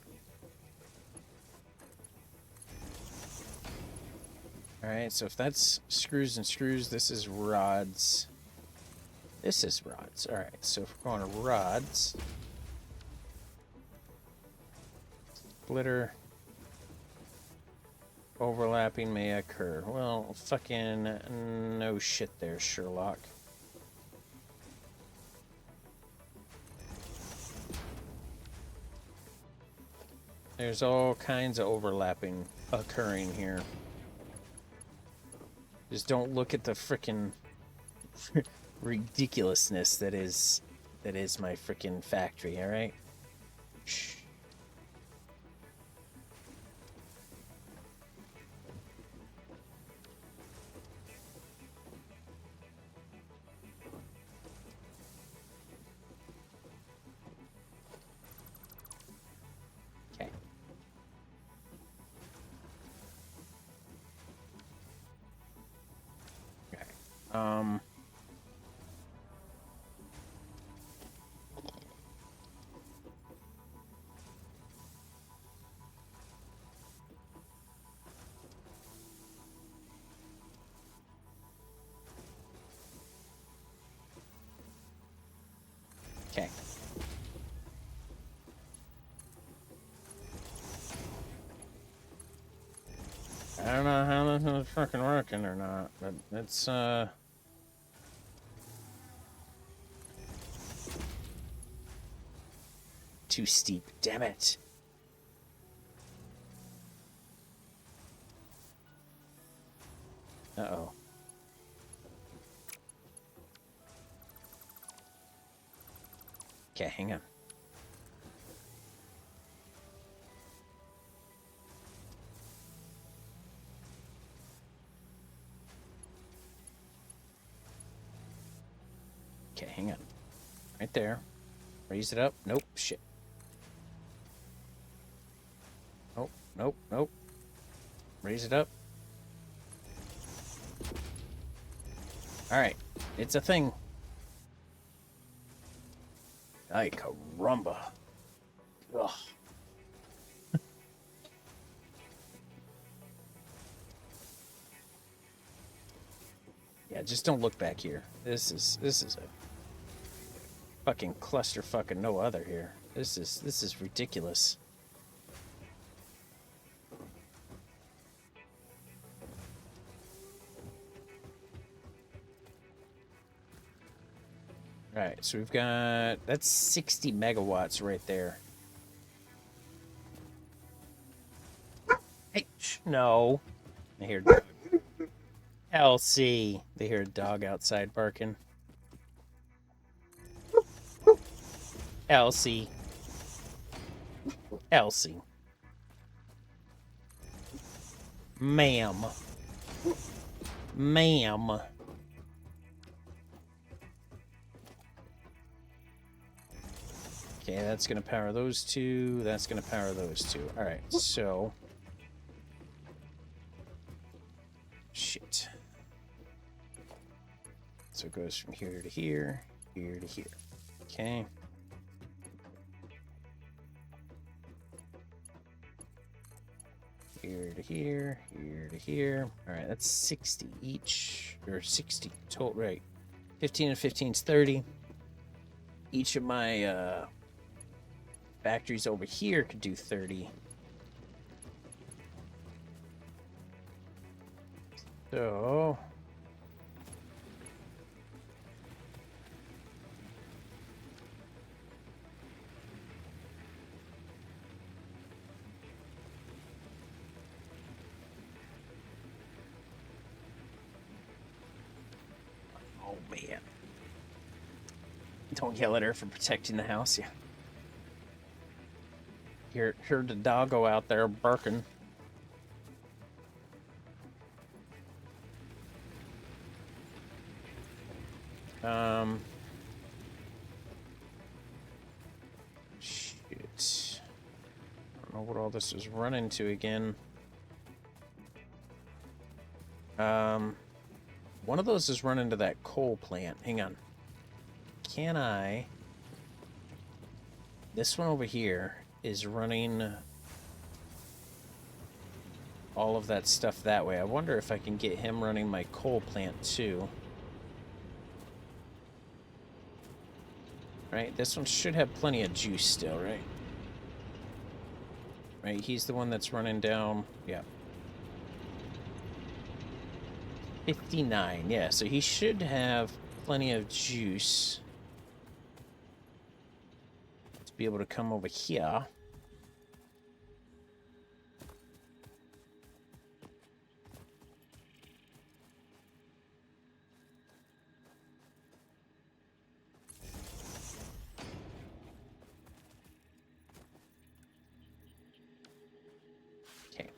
Alright, so if that's screws and screws, this is rods. This is rods. Alright, so if we're going to rods, splitter overlapping may occur. Well, fucking no shit there, Sherlock. There's all kinds of overlapping occurring here. Just don't look at the frickin' ridiculousness that is my frickin' factory, alright? Shh. Okay. Okay. Okay. I don't know how this is fucking working or not, but it's too steep. Damn it. Uh-oh. Okay, hang on. Okay, hang on. Right there. Raise it up. Nope. Shit. Nope. Nope. Nope. Raise it up. Alright. It's a thing. Ay, caramba. Ugh. Yeah, just don't look back here. This is a fucking clusterfuck and no other here. This is ridiculous. Alright, so we've got... That's 60 megawatts right there. Hey, no. I hear... Elsie. They hear a dog outside barking. Elsie. Elsie. Ma'am. Ma'am. Okay, that's going to power those two. That's going to power those two. All right, so... Shit. So it goes from here to here, here to here. Okay. Here to here, here to here. All right, that's 60 each, or 60 total, right. 15 and 15 is 30. Each of my factories over here could do 30. So... Oh, man. Don't yell at her for protecting the house. Yeah. Heard the doggo out there barking. Shit. I don't know what all this is running to again. One of those is running to that coal plant. Hang on. Can I... This one over here is running all of that stuff that way. I wonder if I can get him running my coal plant too. Right, this one should have plenty of juice still, right? Right, he's the one that's running down, yeah. 59, yeah, so he should have plenty of juice to be able to come over here. Okay.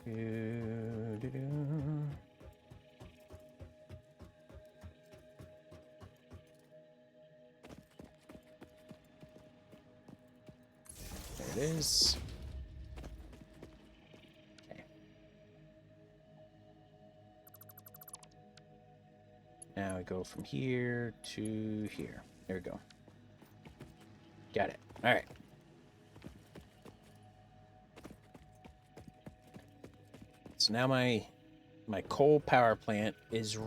There it is. Okay. Now we go from here to here. There we go. Got it. All right. So now my coal power plant is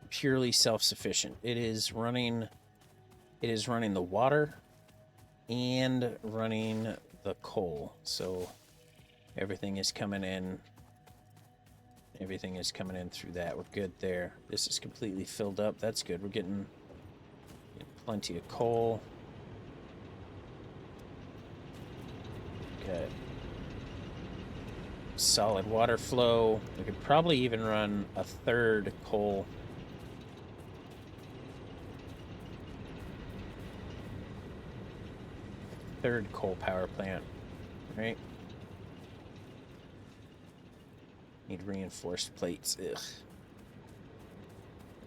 purely self-sufficient. It is running the water and running the coal. So everything is coming in through that. We're good there. This is completely filled up. That's good. We're getting plenty of coal. Got solid water flow. We could probably even run a third coal power plant, right? Need reinforced plates. Ugh.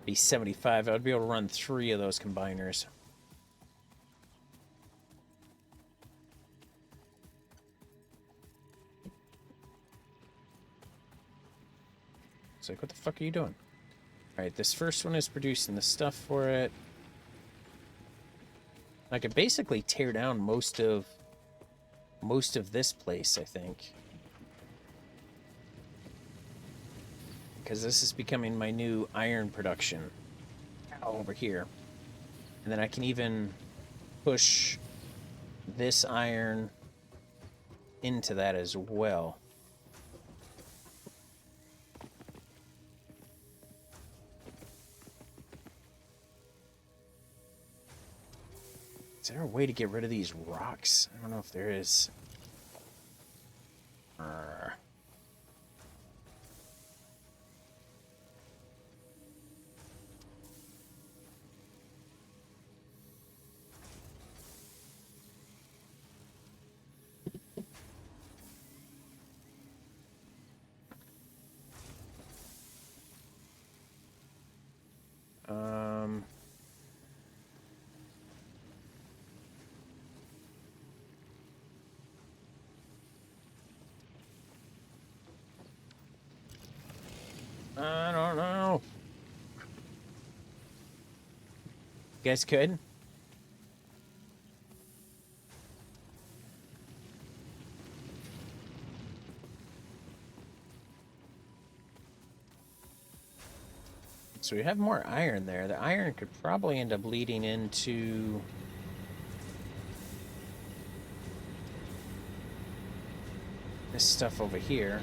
Be 75. I would be able to run 3 of those combiners. It's like, what the fuck are you doing? Alright, this first one is producing the stuff for it. I could basically tear down most of this place, I think. Because this is becoming my new iron production over here. And then I can even push this iron into that as well. Is there a way to get rid of these rocks? I don't know if there is. I don't know. You guys could? So we have more iron there. The iron could probably end up leading into... this stuff over here.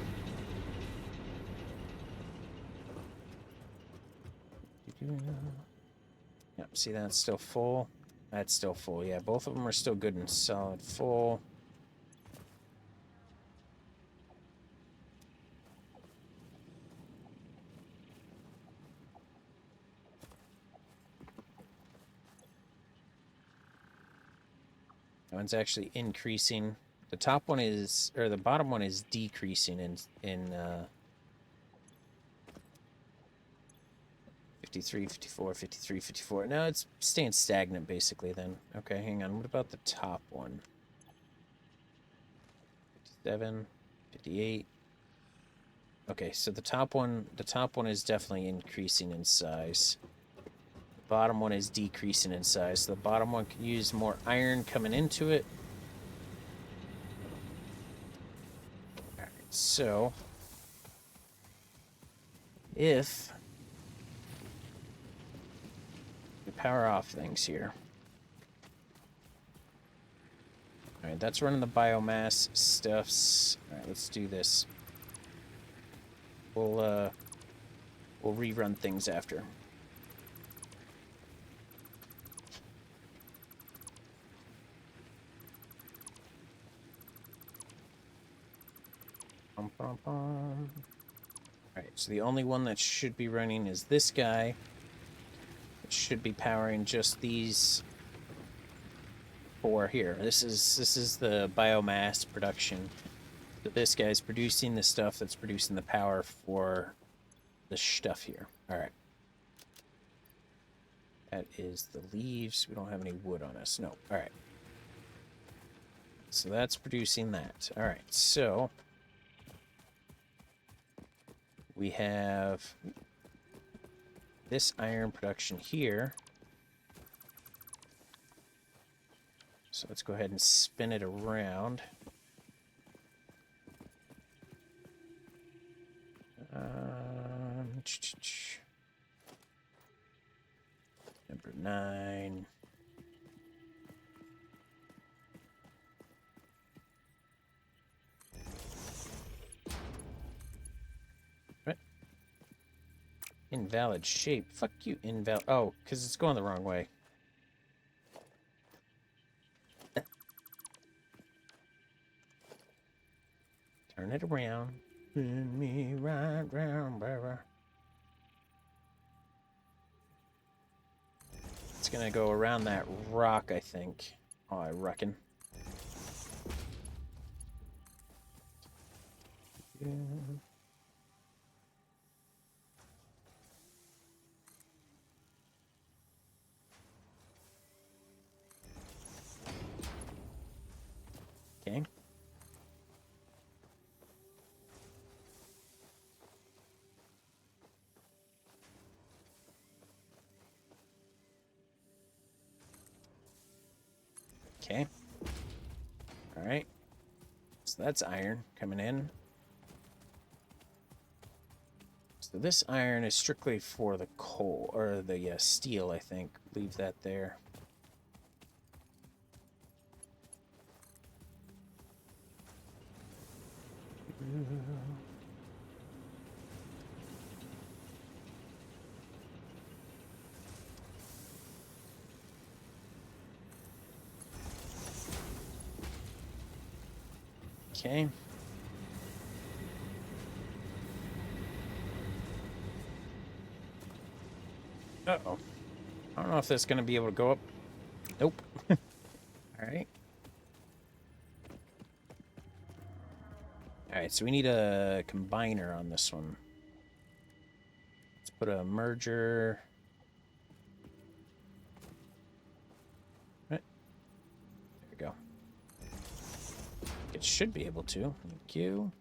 Yep, see that's still full. That's still full. Yeah, both of them are still good and solid full. That one's actually increasing. The top one is, or the bottom one is decreasing in 53, 54, 53, 54. No, it's staying stagnant basically then. Okay, hang on. What about the top one? 57, 58. Okay, so the top one is definitely increasing in size. The bottom one is decreasing in size. So the bottom one can use more iron coming into it. Alright, so if we power off things here. Alright, that's running the biomass stuffs. Alright, let's do this. We'll rerun things after. Alright, so the only one that should be running is this guy. It should be powering just these four here. This is the biomass production. So this guy's producing the stuff that's producing the power for the stuff here. Alright. That is the leaves. We don't have any wood on us. No. Alright. So that's producing that. Alright, so we have this iron production here. So let's go ahead and spin it around. Number 9. What? Invalid shape. Fuck you, invalid. Oh, because it's going the wrong way. Turn it around. Turn me right round, baby. It's gonna go around that rock, I think. Oh, I reckon. Yeah. Okay. Okay. All right. So that's iron coming in. So this iron is strictly for the coal, or the steel, I think. Leave that there. Okay. Uh-oh. I don't know if that's going to be able to go up. Nope. All right. All right, so we need a combiner on this one. Let's put a merger. Right. There we go. It should be able to. Thank you.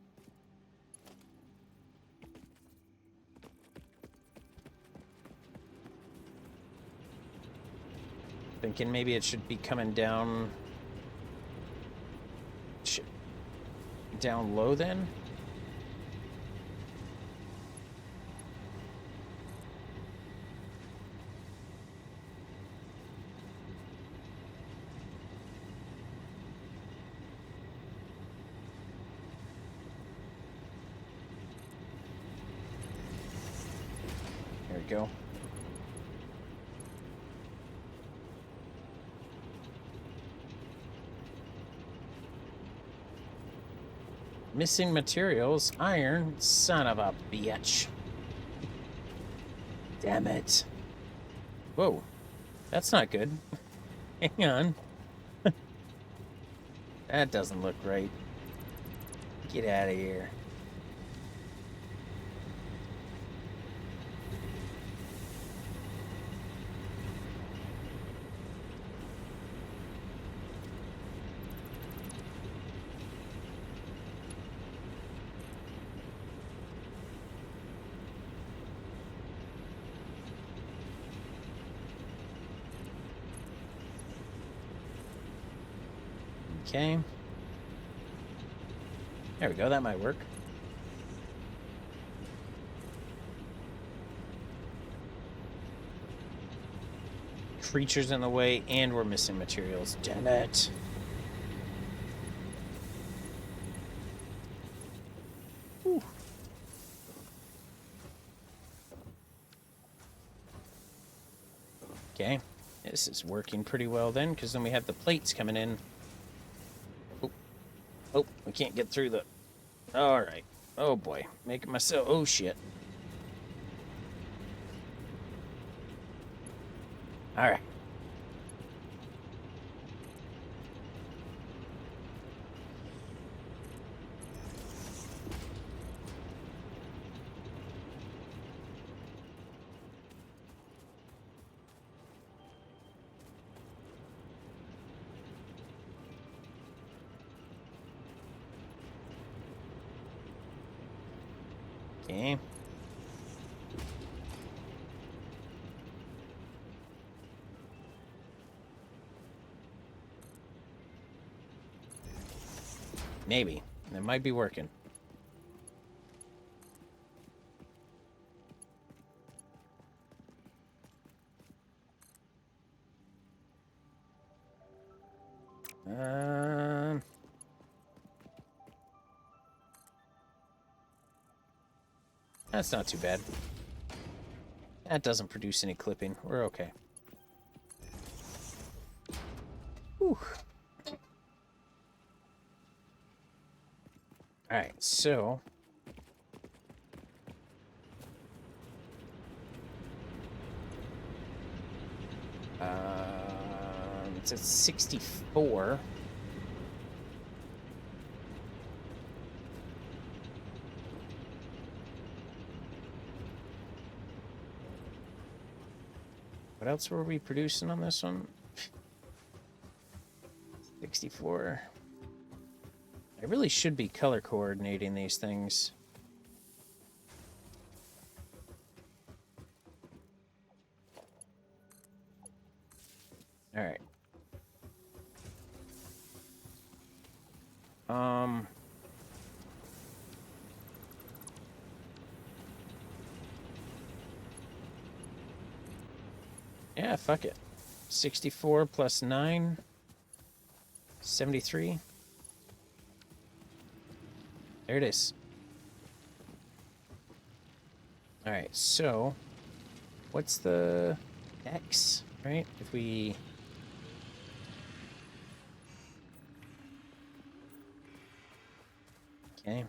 Thinking maybe it should be coming down... down low then? There we go. Missing materials, iron, son of a bitch. Damn it. Whoa, that's not good. Hang on. That doesn't look right. Get out of here. Okay. There we go, that might work. Creatures in the way, and we're missing materials. Damn it. Whew. Okay. This is working pretty well then, because then we have the plates coming in. Oh, oh, we can't get through the... Alright. Oh boy. Making myself... Oh shit. Alright. Okay. Maybe. It might be working. That's not too bad. That doesn't produce any clipping. We're okay. Whew. Alright, so... it's at 64. What else were we producing on this one? 64. I really should be color coordinating these things. All right. Yeah, fuck it. 64 plus 9. 73. There it is. All right, so what's the X, right? If we... Okay.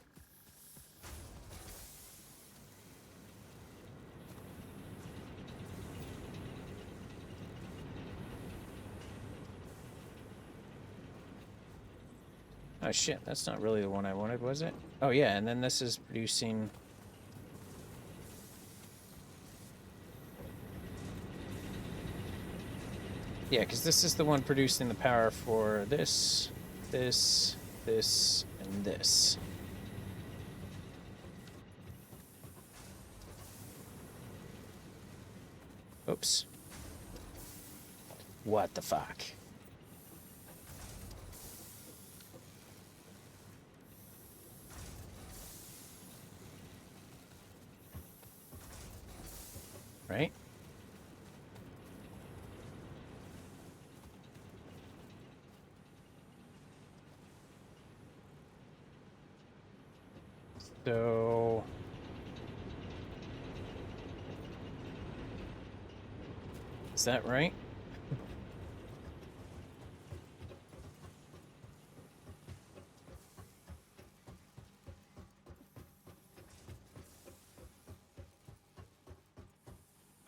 Oh shit, that's not really the one I wanted, was it? Oh yeah, and then this is producing... Yeah, because this is the one producing the power for this, this, this, and this. Oops. What the fuck? Right? So... Is that right?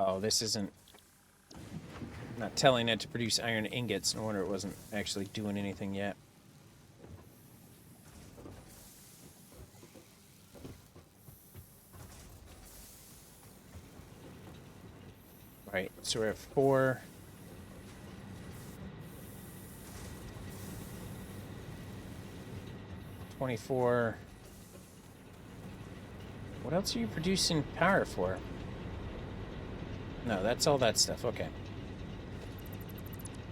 Oh, this isn't... Not telling it to produce iron ingots. No wonder it wasn't actually doing anything yet. Right, so we're at 4. $24. What else are you producing power for? No, that's all that stuff. Okay.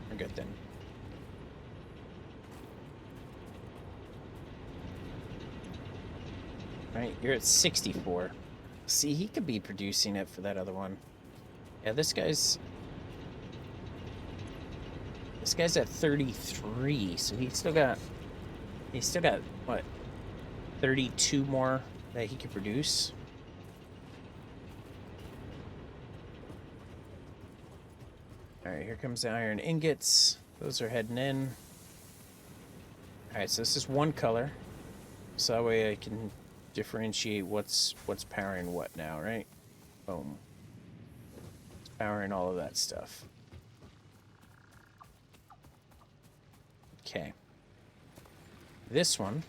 We're good then. Right, you're at 64. See, he could be producing it for that other one. Yeah, this guy's at 33, so he's still got what, 32 more that he could produce. All right, here comes the iron ingots. Those are heading in. All right, so this is one color, so that way I can differentiate what's powering what now, right? Boom. It's powering all of that stuff. Okay. This one.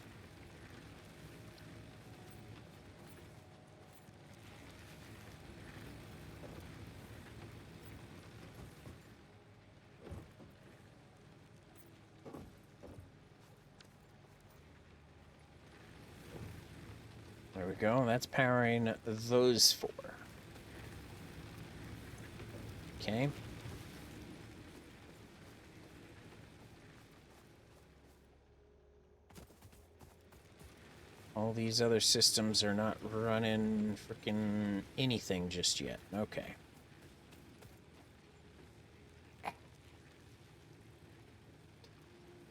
There we go. That's powering those 4. Okay. All these other systems are not running freaking anything just yet. Okay.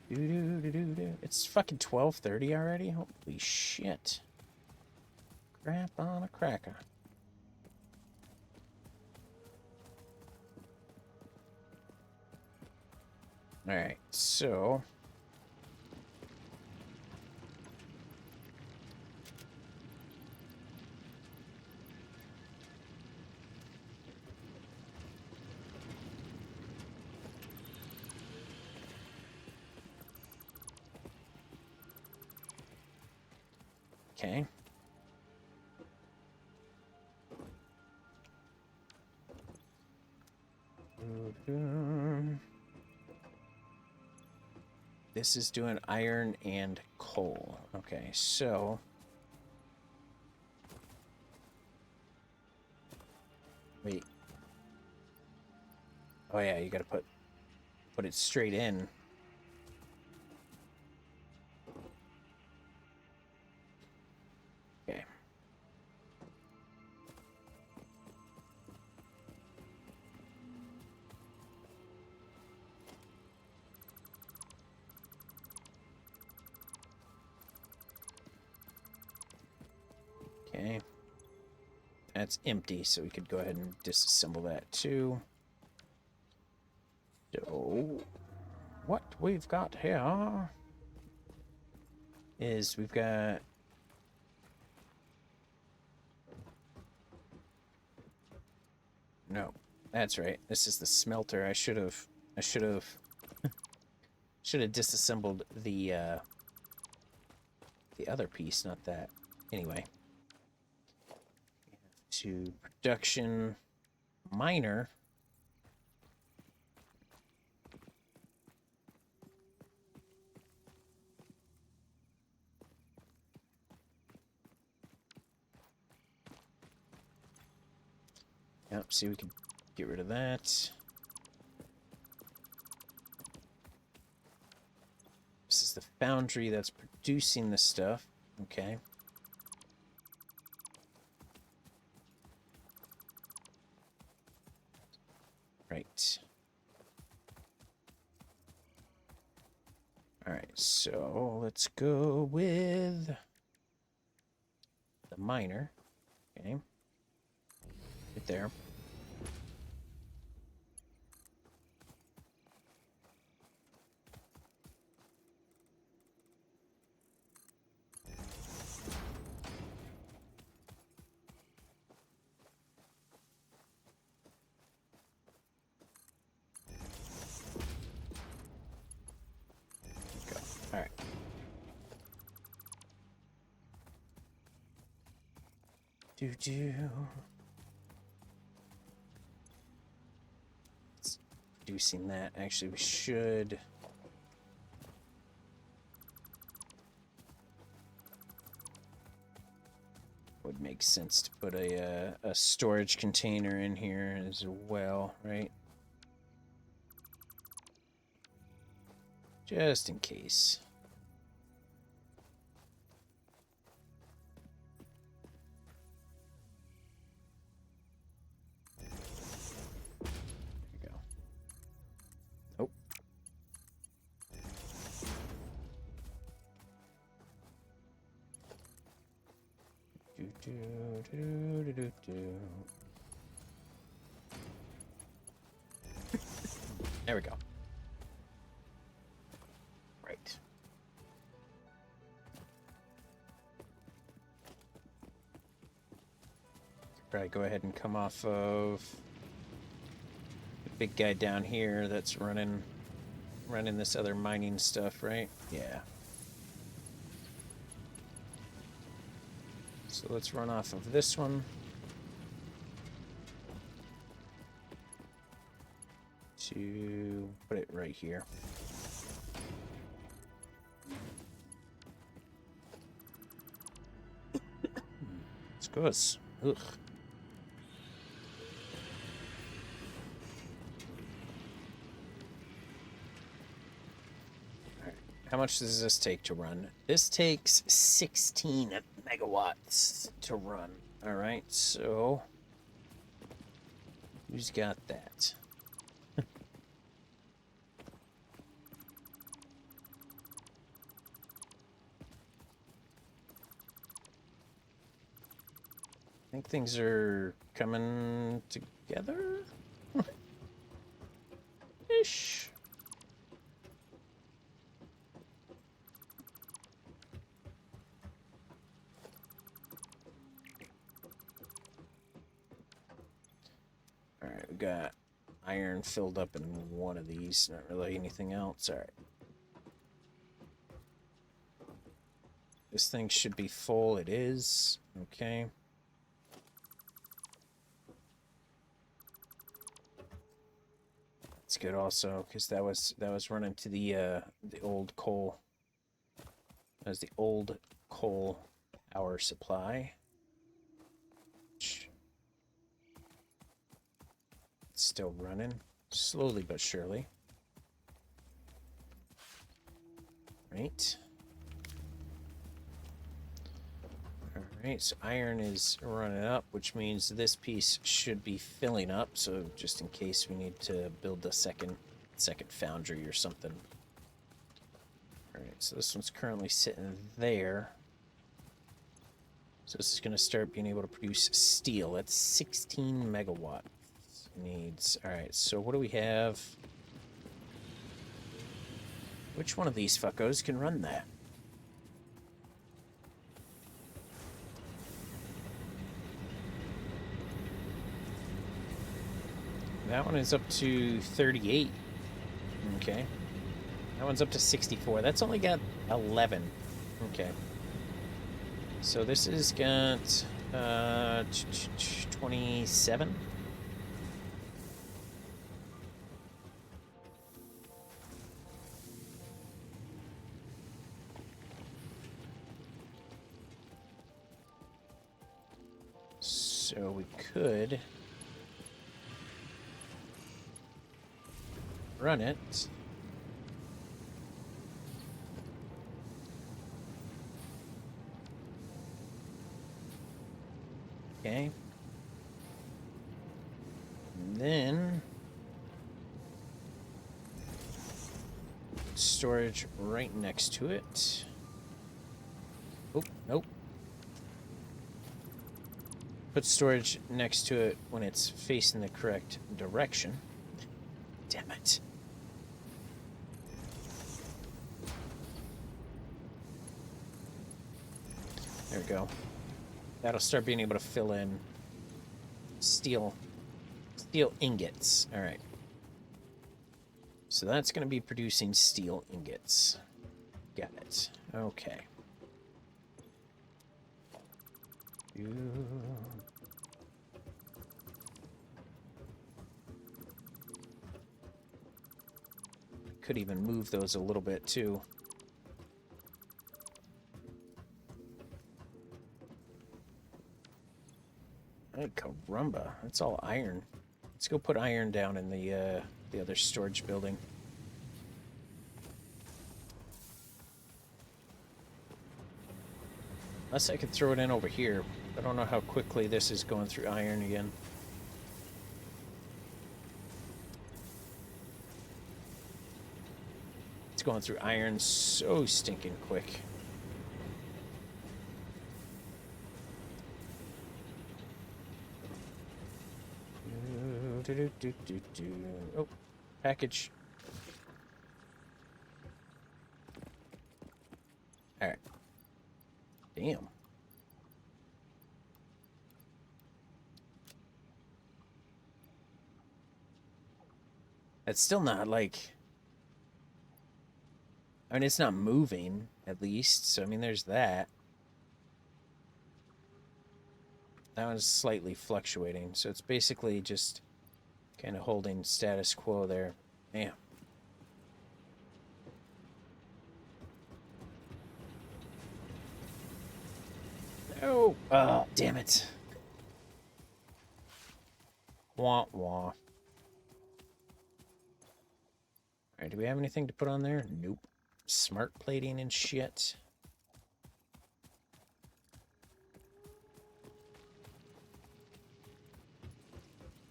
It's fucking 12:30 already? Holy shit. Crap on a cracker. Alright, so... Okay. This is doing iron and coal. Okay, so... Wait. Oh yeah, you gotta put it straight in. Okay. Okay. That's empty, so we could go ahead and disassemble that too. So, what we've got here is we've got... No, that's right. This is the smelter. I should have disassembled the other piece, not that. Anyway. To production miner. Yep, see, we can get rid of that. This is the foundry that's producing the stuff. Okay. Right. Alright, so let's go with the miner. Okay. Right there. Go. Alright. Do. producing that. Actually, we should... Would make sense to put a storage container in here as well, right? Just in case. There you go. Nope. There we go. Right. Probably go ahead and come off of the big guy down here that's running this other mining stuff, right? Yeah. So let's run off of this one. To put it right here. It's gross. Ugh. Alright. How much does this take to run? This takes 16 megawatts to run. Alright, so who's got that? I think things are coming together? Ish. Alright, we got iron filled up in one of these, not really anything else. Alright. This thing should be full. It is. Okay. That's good also, because that was running to the old coal. That was the old coal power supply. It's still running, slowly but surely. Right. Alright, so iron is running up, which means this piece should be filling up, so just in case we need to build a second foundry or something. Alright, so this one's currently sitting there. So this is going to start being able to produce steel. That's 16 megawatts needs. Alright, so what do we have? Which one of these fuckos can run that? That one is up to 38. Okay. That one's up to 64. That's only got 11. Okay. So this has got 27. So we could run it. Okay. And then storage right next to it. Oh, nope. Put storage next to it when it's facing the correct direction. Damn it. There we go. That'll start being able to fill in steel ingots. All right. So that's going to be producing steel ingots. Got it. Okay. could even move those a little bit too. Hey, caramba, that's all iron. Let's go put iron down in the other storage building. Unless I could throw it in over here. I don't know how quickly this is going through iron again. It's going through iron so stinking quick. Oh, package. Alright. Damn. It's still not like... I mean, it's not moving, at least. So, I mean, there's that. That one's slightly fluctuating. So, it's basically just kind of holding status quo there. Damn. Oh, damn it. Wah, wah. Alright, do we have anything to put on there? Nope. Smart plating and shit.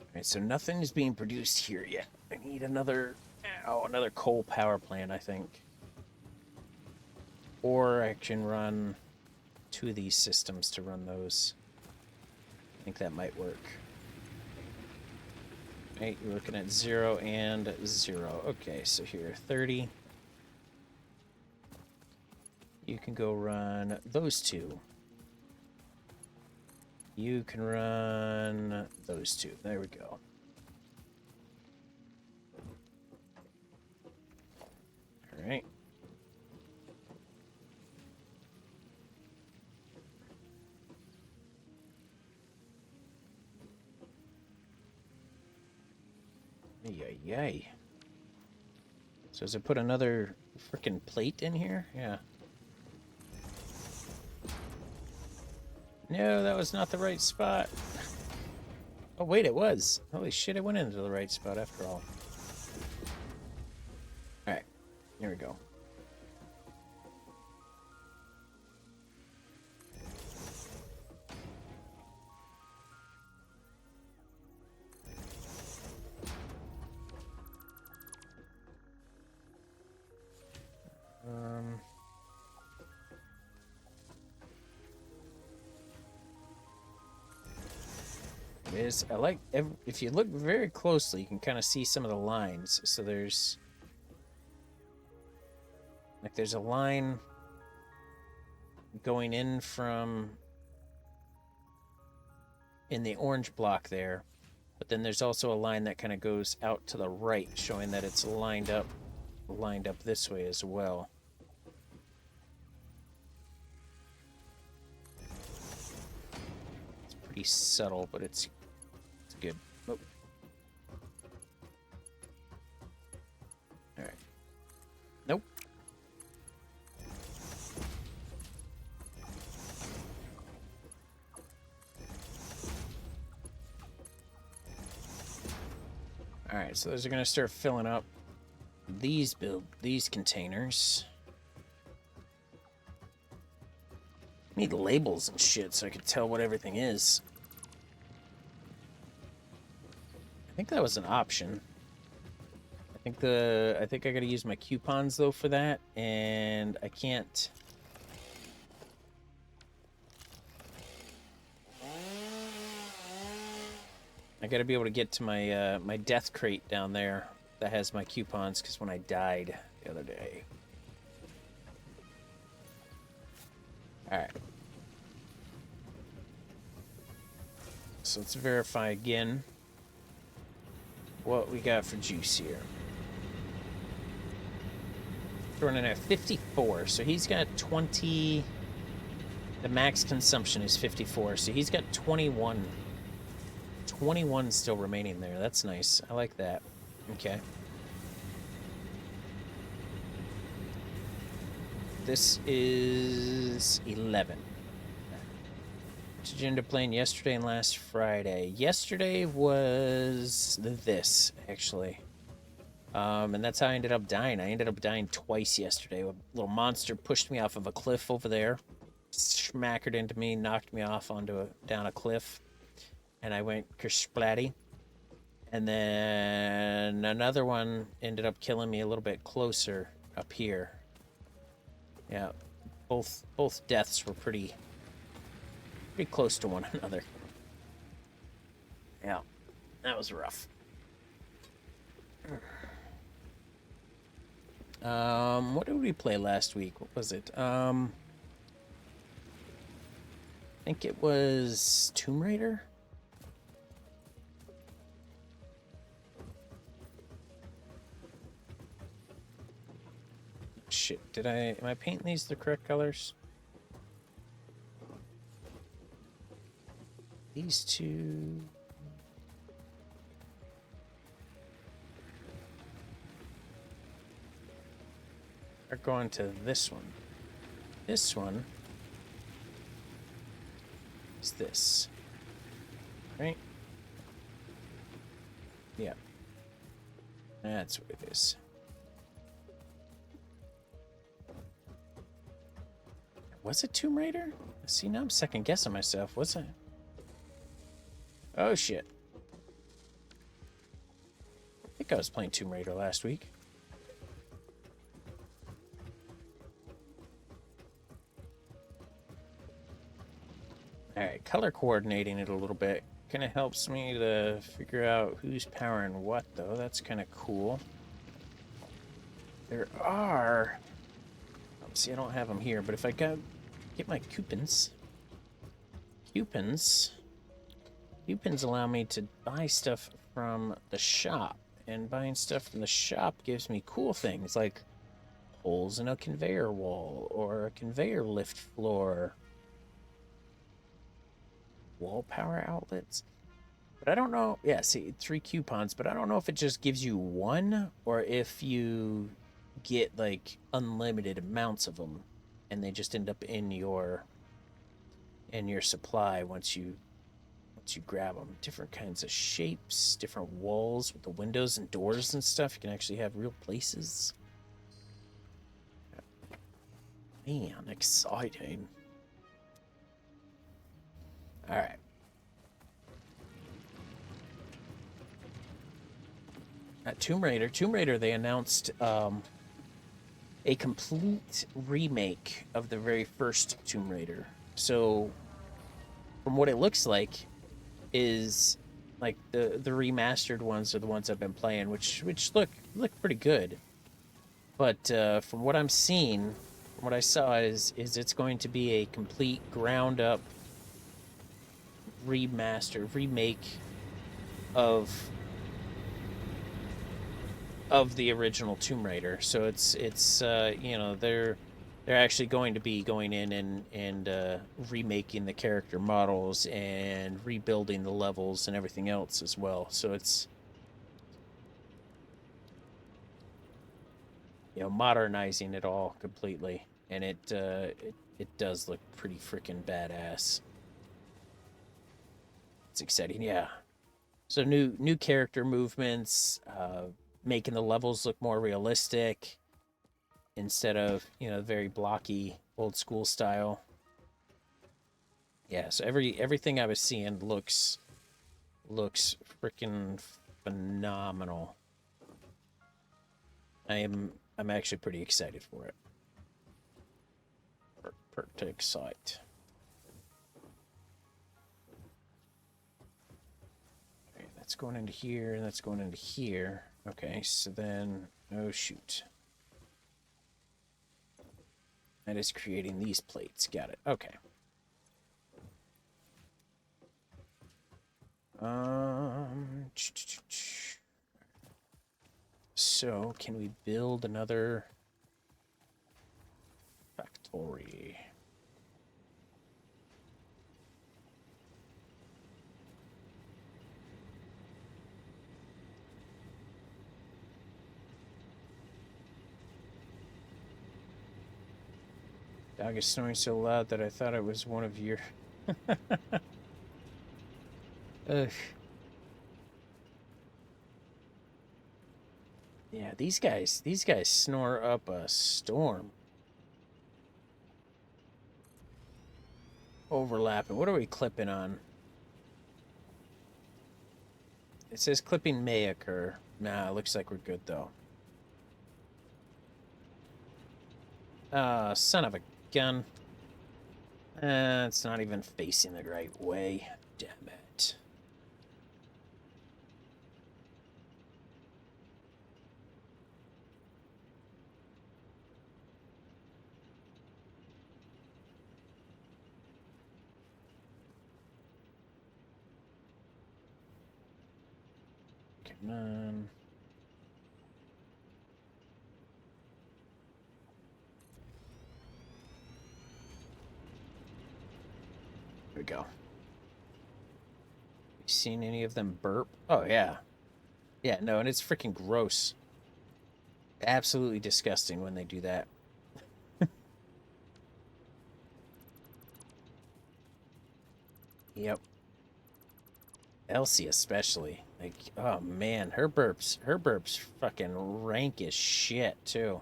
Alright, so nothing is being produced here yet. I need another coal power plant, I think. Or I can run 2 of these systems to run those. I think that might work. Right, you're looking at 0 and 0. Okay, so here, 30. You can go run those 2. You can run those 2. There we go. All right. Yay. So does it put another freaking plate in here? Yeah. No, that was not the right spot. Oh, wait, it was. Holy shit, it went into the right spot after all. Alright, here we go. I like, if you look very closely, you can kind of see some of the lines. So there's a line going in from in the orange block there, but then there's also a line that kind of goes out to the right, showing that it's lined up this way as well. It's pretty subtle, but it's good. Oh. All right. Nope. All right, so those are going to start filling up these containers. Need labels and shit so I can tell what everything is. I think that was an option. I think I gotta use my coupons though for that, and I can't. I gotta be able to get to my my death crate down there that has my coupons, because when I died the other day. Alright. So let's verify again what we got for juice here. We're running at 54, so he's got 20. The max consumption is 54, so he's got 21. 21 still remaining there. That's nice. I like that. Okay. this is 11. What did you end up playing yesterday and last Friday? Yesterday was this, actually. And that's how I ended up dying. I ended up dying twice yesterday. A little monster pushed me off of a cliff over there, smackered into me, knocked me off down a cliff, and I went kersplatty. And then another one ended up killing me a little bit closer up here. Yeah, both deaths were pretty close to one another. Yeah, that was rough. What did we play last week? What was it? I think it was Tomb Raider. Shit, am I painting these the correct colors? These two... are going to this one. This one is this. Right? Yeah. That's what it is. Was it Tomb Raider? See, now I'm second guessing myself. Was it? Oh, shit. I think I was playing Tomb Raider last week. Alright, color coordinating it a little bit kind of helps me to figure out who's powering what, though. That's kind of cool. There are... see, I don't have them here, but if I get my coupons... Coupons allow me to buy stuff from the shop. And buying stuff from the shop gives me cool things like holes in a conveyor wall or a conveyor lift floor. Wall power outlets. But I don't know. Yeah, see, 3 coupons, but I don't know if it just gives you one or if you get like unlimited amounts of them and they just end up in your supply once you grab them. Different kinds of shapes, different walls with the windows and doors and stuff. You can actually have real places. Man, exciting. All right. Tomb Raider, they announced a complete remake of the very first Tomb Raider. So, from what it looks like, is like the remastered ones are the ones I've been playing, which look pretty good. But from what I'm seeing, from what I saw, is it's going to be a complete ground up remake of the original Tomb Raider. So it's you know, they're actually going to be going in and remaking the character models and rebuilding the levels and everything else as well. So it's, you know, modernizing it all completely, and it does look pretty freaking badass. It's exciting, yeah. So new character movements, making the levels look more realistic instead of, you know, very blocky old school style. Yeah, so everything I was seeing looks freaking phenomenal. I'm actually pretty excited for it. Pretty excited. Okay, that's going into here, and that's going into here. Okay, so then, oh shoot. That is creating these plates. Got it. Okay. So, can we build another factory? Dog is snoring so loud that I thought it was one of your... Ugh. Yeah, these guys snore up a storm. Overlapping. What are we clipping on? It says clipping may occur. Nah, it looks like we're good though. Son of a gun. It's not even facing the right way. Damn it. Come on. Here we go. You seen any of them burp? Oh, yeah. Yeah, no, and it's freaking gross. Absolutely disgusting when they do that. Yep. Elsie especially. Like, oh man, her burps fucking rank as shit too.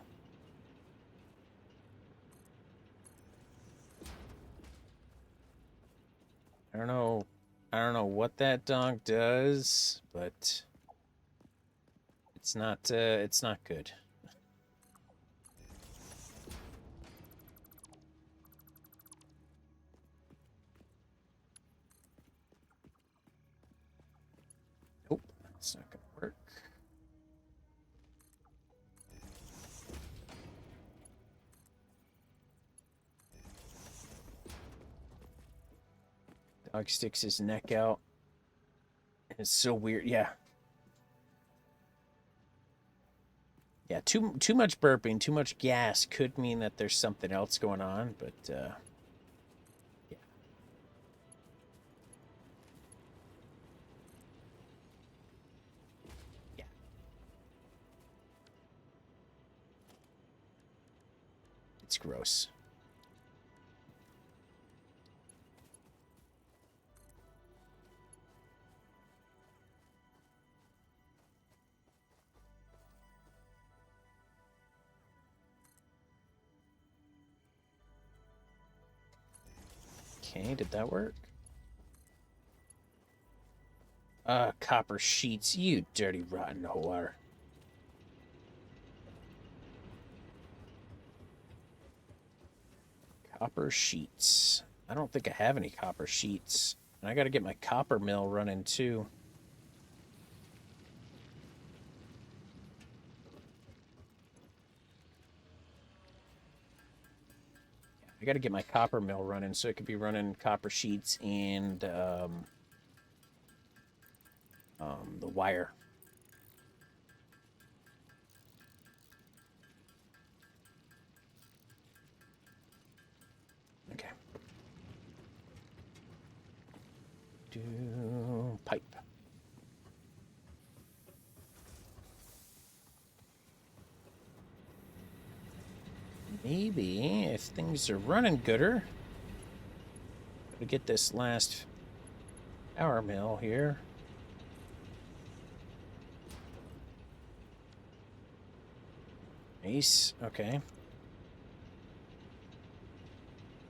I don't know what that dog does, but it's not good. Nope, that's not gonna work. Dog sticks his neck out. It's so weird. Yeah. Yeah, too much burping, too much gas could mean that there's something else going on, but yeah. Yeah. It's gross. Okay, did that work? Copper sheets, you dirty rotten whore. Copper sheets. I don't think I have any copper sheets. And I gotta get my copper mill running too. I gotta get my copper mill running so it could be running copper sheets and the wire. Okay. Do pipe. Maybe if things are running gooder, gotta get this last power mill here. Nice. Okay.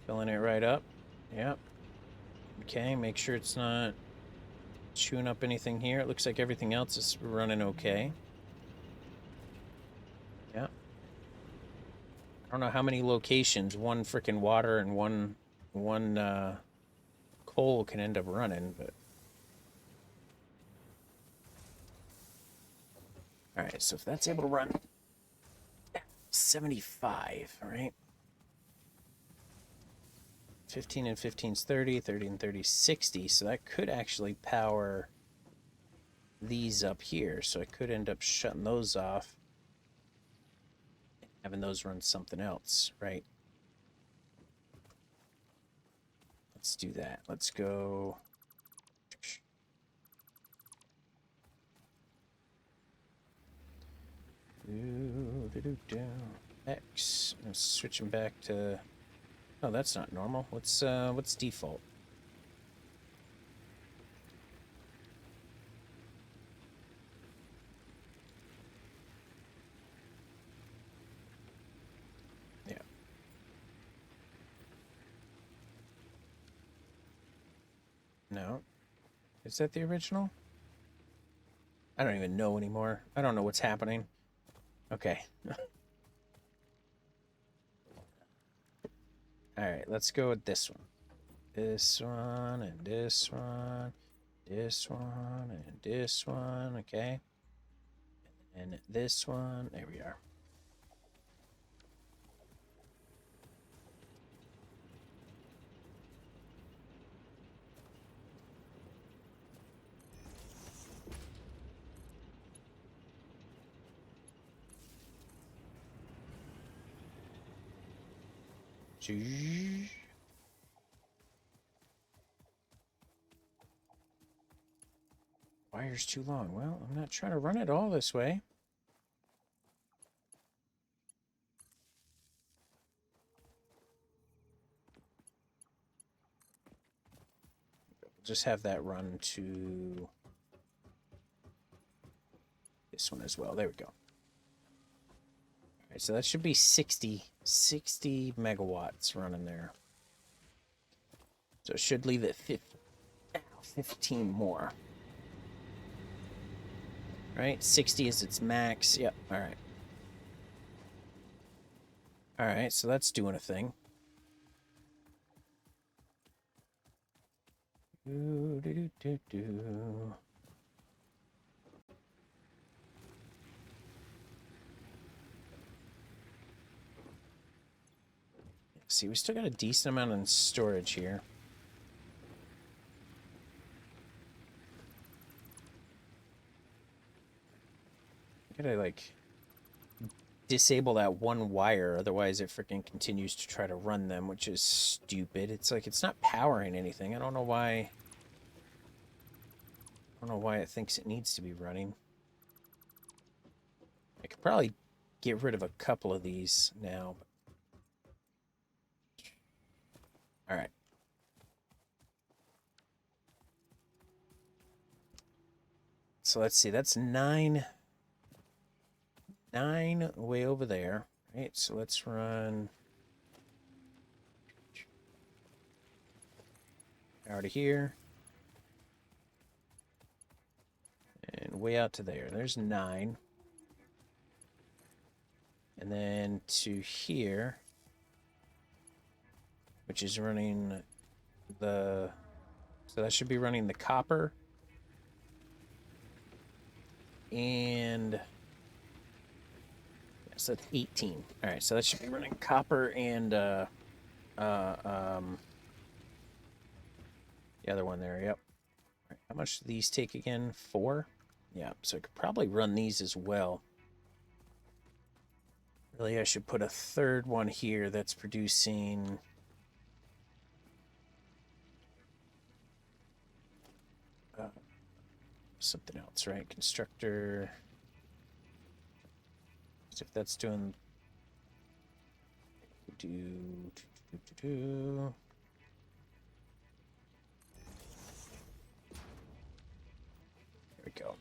Filling it right up. Yep. Okay, make sure it's not chewing up anything here. It looks like everything else is running okay. Yeah. I don't know how many locations one freaking water and one coal can end up running, but all right. So if that's able to run 75, all right. 15 and 15's 30, 30 and 30 is 60, so that could actually power these up here. So I could end up shutting those off, having those run something else, right? Let's do that. Let's go. X. I'm switching back to Oh, that's not normal. What's default? Yeah. No. Is that the original? I don't even know anymore. I don't know what's happening. Okay. All right, let's go with this one. This one and this one. This one and this one. Okay. And this one. There we are. Wire's too long. Well, I'm not trying to run it all this way. Just have that run to this one as well. There we go. All right, so that should be 60 megawatts running there. So it should leave it 15 more. Right? 60 is its max. Yep. All right. All right, so that's doing a thing. See, we still got a decent amount in storage here. Gotta, like, disable that one wire, otherwise it freaking continues to try to run them, which is stupid. It's like, it's not powering anything. I don't know why. I don't know why it thinks it needs to be running. I could probably get rid of a couple of these now. All right. So let's see. That's 9 way over there. Right. So let's run power to here. And way out to there. There's 9. And then to here, which is running the... So that should be running the copper. And... So that's 18. All right, so that should be running copper and the other one there. Yep. All right, how much do these take again? 4. Yeah. So I could probably run these as well. Really, I should put a third one here that's producing. Something else, right? Constructor. If that's doing. There we go.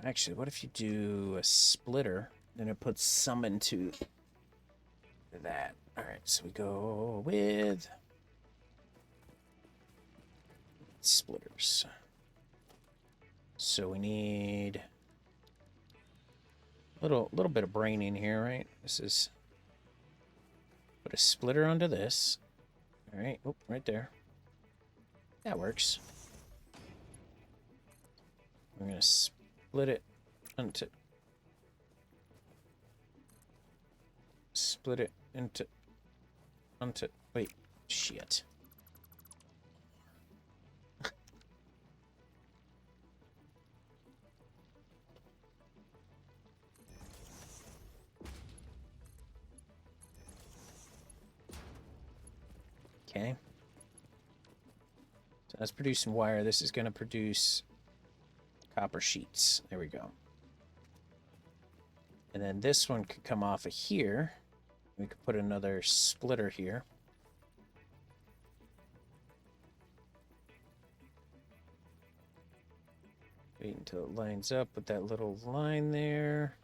Actually, what if you do a splitter, then it puts some into that. All right, so we go with splitters. So we need a little bit of brain in here, right? This is put a splitter onto this. All right, oh, right there. That works. We're gonna split it into onto. Wait, shit. Okay. So that's producing wire. This is going to produce copper sheets. There we go. And then this one could come off of here. We could put another splitter here. Wait until it lines up with that little line there.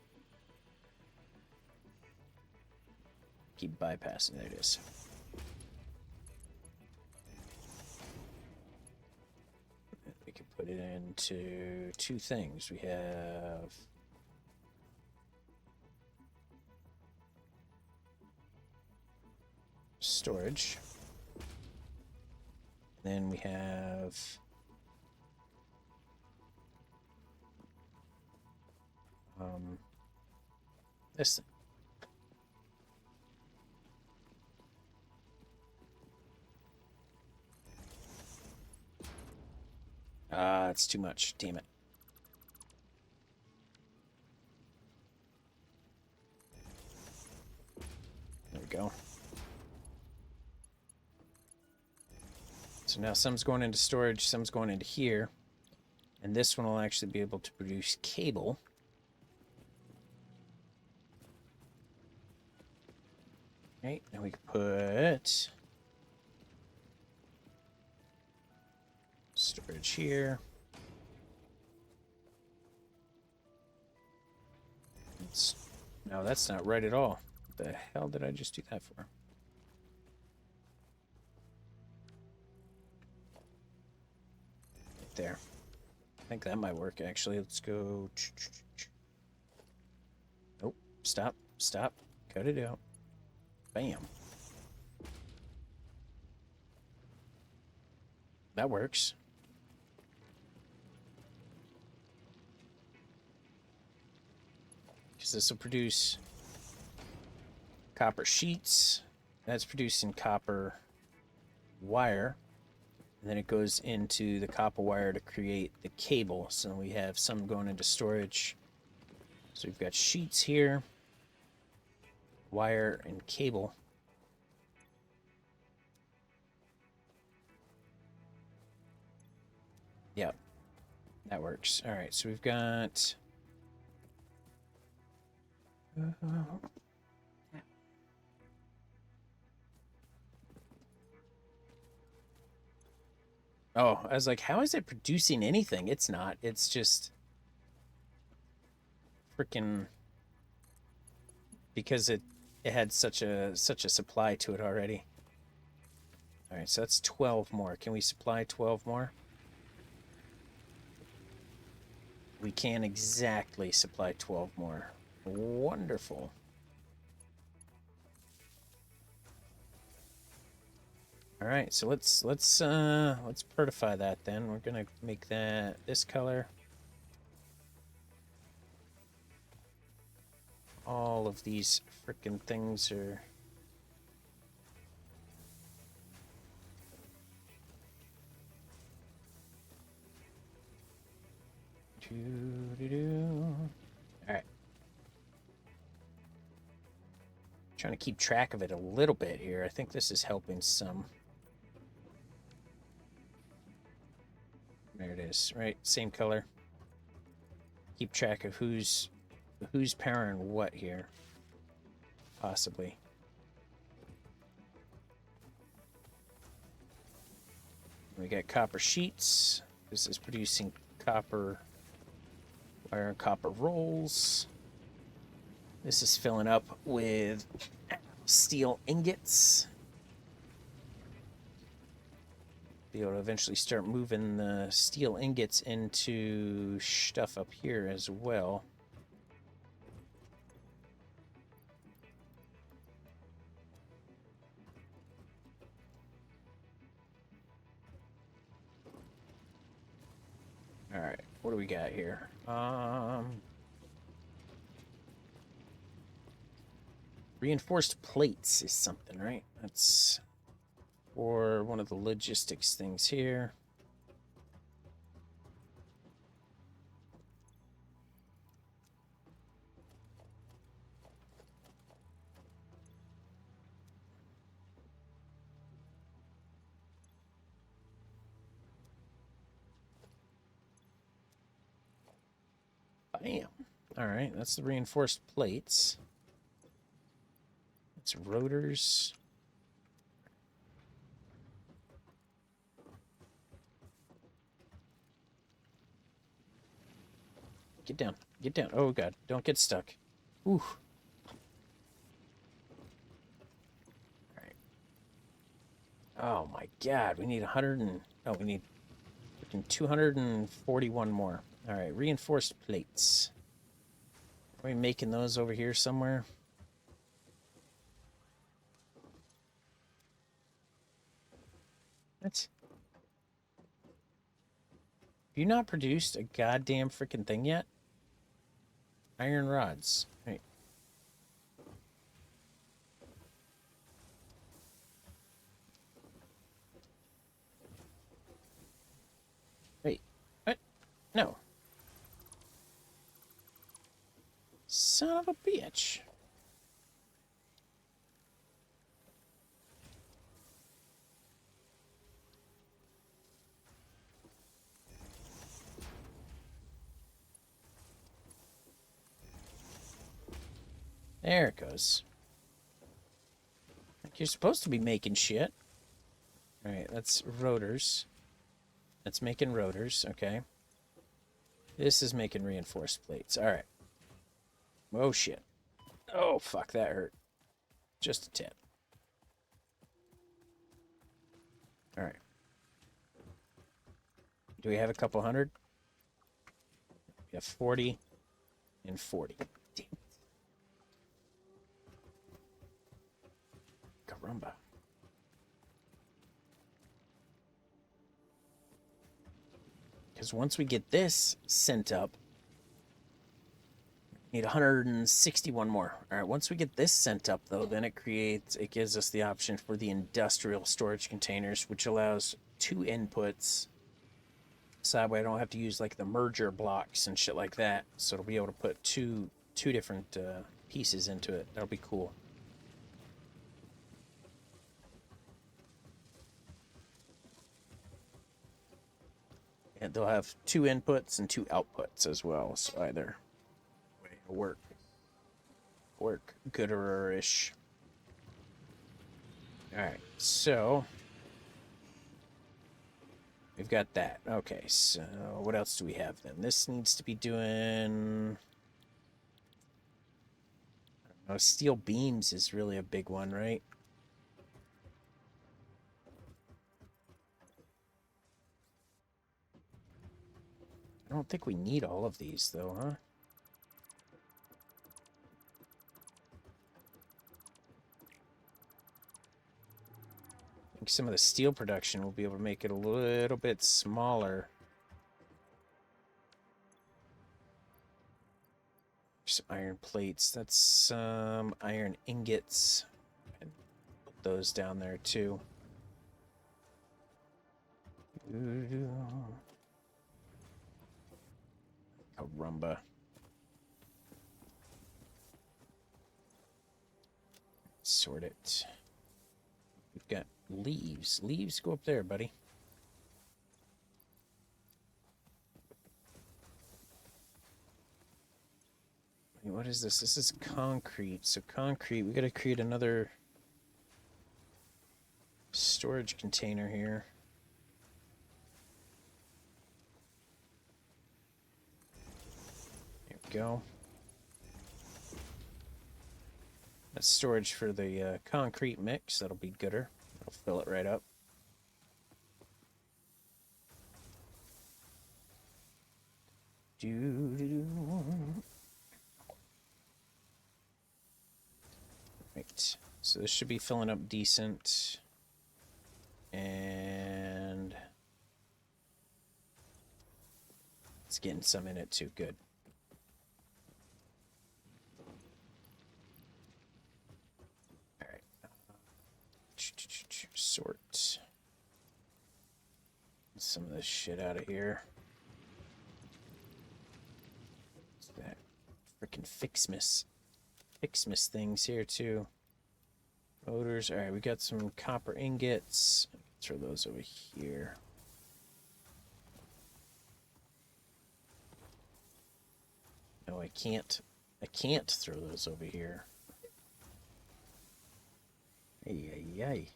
Keep bypassing. There it is. We can put it into two things. We have storage. Then we have this thing. It's too much. Damn it. There we go. So now some's going into storage, some's going into here. And this one will actually be able to produce cable. Okay, now we can put storage here. No, that's not right at all. What the hell did I just do that for? Right there. I think that might work, actually. Let's go. Nope. Stop. Stop. Cut it out. Bam. That works. Because this will produce copper sheets. That's producing copper wire. And then it goes into the copper wire to create the cable. So we have some going into storage. So we've got sheets here, wire, and cable. Yep, that works. All right, so we've got... Oh, I was like, how is it producing anything? It's not. It's just freaking because it had such a supply to it already. All right, so that's 12 more. Can we supply 12 more? We can exactly supply 12 more. Wonderful. All right, so let's pertify that then. We're gonna make that this color. All of these frickin' things are... Alright. Trying to keep track of it a little bit here. I think this is helping some. There it is, right? Same color. Keep track of who's powering what here. Possibly. We got copper sheets. This is producing copper wire and copper rolls. This is filling up with steel ingots. Be able to eventually start moving the steel ingots into stuff up here as well. All right, what do we got here? Reinforced plates is something, right? That's for one of the logistics things here. Bam. All right, that's the reinforced plates. It's rotors. Get down. Get down. Oh, God. Don't get stuck. Ooh. All right. Oh, my God. We need 100 and... Oh, we need 241 more. All right. Reinforced plates. Are we making those over here somewhere? What? Have you not produced a goddamn freaking thing yet? Iron rods. Right. Wait. What? No. Son of a bitch. There it goes. Like you're supposed to be making shit. Alright, that's rotors. That's making rotors, okay. This is making reinforced plates. Alright. Oh, shit. Oh, fuck, that hurt. Just a tad. Alright. Do we have a couple hundred? We have 40 and 40. Damn. Caramba. Because once we get this sent up, we need 161 more. All right, once we get this sent up, though, then it gives us the option for the industrial storage containers, which allows 2 inputs. So that way I don't have to use like the merger blocks and shit like that. So it'll be able to put two different pieces into it. That'll be cool. And they'll have 2 inputs and 2 outputs as well. So either way it'll work gooder-ish. Alright, so we've got that. Okay, so what else do we have then? This needs to be doing... I don't know, steel beams is really a big one, right? I don't think we need all of these, though, huh? I think some of the steel production will be able to make it a little bit smaller. Some iron plates. That's some iron ingots. And put those down there, too. Caramba. Sort it. We've got leaves. Leaves go up there, buddy. Wait, what is this? This is concrete. So concrete, we gotta create another storage container here. There we go. That's storage for the concrete mix. That'll be gooder. I'll fill it right up. Right. So this should be filling up decent. And it's getting some in it too. Good. Sort some of this shit out of here. What's that? Freaking Fixmas things here too. Motors. All right, we got some copper ingots. Throw those over here. Oh, I can't throw those over here. Ay, ay, ay.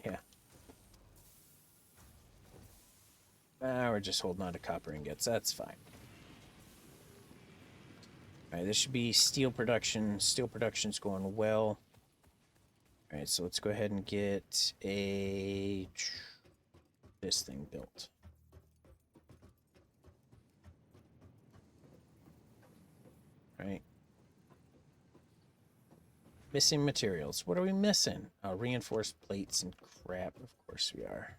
Yeah. We're just holding on to copper ingots. That's fine. Alright, this should be steel production. Steel production's going well. Alright, so let's go ahead and get this thing built. Right. Missing materials. What are we missing? Reinforced plates and crap. Of course we are.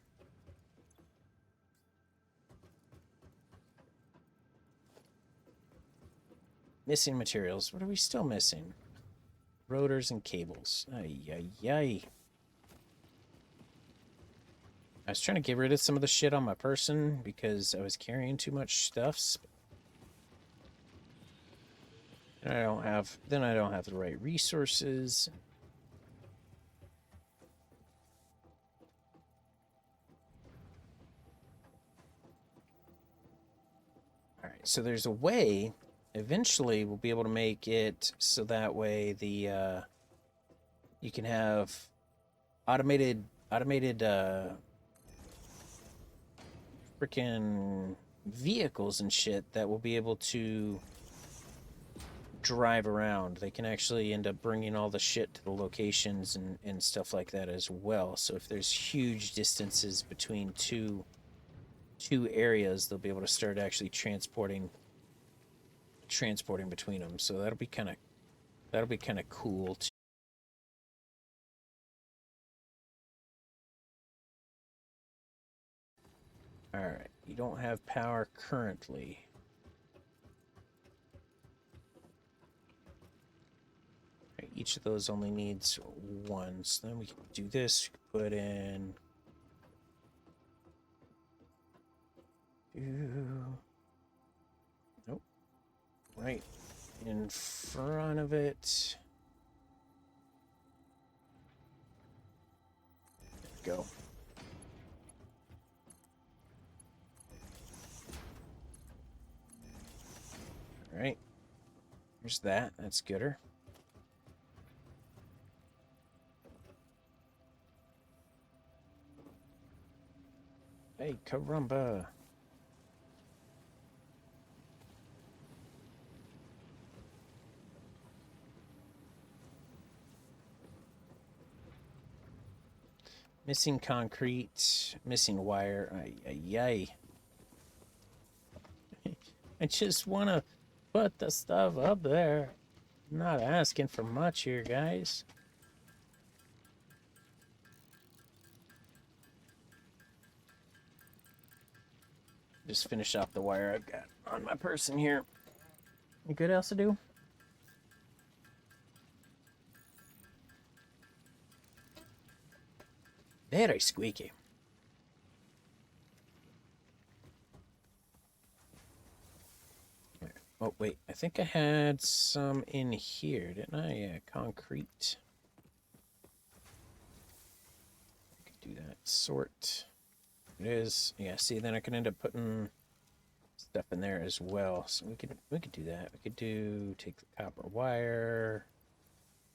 Missing materials. What are we still missing? Rotors and cables. Ay, ay, ay. I was trying to get rid of some of the shit on my person because I was carrying too much stuffs. And I don't have the right resources. All right, so there's a way. Eventually, we'll be able to make it so that way the you can have automated freaking vehicles and shit that will be able to drive around. They can actually end up bringing all the shit to the locations and stuff like that as well. So if there's huge distances between two areas, they'll be able to start actually transporting between them. So that'll be kind of cool too. All right, you don't have power currently. Right, each of those only needs one. So then we can do this. We can put in. Nope. Right in front of it. There we go. All right. Here's that. That's gooder. Hey, caramba. Missing concrete, missing wire. Ay, ay, ay. I just want to put the stuff up there. I'm not asking for much here, guys. Just finish off the wire I've got on my person here. You good else to do? Very squeaky. Oh, wait. I think I had some in here, didn't I? Yeah, concrete. I could do that. Sort. It is. Yeah, see, then I can end up putting stuff in there as well. So we could do that. We could take the copper wire,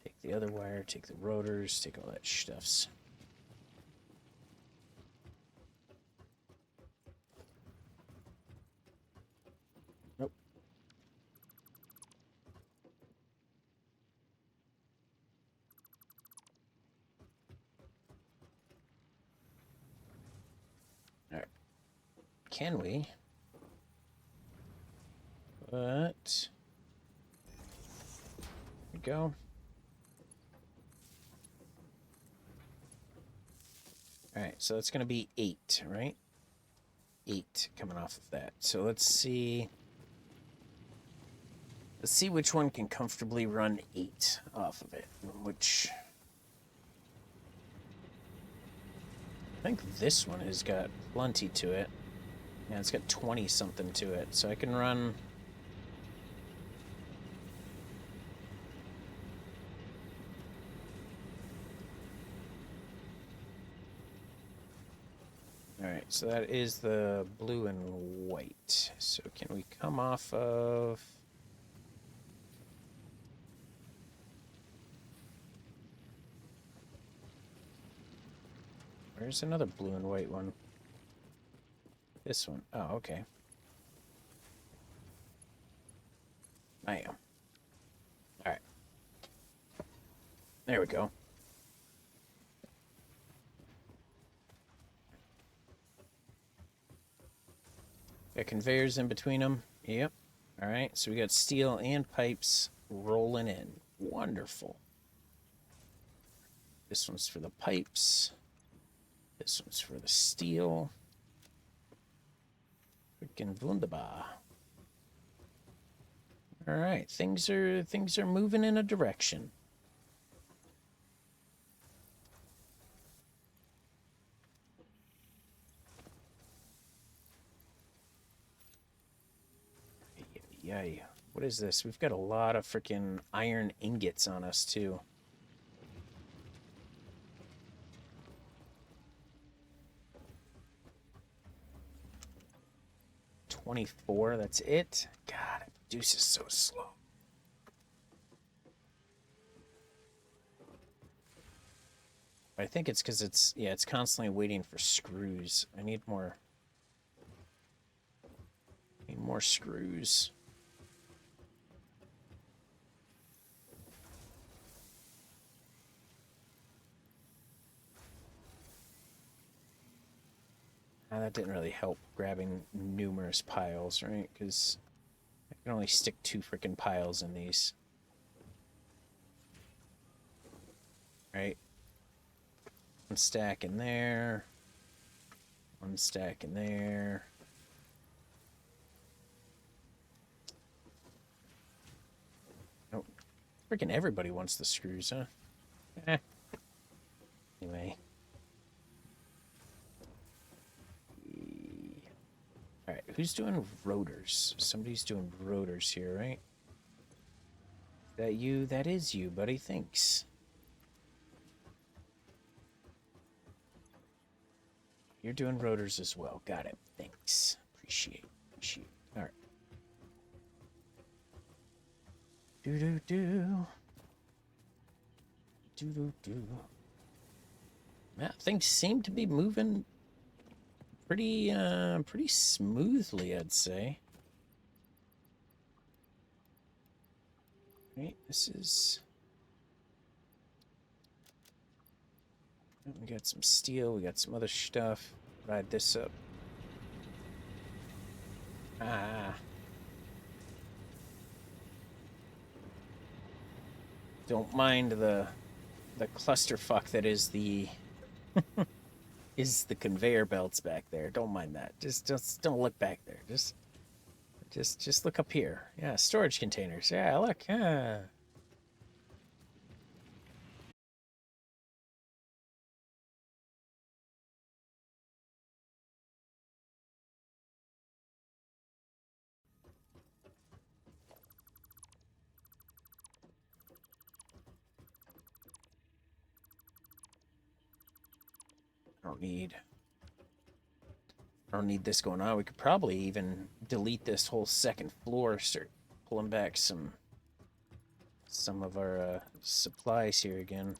take the other wire, take the rotors, take all that stuffs. Nope. All right. Can we? But there we go. All right, so it's going to be 8, right? 8 coming off of that. So let's see. Let's see which one can comfortably run 8 off of it. Which I think this one has got plenty to it. Yeah, it's got 20 something to it. So I can run. so that is the blue and white. So can we come off of... Where's another blue and white one? This one. Oh, okay. I am. Alright. There we go. Got conveyors in between them. Yep. Alright, so we got steel and pipes rolling in. Wonderful. This one's for the pipes. This one's for the steel. Freaking wunderbar. All right, things are moving in a direction. Yay. What is this? We've got a lot of freaking iron ingots on us too. $24, that's it? God, it produces so slow. I think it's because it's constantly waiting for screws. I need more screws. That didn't really help grabbing numerous piles, right? Because I can only stick 2 freaking piles in these. Right? 1 stack in there. 1 stack in there. Oh, freaking everybody wants the screws, huh? Eh. Anyway. Alright, who's doing rotors? Somebody's doing rotors here, right? Is that you? That is you, buddy. Thanks. You're doing rotors as well. Got it. Thanks. Appreciate. Alright. Do-do-do. Do-do-do. Yeah, things seem to be moving pretty smoothly, I'd say. Right, this is... We got some steel, we got some other stuff. Ride this up. Ah. Don't mind the clusterfuck that is the is the conveyor belts back there. Don't mind that. Just don't look back there. Just look up here. Yeah, storage containers. Yeah, look. I don't need this going on. We could probably even delete this whole second floor, start pulling back some of our supplies here again.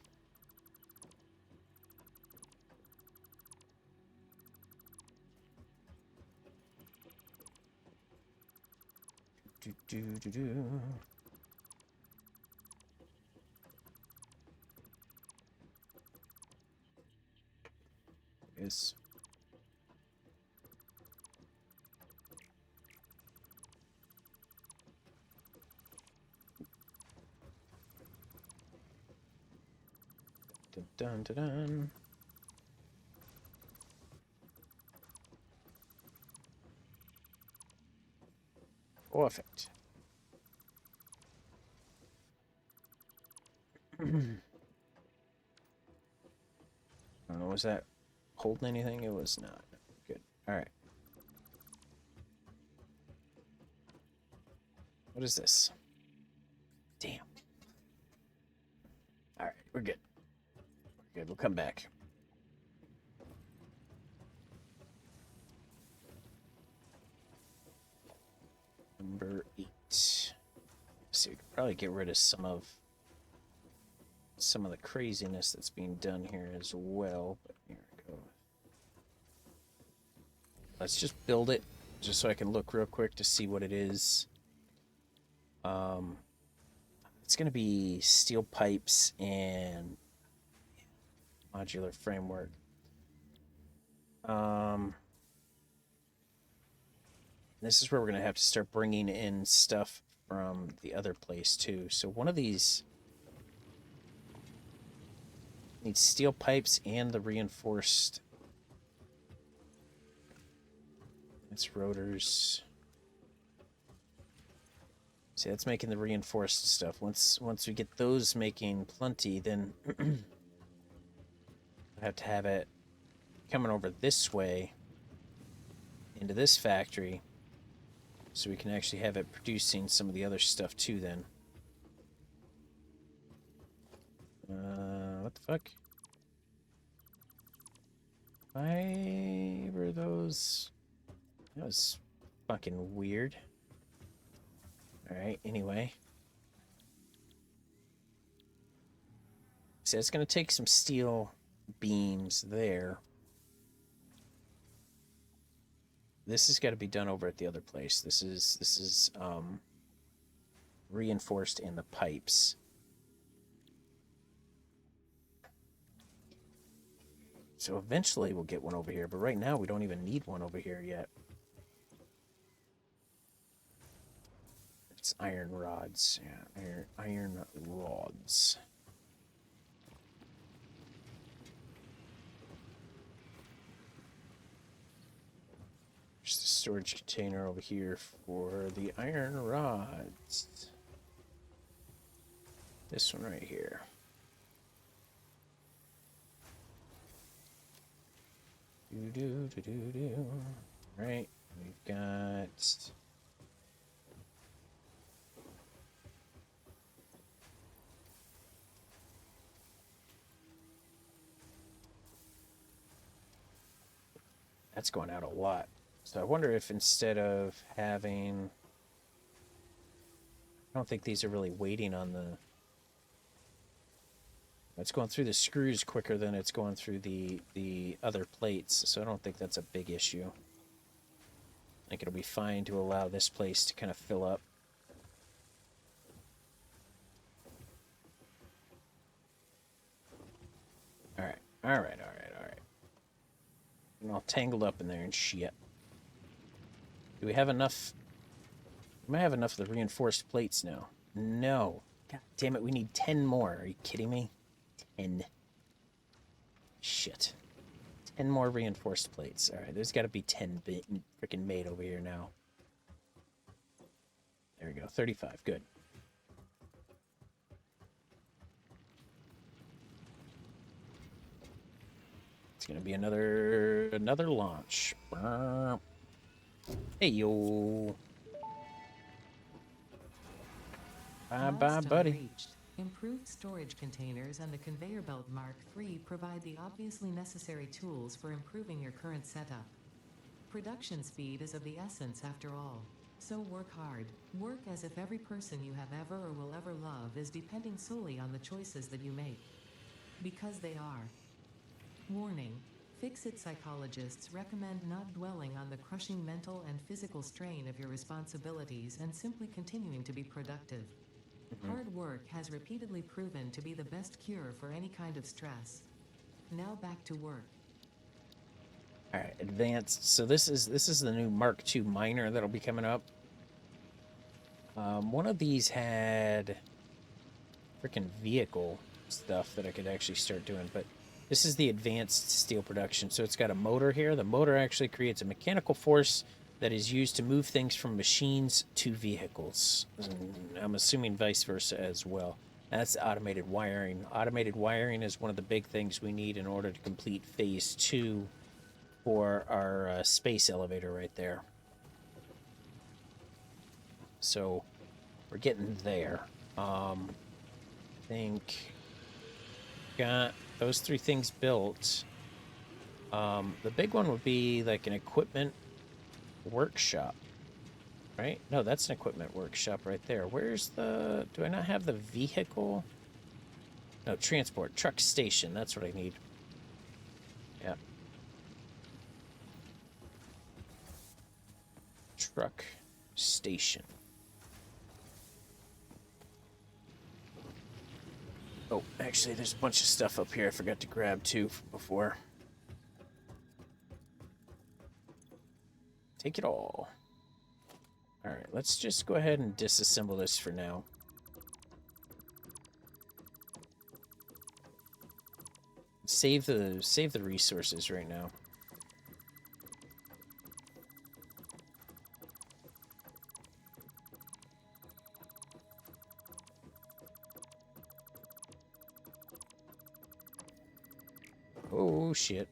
Do. Yes. Dun dun dun. Perfect. I don't know, was that holding anything? It was not. Good. Alright. What is this? Damn. Alright, we're good. We're good, we'll come back. probably get rid of some of the craziness that's being done here as well. But here we go. Let's just build it, just so I can look real quick to see what it is. It's going to be steel pipes and modular framework. This is where we're going to have to start bringing in stuff from the other place too. So one of these needs steel pipes and the reinforced. It's rotors. See, that's making the reinforced stuff. Once we get those making plenty, then I have to have it coming over this way into this factory, so we can actually have it producing some of the other stuff too. Then, what the fuck? Why were those? That was fucking weird. Alright, anyway. So it's going to take some steel beams there. This has got to be done over at the other place. This is reinforced in the pipes. So eventually we'll get one over here, but right now we don't even need one over here yet. It's iron rods. Yeah, iron rods. There's the storage container over here for the iron rods. This one right here. Right, we've got... That's going out a lot. So I wonder if instead of having... I don't think these are really waiting on the... It's going through the screws quicker than it's going through the other plates, so I don't think that's a big issue. I think it'll be fine to allow this place to kind of fill up. Alright, alright. I'm all tangled up in there and shit. Do we have enough? We might have enough of the reinforced plates now. No. God damn it, we need 10 more. Are you kidding me? 10. Shit. 10 more reinforced plates. Alright, there's got to be 10 freaking made over here now. There we go, 35. Good. It's gonna be another launch. Hey yo. Bye, buddy. Reached. Improved storage containers and the conveyor belt Mark III provide the obviously necessary tools for improving your current setup. Production speed is of the essence after all. So work hard. Work as if every person you have ever or will ever love is depending solely on the choices that you make. Because they are. Warning. Fix-it psychologists recommend not dwelling on the crushing mental and physical strain of your responsibilities and simply continuing to be productive. Hard work has repeatedly proven to be the best cure for any kind of stress. Now back to work. All right, advanced. So this is the new Mark II miner that'll be coming up. One of these had freaking vehicle stuff that I could actually start doing, but this is the advanced steel production. So it's got a motor here. The motor actually creates a mechanical force that is used to move things from machines to vehicles. And I'm assuming vice versa as well. That's automated wiring. Automated wiring is one of the big things we need in order to complete phase 2 for our space elevator right there. So we're getting there. I think got those 3 things built. The big one would be like an equipment workshop. right? No, that's an equipment workshop right there. Where's the... Do I not have the vehicle? No, transport. Truck station. That's what I need. Yeah. Truck station. Oh, actually, there's a bunch of stuff up here I forgot to grab, too, from before. Take it all. Alright, let's just go ahead and disassemble this for now. Save the resources right now. Oh, shit.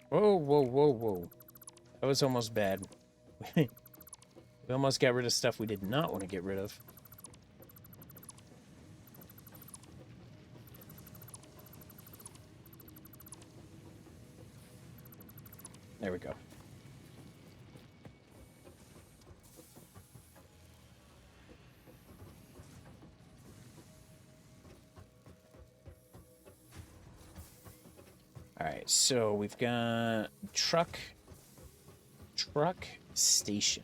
Whoa, whoa, whoa, whoa. That was almost bad. We almost got rid of stuff we did not want to get rid of. There we go. Alright, so we've got truck station.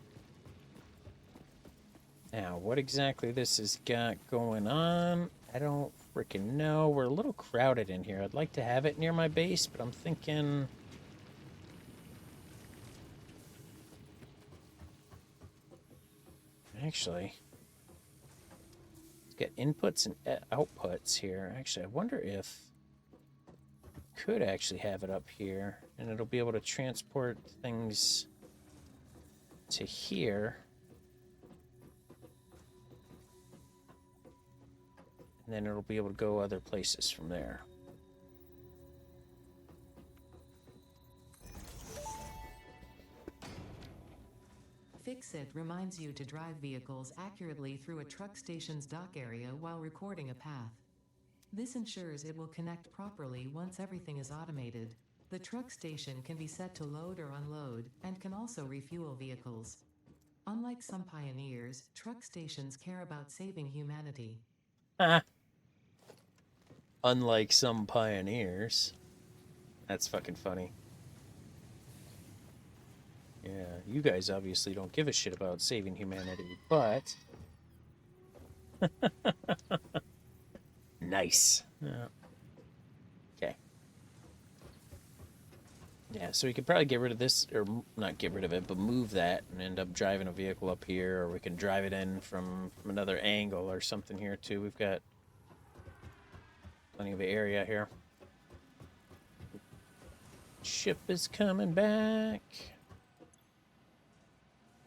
Now, what exactly this has got going on, I don't freaking know. We're a little crowded in here. I'd like to have it near my base, but I'm thinking... Actually, it's got inputs and outputs here. Actually, I wonder if we could actually have it up here, and it'll be able to transport things to here. And then it'll be able to go other places from there. Fix-It reminds you to drive vehicles accurately through a truck station's dock area while recording a path. This ensures it will connect properly once everything is automated. The truck station can be set to load or unload, and can also refuel vehicles. Unlike some pioneers, truck stations care about saving humanity. Unlike some pioneers. That's fucking funny. Yeah, you guys obviously don't give a shit about saving humanity, but... Nice. Yeah. Okay. Yeah, so we could probably get rid of this, or not get rid of it, but move that and end up driving a vehicle up here, or we can drive it in from another angle or something here, too. We've got plenty of area here. Ship is coming back.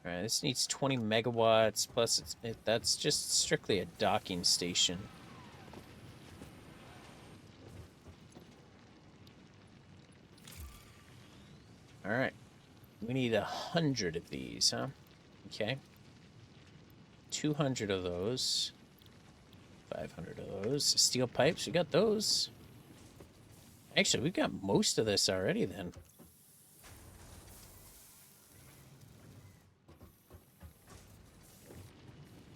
Alright, this needs 20 megawatts, plus that's just strictly a docking station. Alright. We need 100 of these, huh? Okay. 200 of those. 500 of those. Steel pipes, we got those. Actually, we've got most of this already then.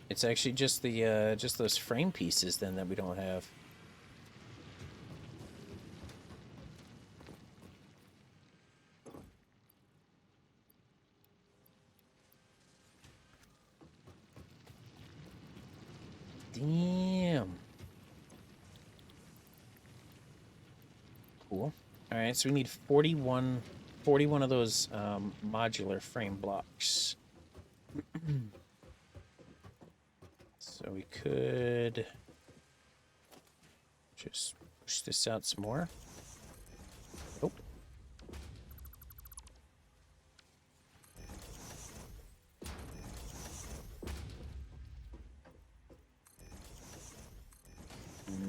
It's actually just the just those frame pieces then that we don't have. Damn. Cool. All right, so we need 41 of those modular frame blocks. So we could just push this out some more. Nope.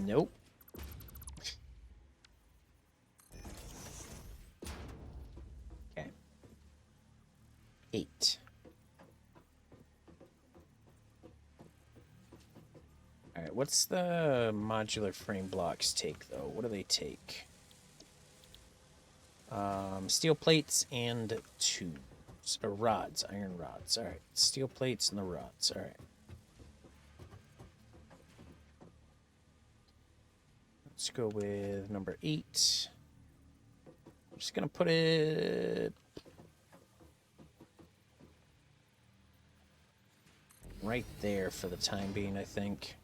Nope. Okay. 8. Alright, what's the modular frame blocks take, though? What do they take? Steel plates and tubes. Or rods. Iron rods. Alright. Steel plates and the rods. Alright. Let's go with number 8. I'm just going to put it right there for the time being, I think.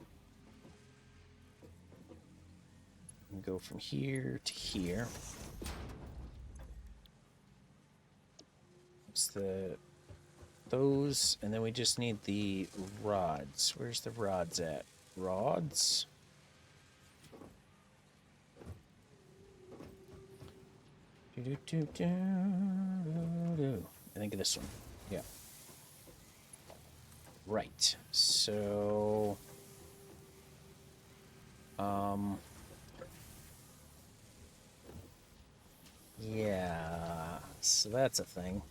And go from here to here. It's those, and then we just need the rods. Where's the rods at? Rods? I think of this one. Yeah. Right. So, yeah. So that's a thing.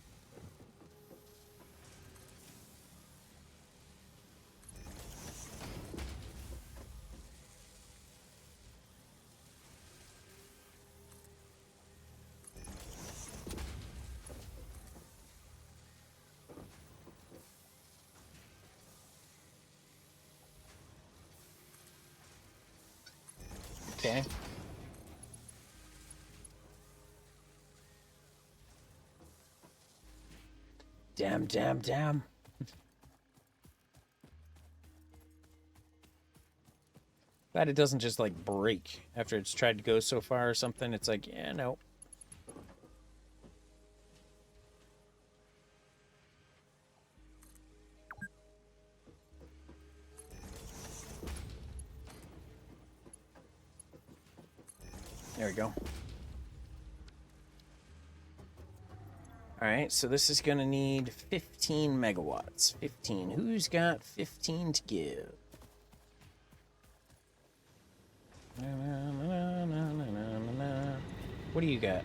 Okay. Damn. Glad it doesn't just, like, break after it's tried to go so far or something. It's like, yeah, no. There we go. Alright, so this is going to need 15 megawatts. 15. Who's got 15 to give? What do you got?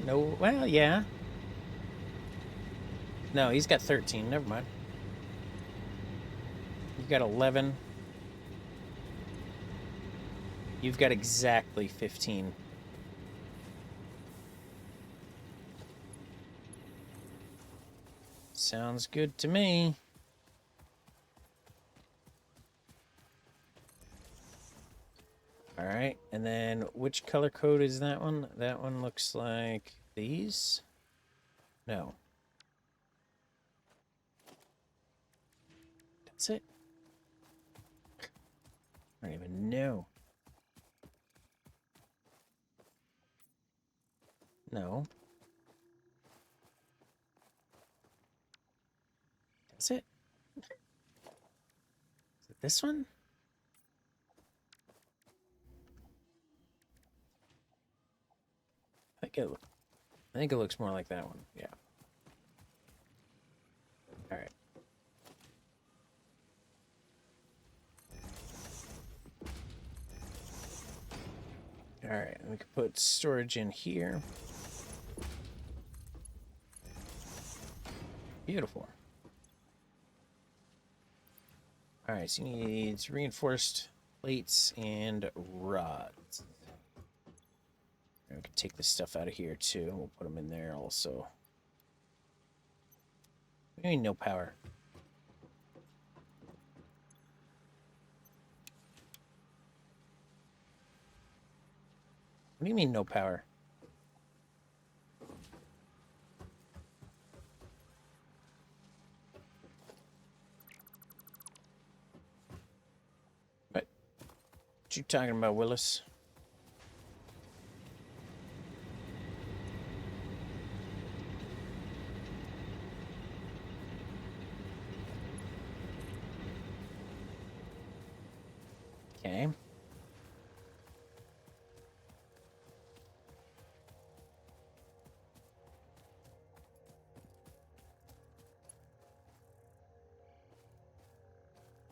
No, well, yeah. No, he's got 13. Never mind. You've got 11. You've got exactly 15. Sounds good to me. Alright, and then which color code is that one? That one looks like these? No. That's it? I don't even know. No. That's it? Is it this one? I think it looks more like that one. Yeah. All right. All right. We can put storage in here. Beautiful. All right. So you need reinforced plates and rods. We can take this stuff out of here too. We'll put them in there also. We need no power. What do you mean no power? What you talking about, Willis? Okay.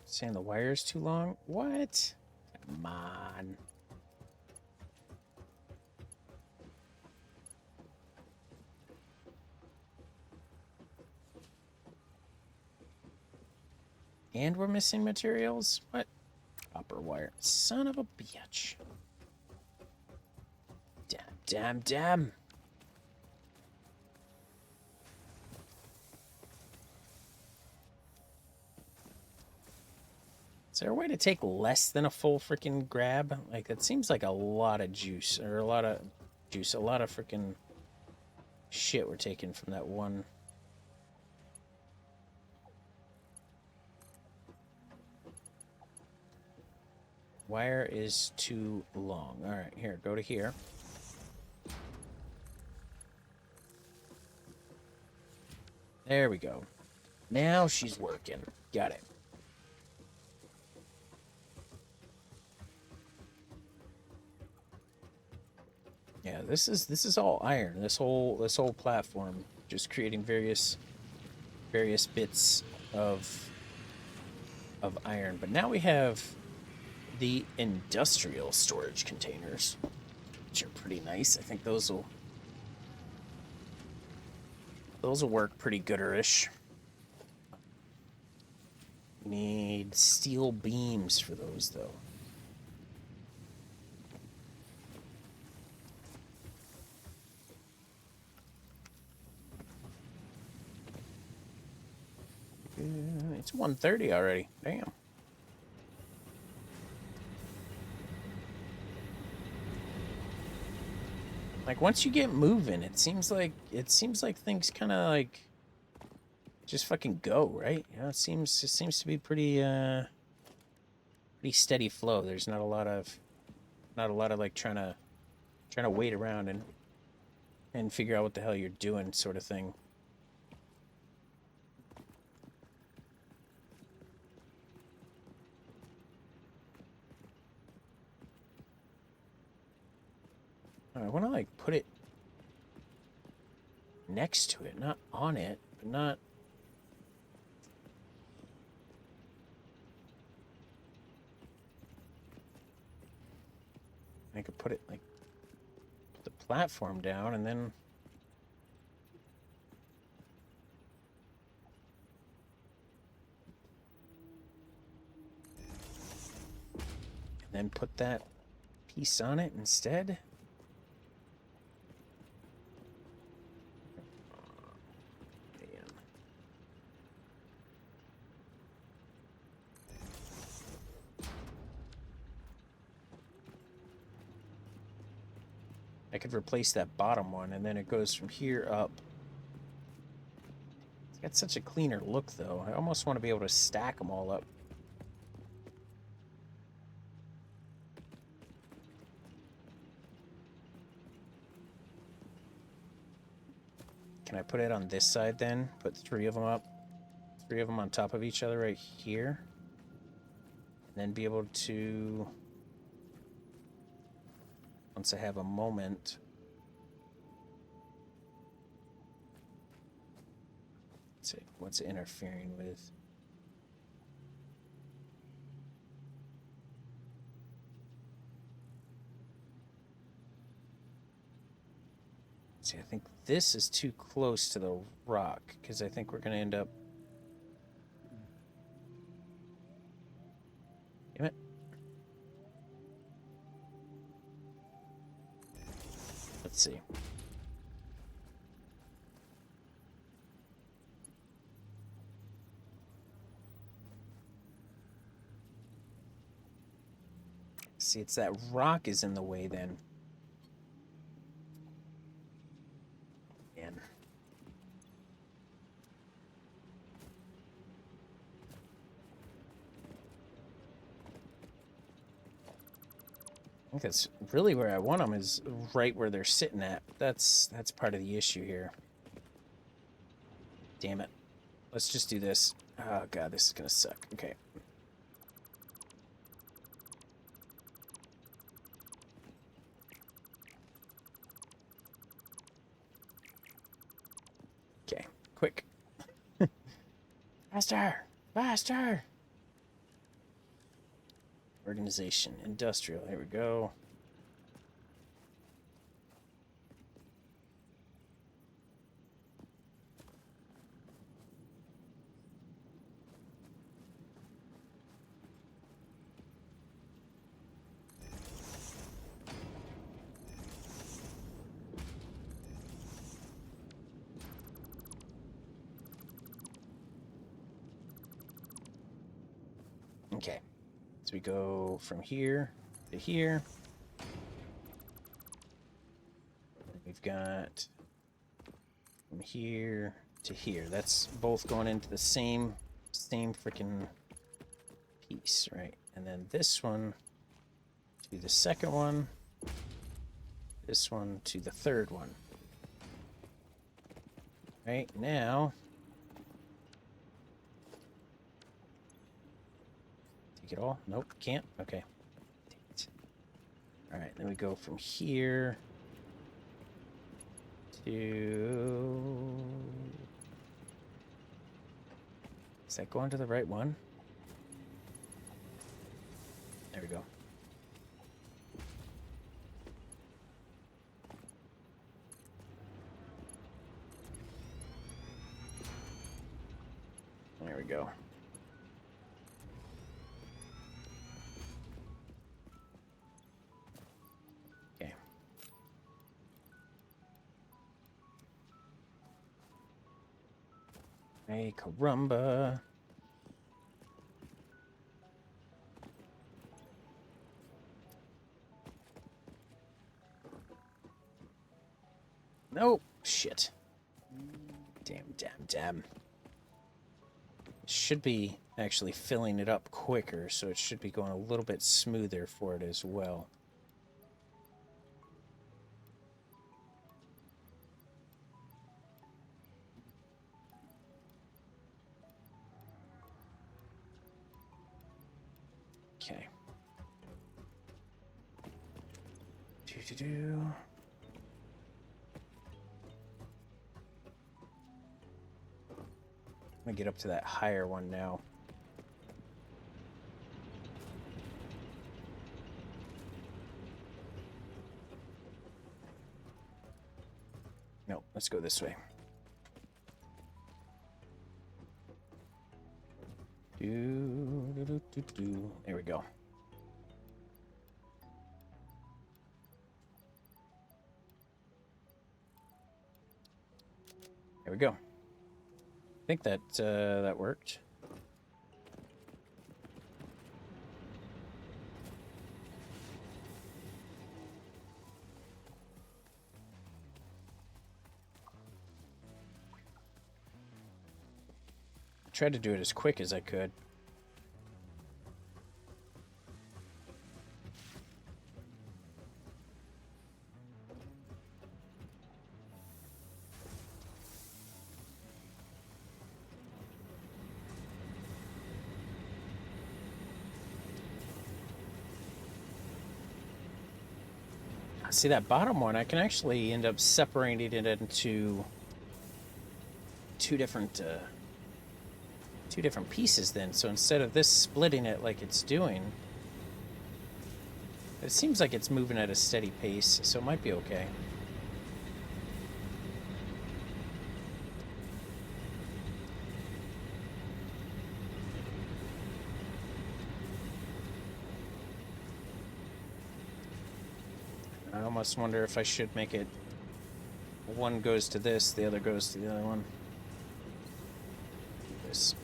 Saying the wire's too long? What? Come on. And we're missing materials? What? Copper wire. Son of a bitch. Damn Damn. Is there a way to take less than a full freaking grab? Like, that seems like a lot of juice, or a lot of freaking shit we're taking from that one. Wire is too long. All right, here, go to here. There we go. Now she's working. Got it. Yeah, this is all iron. This whole platform, just creating various bits of iron. But now we have the industrial storage containers, which are pretty nice. I think those will work pretty gooderish. Need steel beams for those though. It's 1:30 already. Damn. Like, once you get moving, it seems like things kind of like just fucking go, right? You know, it seems to be pretty steady flow. There's not a lot of like trying to wait around and figure out what the hell you're doing, sort of thing. I want to like put it next to it, not on it, but not. I could put it like put the platform down and then. And then put that piece on it instead. I could replace that bottom one, and then it goes from here up. It's got such a cleaner look, though. I almost want to be able to stack them all up. Can I put it on this side, then? Put 3 of them up? 3 of them on top of each other right here? And then be able to... Once I have a moment... Let's see, what's it interfering with? See, I think this is too close to the rock, because I think we're going to end up... Damn it. Let's see. See, it's that rock is in the way then. Man. I think that's really where I want them, is right where they're sitting at. That's part of the issue here. Damn it. Let's just do this. Oh god, this is gonna suck. Okay. Okay, quick. Faster! Faster! Organization, industrial, here we go. Okay. So we go from here to here. We've got from here to here. That's both going into the same freaking piece, right? And then this one to the second one. This one to the third one. Right now, take it all? Nope, can't. Okay. Take it. All right, then we go from here to. Is that going to the right one? There we go. There we go. Okay. Hey, caramba. Nope. Shit. Damn. Should be actually filling it up quicker, so it should be going a little bit smoother for it as well. Okay. Do. I'm gonna get up to that higher one now. No, let's go this way. Do. There we go. There we go. I think that that worked. I tried to do it as quick as I could. See, that bottom one, I can actually end up separating it into two different pieces then. So instead of this splitting it like it's doing, it seems like it's moving at a steady pace, so it might be okay. I almost wonder if I should make it one goes to this, the other goes to the other one. This.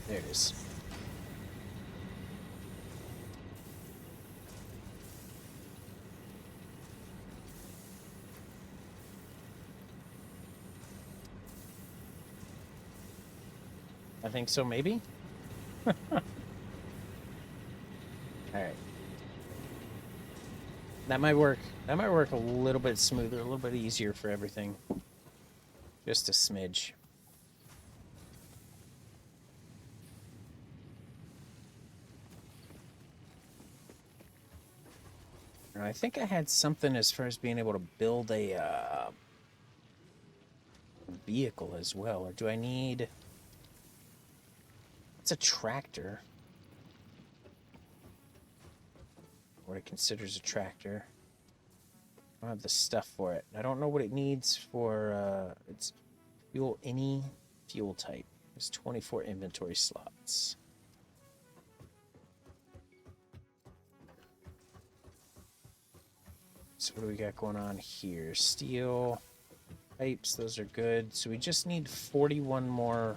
There it is. I think so, maybe? Alright. That might work. That might work a little bit smoother, a little bit easier for everything. Just a smidge. And I think I had something as far as being able to build a vehicle as well. Or do I need... It's a tractor. What it considers a tractor. I don't have the stuff for it. I don't know what it needs for, it's fuel any fuel type. There's 24 inventory slots. So what do we got going on here? Steel pipes, those are good. So we just need 41 more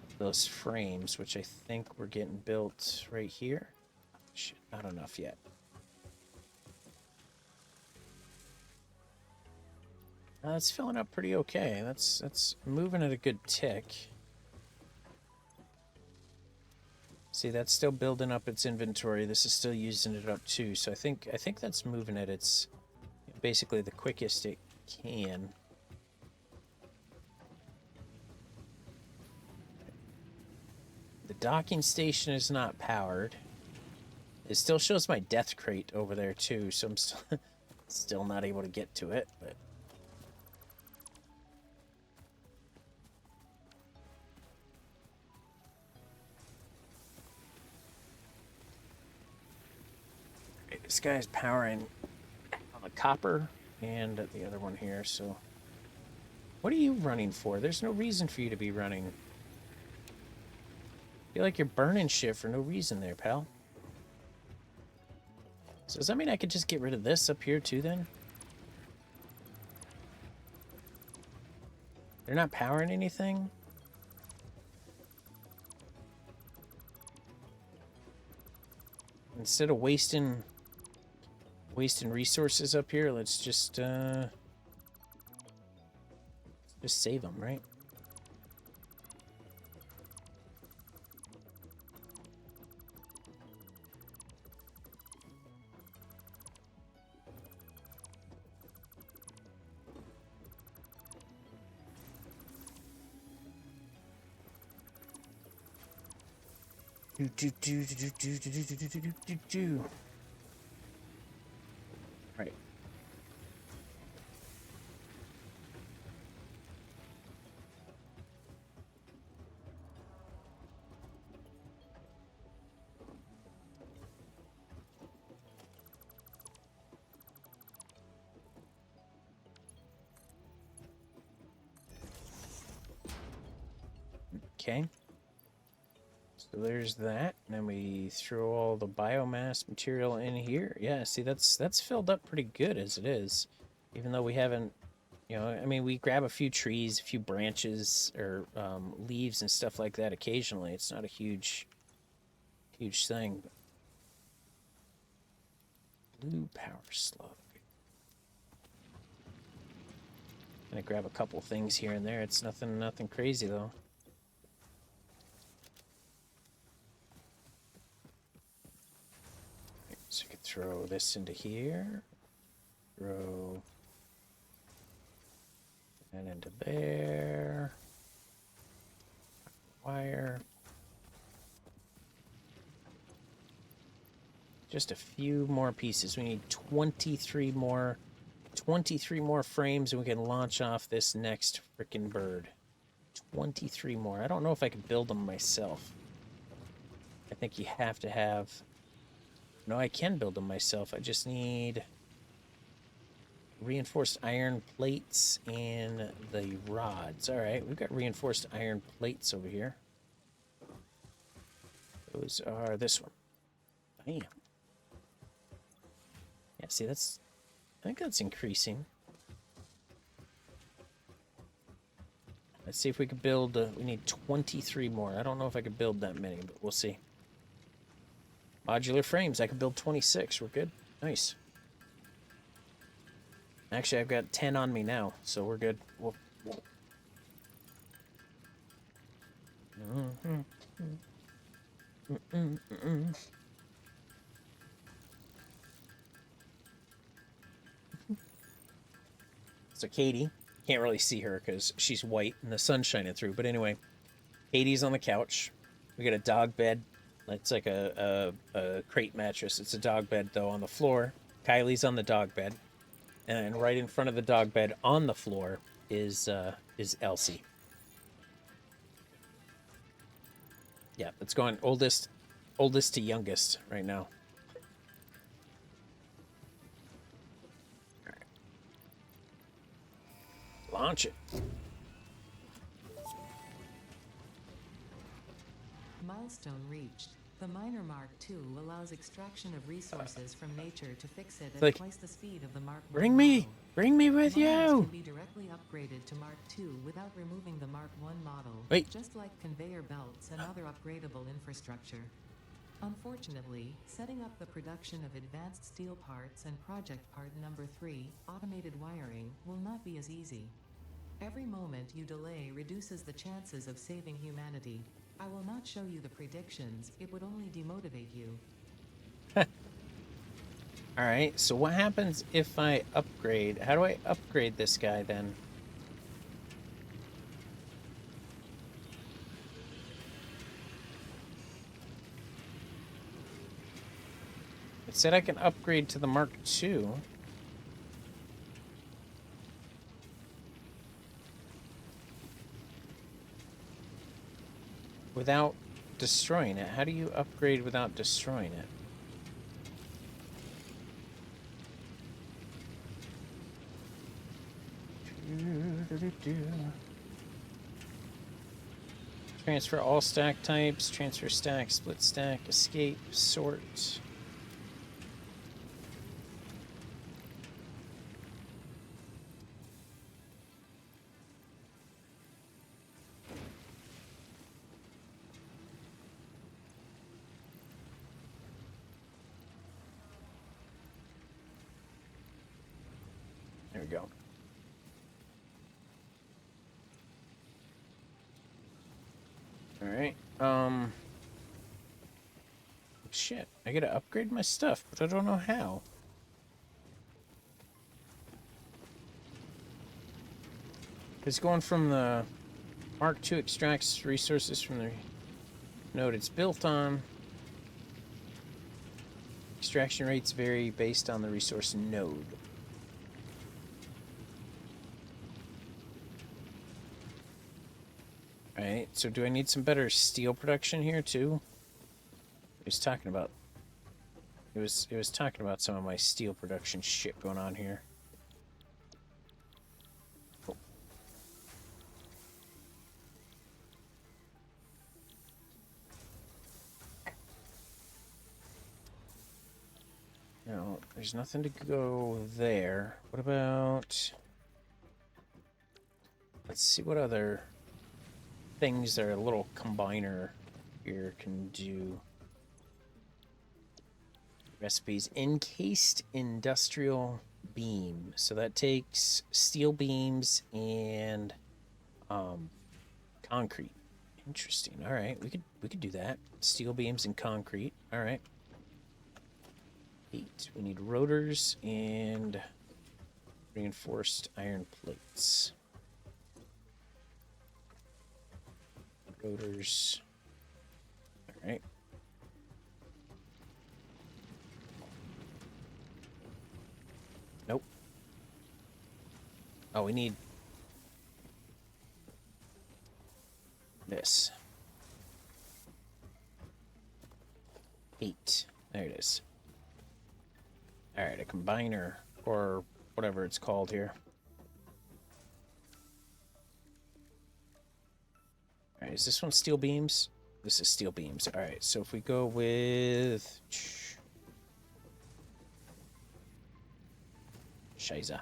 of those frames, which I think we're getting built right here. Shit, not enough yet. It's filling up pretty okay. That's moving at a good tick. See, that's still building up its inventory. This is still using it up too. So I think that's moving at its basically the quickest it can. The docking station is not powered. It still shows my death crate over there too, so I'm still not able to get to it, but this guy's powering on the copper and the other one here, so what are you running for? There's no reason for you to be running. I feel like you're burning shit for no reason there, pal. So does that mean I could just get rid of this up here too then? They're not powering anything? Instead of wasting resources up here, let's just save them, right? Right. Okay. So there's that, and then we throw all the biomass material in here. Yeah, see, that's filled up pretty good as it is, even though we haven't, you know, I mean, we grab a few trees, a few branches, or leaves and stuff like that occasionally. It's not a huge thing. Blue power slug. Gonna grab a couple things here and there. It's nothing crazy though. So you could throw this into here, throw that into there, wire. Just a few more pieces. We need 23 more frames and we can launch off this next frickin' bird. 23 more. I don't know if I could build them myself. I think you have to have... No, I can build them myself. I just need reinforced iron plates and the rods. All right, we've got reinforced iron plates over here. Those are this one. Bam. Yeah, see, I think that's increasing. Let's see if we could build, we need 23 more. I don't know if I could build that many, but we'll see. Modular frames, I can build 26. We're good. Nice. Actually, I've got 10 on me now, so we're good. We'll... So Katie, can't really see her because she's white and the sun's shining through. But anyway, Katie's on the couch. We got a dog bed. It's like a crate mattress. It's a dog bed, though, on the floor. Kylie's on the dog bed. And right in front of the dog bed on the floor is Elsie. Yeah, it's going oldest to youngest right now. All right. Launch it. Milestone reached. The Miner Mark II allows extraction of resources from nature to fix it at Like, twice the speed of the Mark I bring me with Miners you. can be directly upgraded to Mark II without removing the Mark I model, Wait. just like conveyor belts and other upgradable infrastructure. Unfortunately, setting up the production of advanced steel parts and project part number 3, automated wiring, will not be as easy. Every moment you delay reduces the chances of saving humanity. I will not show you the predictions, it would only demotivate you. Alright, so what happens if I upgrade? How do I upgrade this guy then? It said I can upgrade to the Mark II. Without destroying it. How do you upgrade without destroying it? Transfer all stack types, transfer stack, split stack, escape, sort. There we go. Alright, shit, I gotta upgrade my stuff, but I don't know how. It's going from the Mark II extracts resources from the node it's built on. Extraction rates vary based on the resource node. Alright, so do I need some better steel production here too? He was talking about some of my steel production shit going on here. Oh. No, there's nothing to go there. What about... Let's see what other things that are a little combiner here can do. Recipes. Encased industrial beam. So that takes steel beams and concrete. Interesting. All right, we could do that. Steel beams and concrete. All right. 8. We need rotors and reinforced iron plates. Rotors. All right. Nope. Oh, we need this. 8. There it is. All right, a combiner or whatever it's called here. All right, is this one steel beams? This is steel beams. All right, so if we go with... Shiza.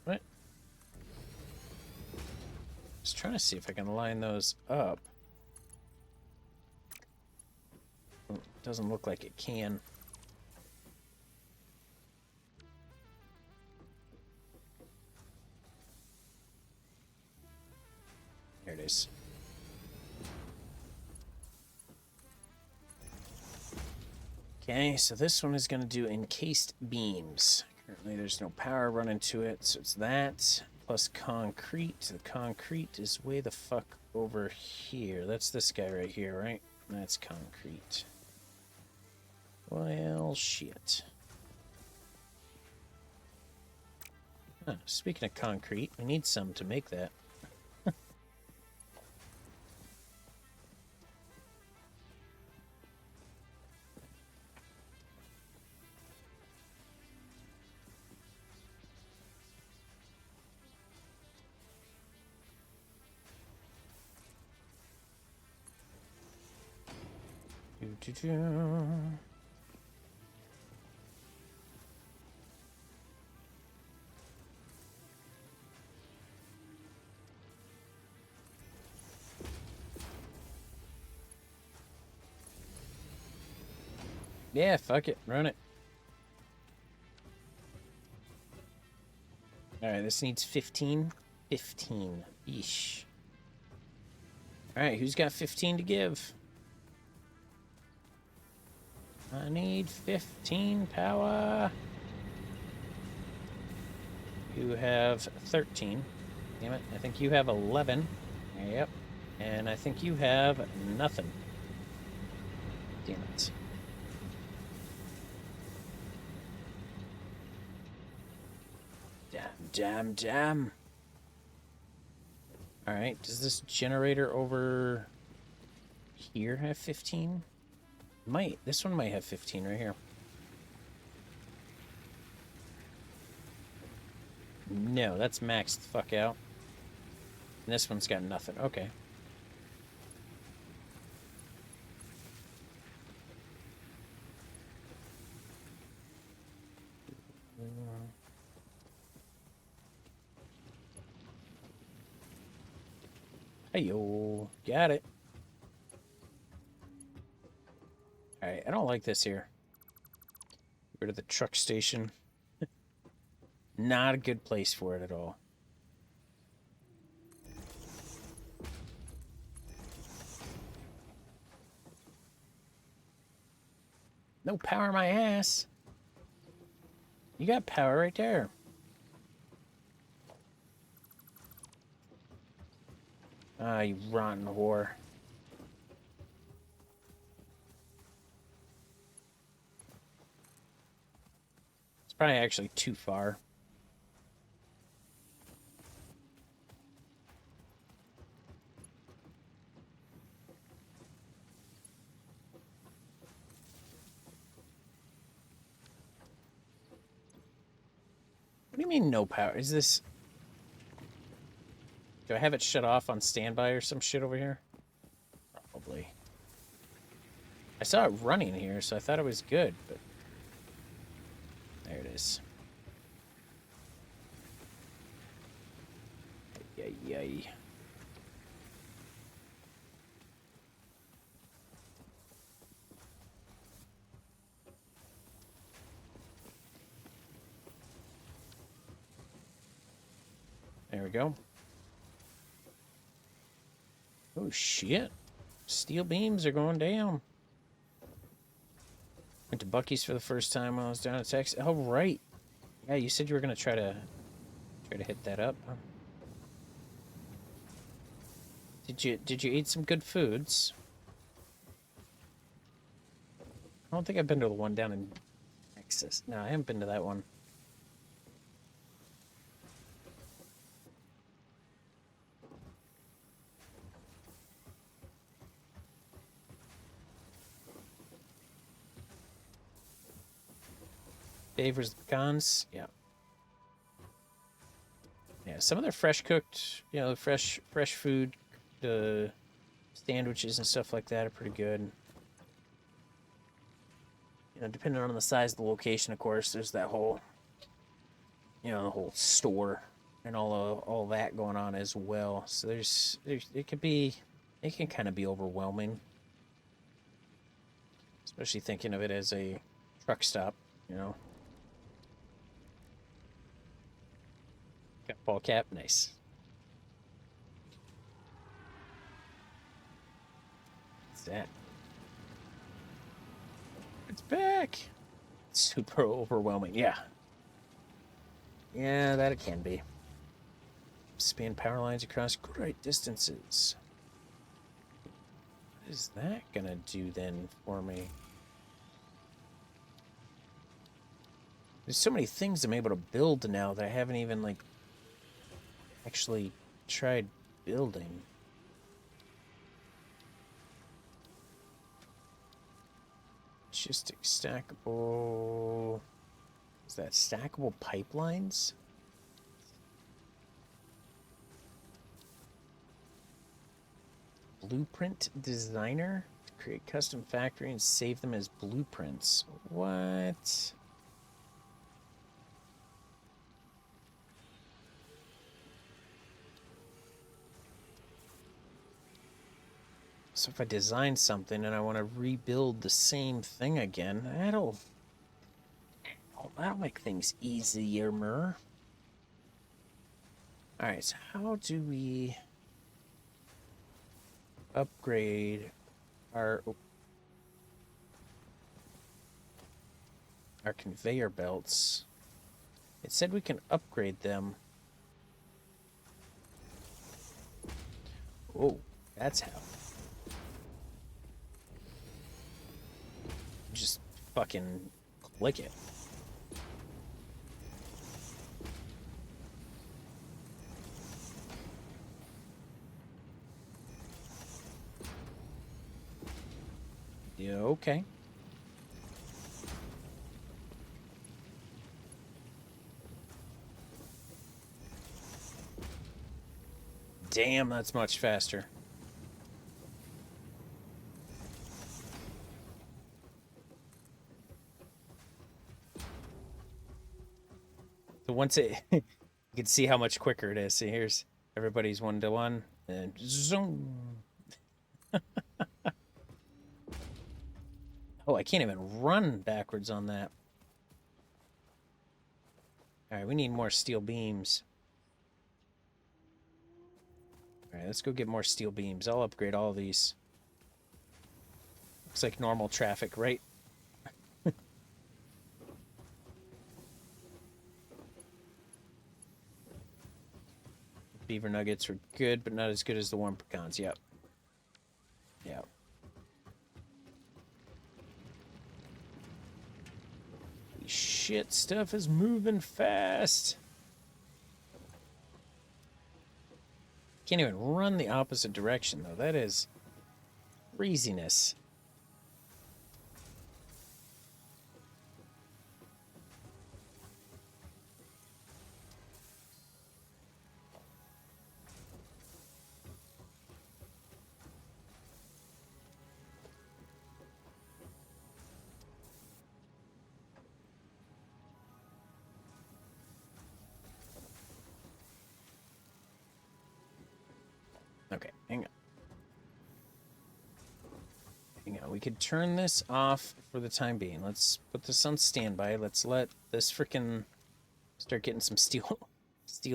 What? Just trying to see if I can line those up. It doesn't look like it can. There it is. Okay, so this one is going to do encased beams. Currently there's no power running to it, so it's that plus concrete. The concrete is way the fuck over here. That's this guy right here, right? That's concrete. Well, shit. Huh, speaking of concrete, we need some to make that. Doo-doo-doo. Yeah, fuck it. Run it. Alright, this needs 15. 15. Yeesh. Alright, who's got 15 to give? I need 15 power. You have 13. Damn it. I think you have 11. Yep. And I think you have nothing. Damn it. Damn. Alright, does this generator over here have 15? Might. This one might have 15 right here. No, that's maxed the fuck out. And this one's got nothing. Okay. Hey-yo. Got it. Alright, I don't like this here. Get rid of the truck station. Not a good place for it at all. No power my ass. You got power right there. Ah, you rotten whore. It's probably actually too far. What do you mean no power? Is this... Do I have it shut off on standby or some shit over here? Probably. I saw it running here, so I thought it was good, but... There it is. Yay. There we go. Oh, shit. Steel beams are going down. Went to Buc-ee's for the first time when I was down in Texas. Oh, right. Yeah, you said you were going to try to hit that up. Huh? Did you eat some good foods? I don't think I've been to the one down in Texas. No, I haven't been to that one. Favors the pecans. Yeah. Yeah, some of their fresh cooked, fresh food, sandwiches and stuff like that are pretty good. Depending on the size of the location, of course, there's that whole, the whole store and all that going on as well. So it can kind of be overwhelming, especially thinking of it as a truck stop, Got ball cap, nice. What's that? It's back. Super overwhelming, yeah. Yeah, that it can be. Span power lines across great distances. What is that gonna do then for me? There's so many things I'm able to build now that I haven't even, like, actually tried building. Logistic stackable... Is that stackable pipelines? Blueprint designer? To create custom factory and save them as blueprints. What? So if I design something and I want to rebuild the same thing again, that'll make things easier. Alright, so how do we upgrade our conveyor belts? It said we can upgrade them. Oh, that's how. Just fucking click it. Yeah, okay. Damn, that's much faster. So once it, you can see how much quicker it is. See, here's everybody's 1-to-1, and zoom. Oh, I can't even run backwards on that. All right, we need more steel beams. All right, let's go get more steel beams. I'll upgrade all these. Looks like normal traffic, right? Beaver nuggets are good, but not as good as the warm pecans. Yep. Yep. Holy shit, stuff is moving fast. Can't even run the opposite direction, though. That is craziness. Okay, hang on. Hang on, we could turn this off for the time being. Let's put this on standby. Let's let this frickin' start getting some steel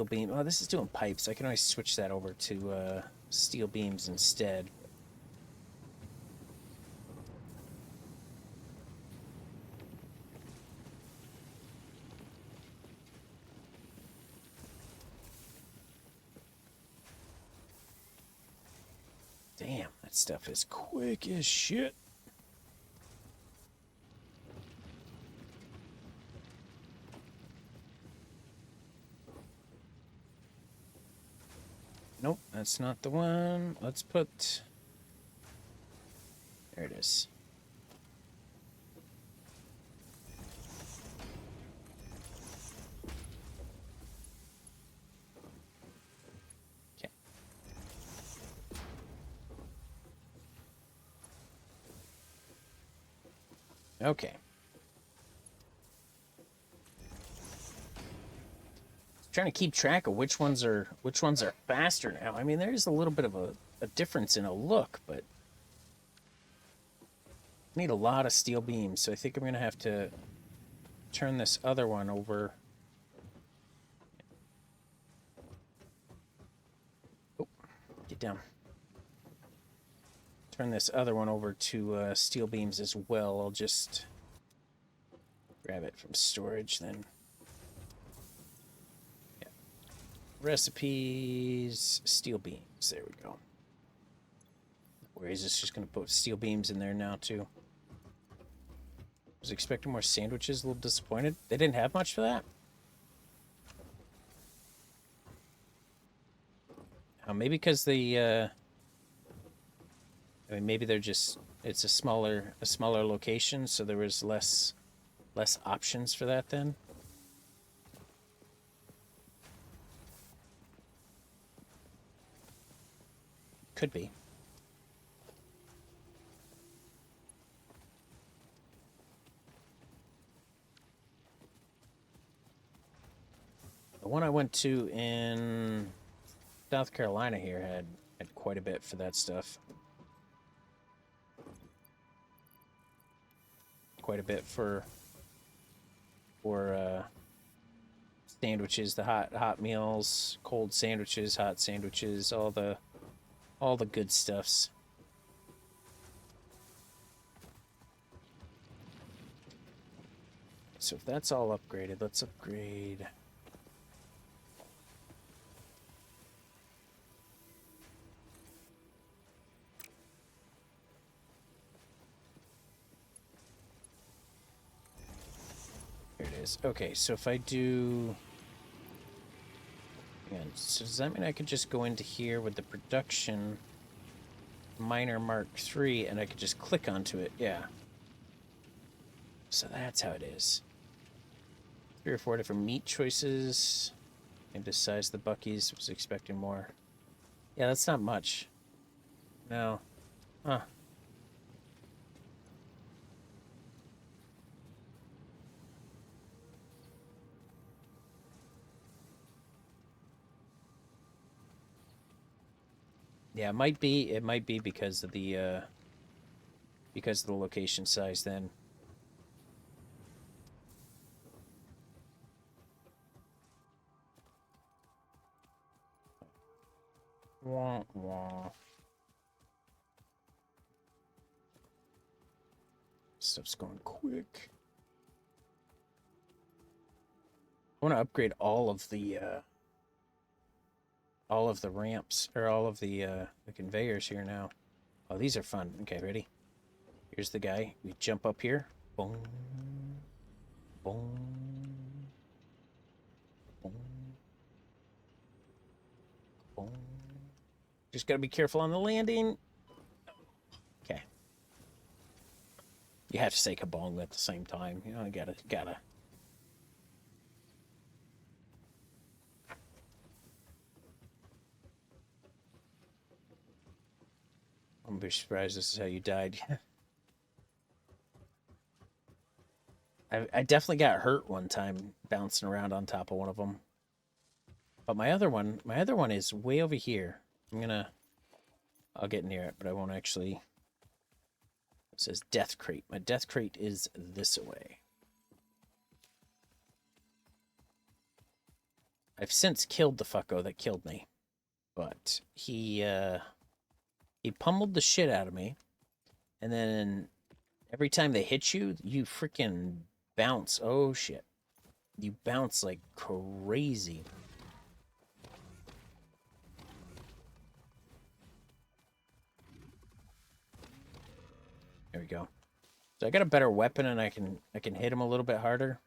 beam. Oh, this is doing pipes. I can always switch that over to steel beams instead. Damn, that stuff is quick as shit. Nope, that's not the one. Let's put... There it is. Okay. Okay. Trying to keep track of which ones are faster now. I mean, there's a little bit of a difference in a look, but I need a lot of steel beams, so I think I'm gonna have to turn this other one over. Oh, get down. Turn this other one over to steel beams as well. I'll just grab it from storage then. Yeah. Recipes, steel beams. There we go. Or is this just going to put steel beams in there now, too? Was expecting more sandwiches, a little disappointed. They didn't have much for that? Maybe because the, I mean, maybe they're just, it's a smaller location, so there was less options for that then? Could be. The one I went to in South Carolina here had quite a bit for that stuff. Quite a bit for sandwiches, the hot meals, cold sandwiches, hot sandwiches, all the good stuffs. So if that's all upgraded, let's upgrade. Here it is. Okay, so if I do... Again, so does that mean I could just go into here with the production miner Mark III and I could just click onto it? Yeah. So that's how it is. 3 or 4 different meat choices. Maybe the size of the Buc-ee's. Was expecting more. Yeah, that's not much. No. Huh. Yeah, it might be. It might be because of the location size then. Wah, wah. Stuff's going quick. I want to upgrade all of the ramps or all of the conveyors here now. Oh, these are fun. Okay, ready? Here's the guy. We jump up here. Boom. Boom. Boom. Boom. Just gotta be careful on the landing. Okay. You have to say kabong at the same time. You know, I gotta. I'm gonna be surprised this is how you died. I definitely got hurt one time bouncing around on top of one of them. But my other one is way over here. I'll get near it, but I won't actually. It says death crate. My death crate is this way. I've since killed the fucko that killed me, but he pummeled the shit out of me, and then every time they hit you, you freaking bounce. Oh shit, you bounce like crazy. There we go. So I got a better weapon, and I can hit him a little bit harder,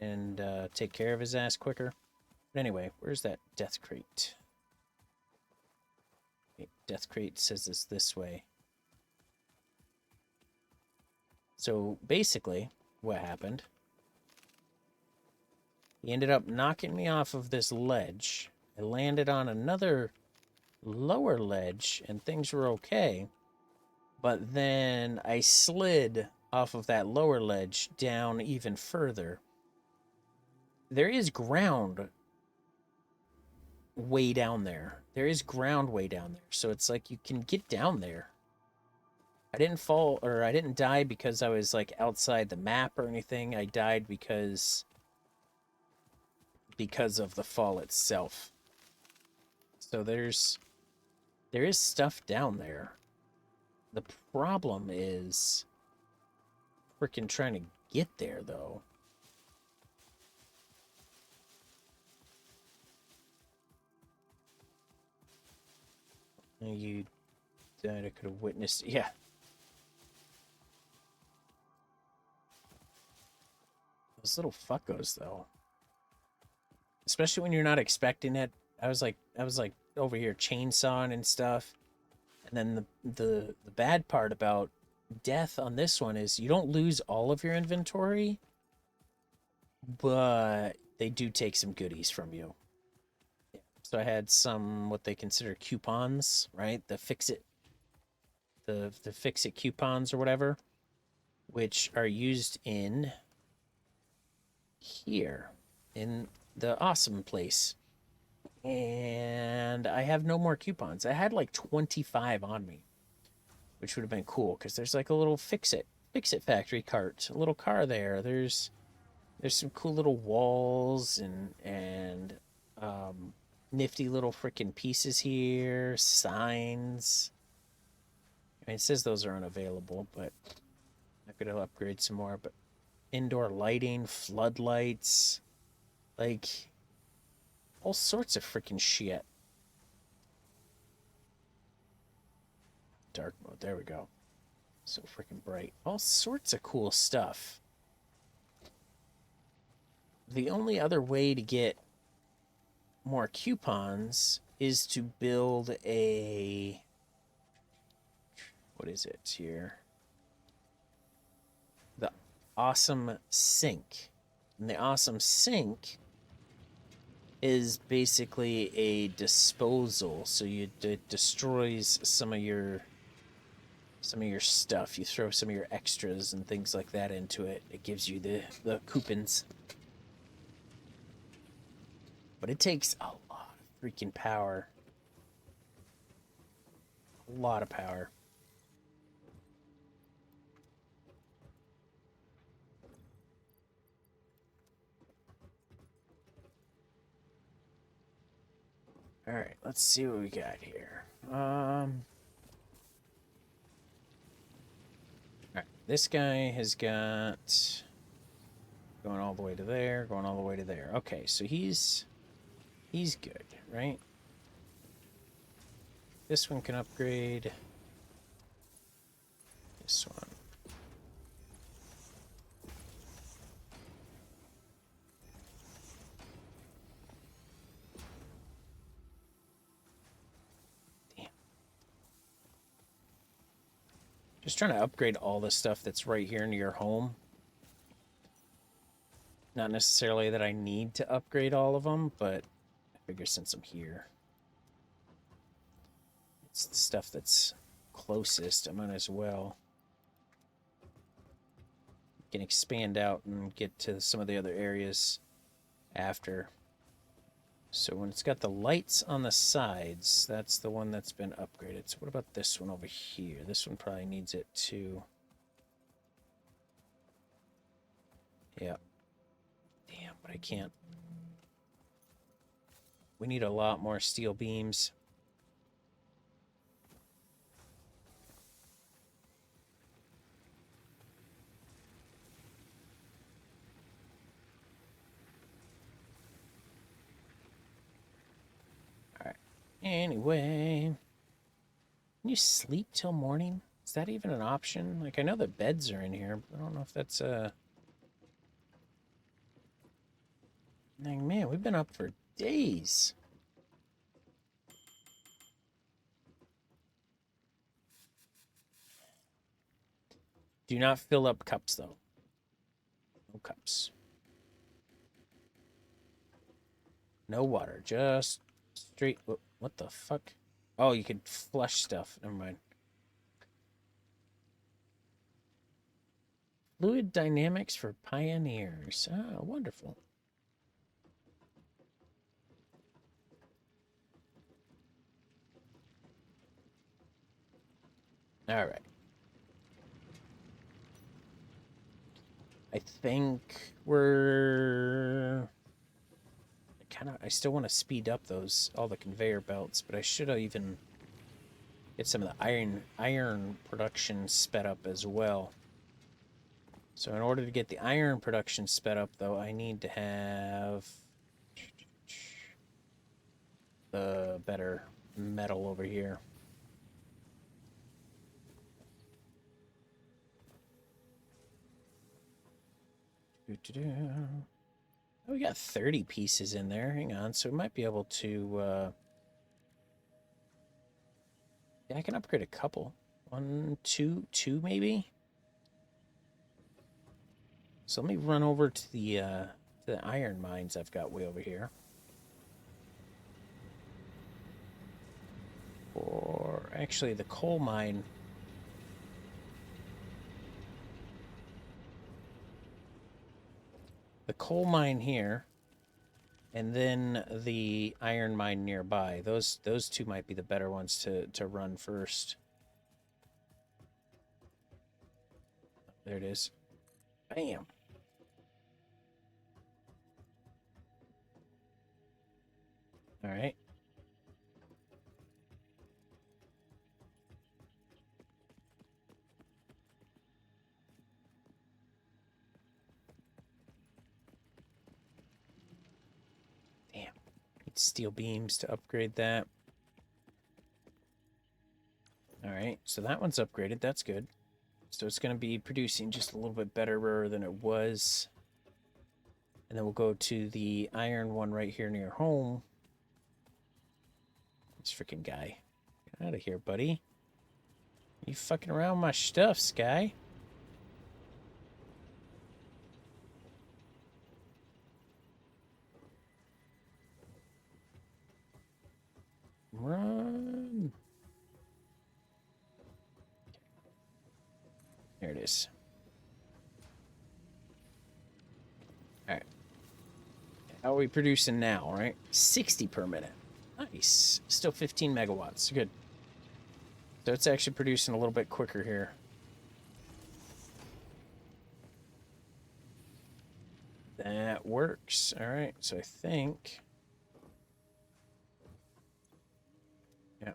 and take care of his ass quicker. But anyway, where's that death crate? Okay, death crate says it's this way. So basically, what happened? He ended up knocking me off of this ledge. I landed on another lower ledge, and things were okay. But then I slid off of that lower ledge down even further. There is ground way down there. There is ground way down there. So it's like you can get down there. I didn't fall, or I didn't die because I was like outside the map or anything. I died because of the fall itself. So there is stuff down there. The problem is freaking trying to get there, though. You died, I could have witnessed. Yeah. Those little fuckos, though. Especially when you're not expecting it. I was like over here chainsawing and stuff. And then the bad part about death on this one is you don't lose all of your inventory, but they do take some goodies from you. Yeah. So I had some what they consider coupons, right? The fix it coupons or whatever, which are used in here in the awesome place. And I have no more coupons. I had like 25 on me, which would have been cool because there's like a little fix it factory cart, a little car there. There's some cool little walls and nifty little freaking pieces here, signs. I mean, it says those are unavailable, but I could upgrade some more. But indoor lighting, floodlights, like all sorts of freaking shit. Dark mode, there we go. So freaking bright. All sorts of cool stuff. The only other way to get more coupons is to build a... What is it here? The awesome sink. And the awesome sink is basically a disposal. So it destroys some of your stuff. You throw some of your extras and things like that into it. It gives you the coupons. But it takes a lot of freaking power. A lot of power. Alright, let's see what we got here. Alright, this guy has got going all the way to there, going all the way to there. Okay, so he's good, right? This one can upgrade. This one. Damn. Just trying to upgrade all the stuff that's right here near your home. Not necessarily that I need to upgrade all of them, but I figure since I'm here, it's the stuff that's closest. I might as well. Can expand out and get to some of the other areas after. So when it's got the lights on the sides, that's the one that's been upgraded. So what about this one over here? This one probably needs it too. Yeah. Damn, but I can't. We need a lot more steel beams. Alright. Anyway. Can you sleep till morning? Is that even an option? Like, I know the beds are in here, but I don't know if that's like, man, we've been up for days. Do not fill up cups, though. No cups. No water. Just straight... What the fuck? Oh, you could flush stuff. Never mind. Fluid dynamics for pioneers. Ah, wonderful. All right. I think we're I still want to speed up all the conveyor belts, but I should have even get some of the iron production sped up as well. So in order to get the iron production sped up, though, I need to have the better metal over here. Doo-doo-doo. Oh, we got 30 pieces in there. Hang on. So we might be able to... Yeah, I can upgrade a couple. One, two maybe? So let me run over to the iron mines I've got way over here. Or actually the coal mine. The coal mine here, and then the iron mine nearby. Those two might be the better ones to run first. There it is. Bam. All right. Damn. Need steel beams to upgrade that. All right. So that one's upgraded. That's good. So it's going to be producing just a little bit better than it was. And then we'll go to the iron one right here near home. This freaking guy. Get out of here, buddy. You fucking around my stuff, Sky. Run. There it is. All right. How are we producing now, right? 60 per minute. Nice. Still 15 megawatts. Good. So it's actually producing a little bit quicker here. That works. All right. So I think... Yeah.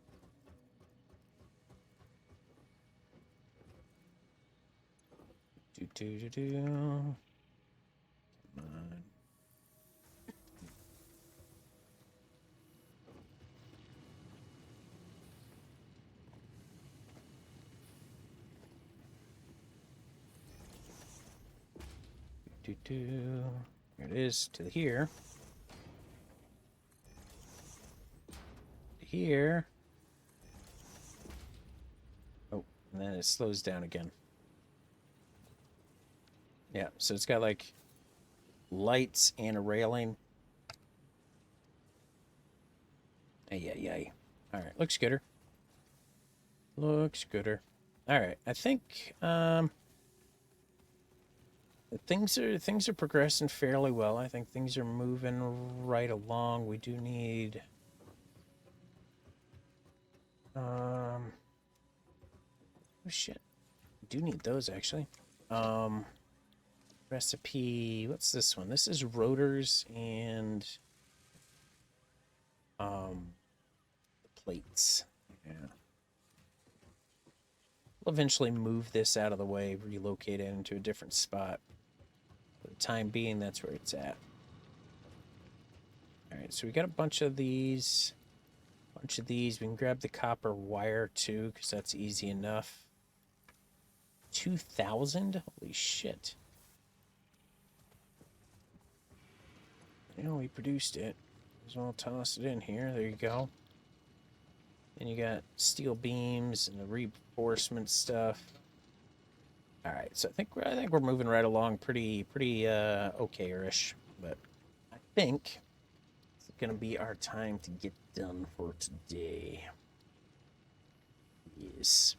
Come on. There it is, to here. Here. Oh, and then it slows down again. Yeah, so it's got like lights and a railing. Ay. All right, looks gooder. Looks gooder. All right, I think things are progressing fairly well. I think things are moving right along. We do need oh shit. We do need those actually. Recipe, what's this one? This is rotors and plates. Yeah. We'll eventually move this out of the way, relocate it into a different spot. For the time being, that's where it's at. Alright, so we got a bunch of these. We can grab the copper wire too, because that's easy enough. 2,000? Holy shit. You know, we produced it. As well, toss it in here. There you go. And you got steel beams and the reinforcement stuff. All right, so I think we're moving right along, pretty okay-ish. But I think it's gonna be our time to get done for today. Yes.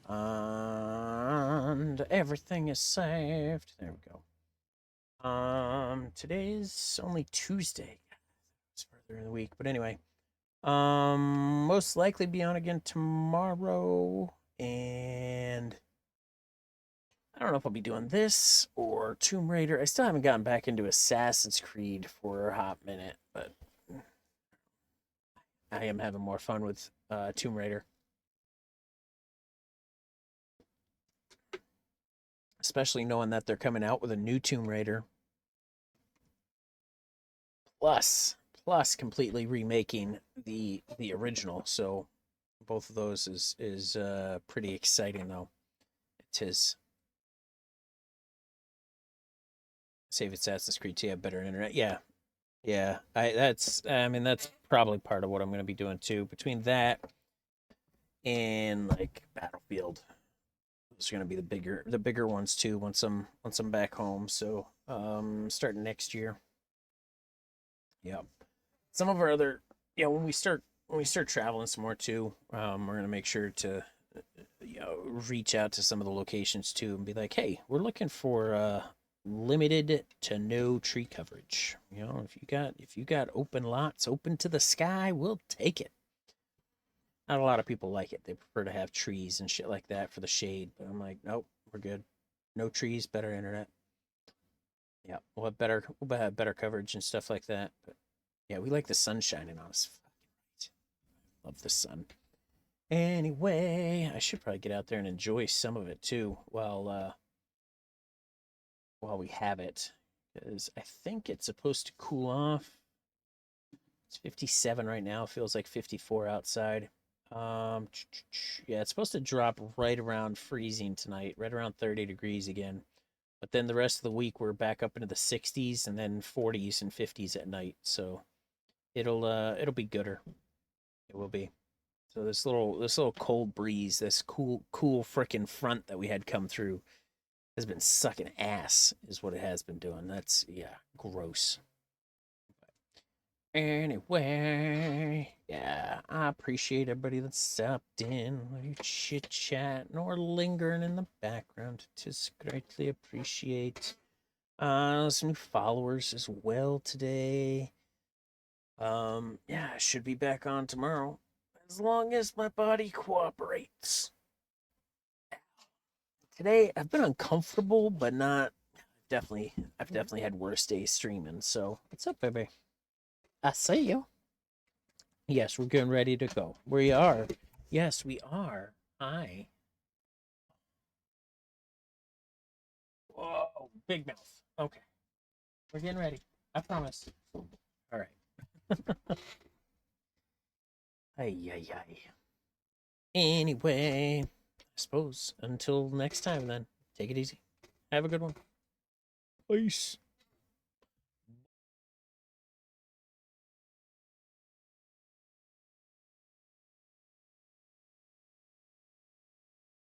And everything is saved. There we go. Today's only Tuesday. It's further in the week, but anyway. Most likely be on again tomorrow, and I don't know if I'll be doing this or Tomb Raider. I still haven't gotten back into Assassin's Creed for a hot minute, but I am having more fun with Tomb Raider. Especially knowing that they're coming out with a new Tomb Raider. Plus completely remaking the original. So both of those is pretty exciting though. It is. save Assassin's Creed 2 have better internet. Yeah, yeah. I mean that's probably part of what I'm gonna be doing too. Between that and like Battlefield, those are gonna be the bigger ones too. Once I'm back home. So starting next year. Yeah. Some of our other yeah when we start traveling some more too, we're gonna make sure to reach out to some of the locations too and be like, hey, we're looking for limited to no tree coverage. If you got open lots open to the sky, we'll take it. Not a lot of people like it. They prefer to have trees and shit like that for the shade. But I'm like, nope, we're good. No trees, better internet. Yeah, we'll have better coverage and stuff like that. But yeah, we like the sun shining on us. Love the sun. Anyway, I should probably get out there and enjoy some of it too while we have it, because I think it's supposed to cool off. It's 57 right now. It feels like 54 outside. Yeah, it's supposed to drop right around freezing tonight, right around 30 degrees again. But then the rest of the week we're back up into the 60s and then 40s and 50s at night. So it'll be gooder. It will be. So this little cold breeze, this cool frickin' front that we had come through has been sucking ass, is what it has been doing. That's yeah, gross. Anyway, yeah, I appreciate everybody that stopped in, chit chatting or lingering in the background. Tis greatly appreciate. Some new followers as well today. Yeah, I should be back on tomorrow as long as my body cooperates. Today I've been uncomfortable, but not I've definitely had worse days streaming. So what's up, baby? I see you. Yes, we're getting ready to go. We are. Yes, we are. I. Whoa, big mouth. Okay, we're getting ready. I promise. All right. Ay, ay, ay. Anyway, I suppose until next time then. Take it easy. Have a good one. Peace.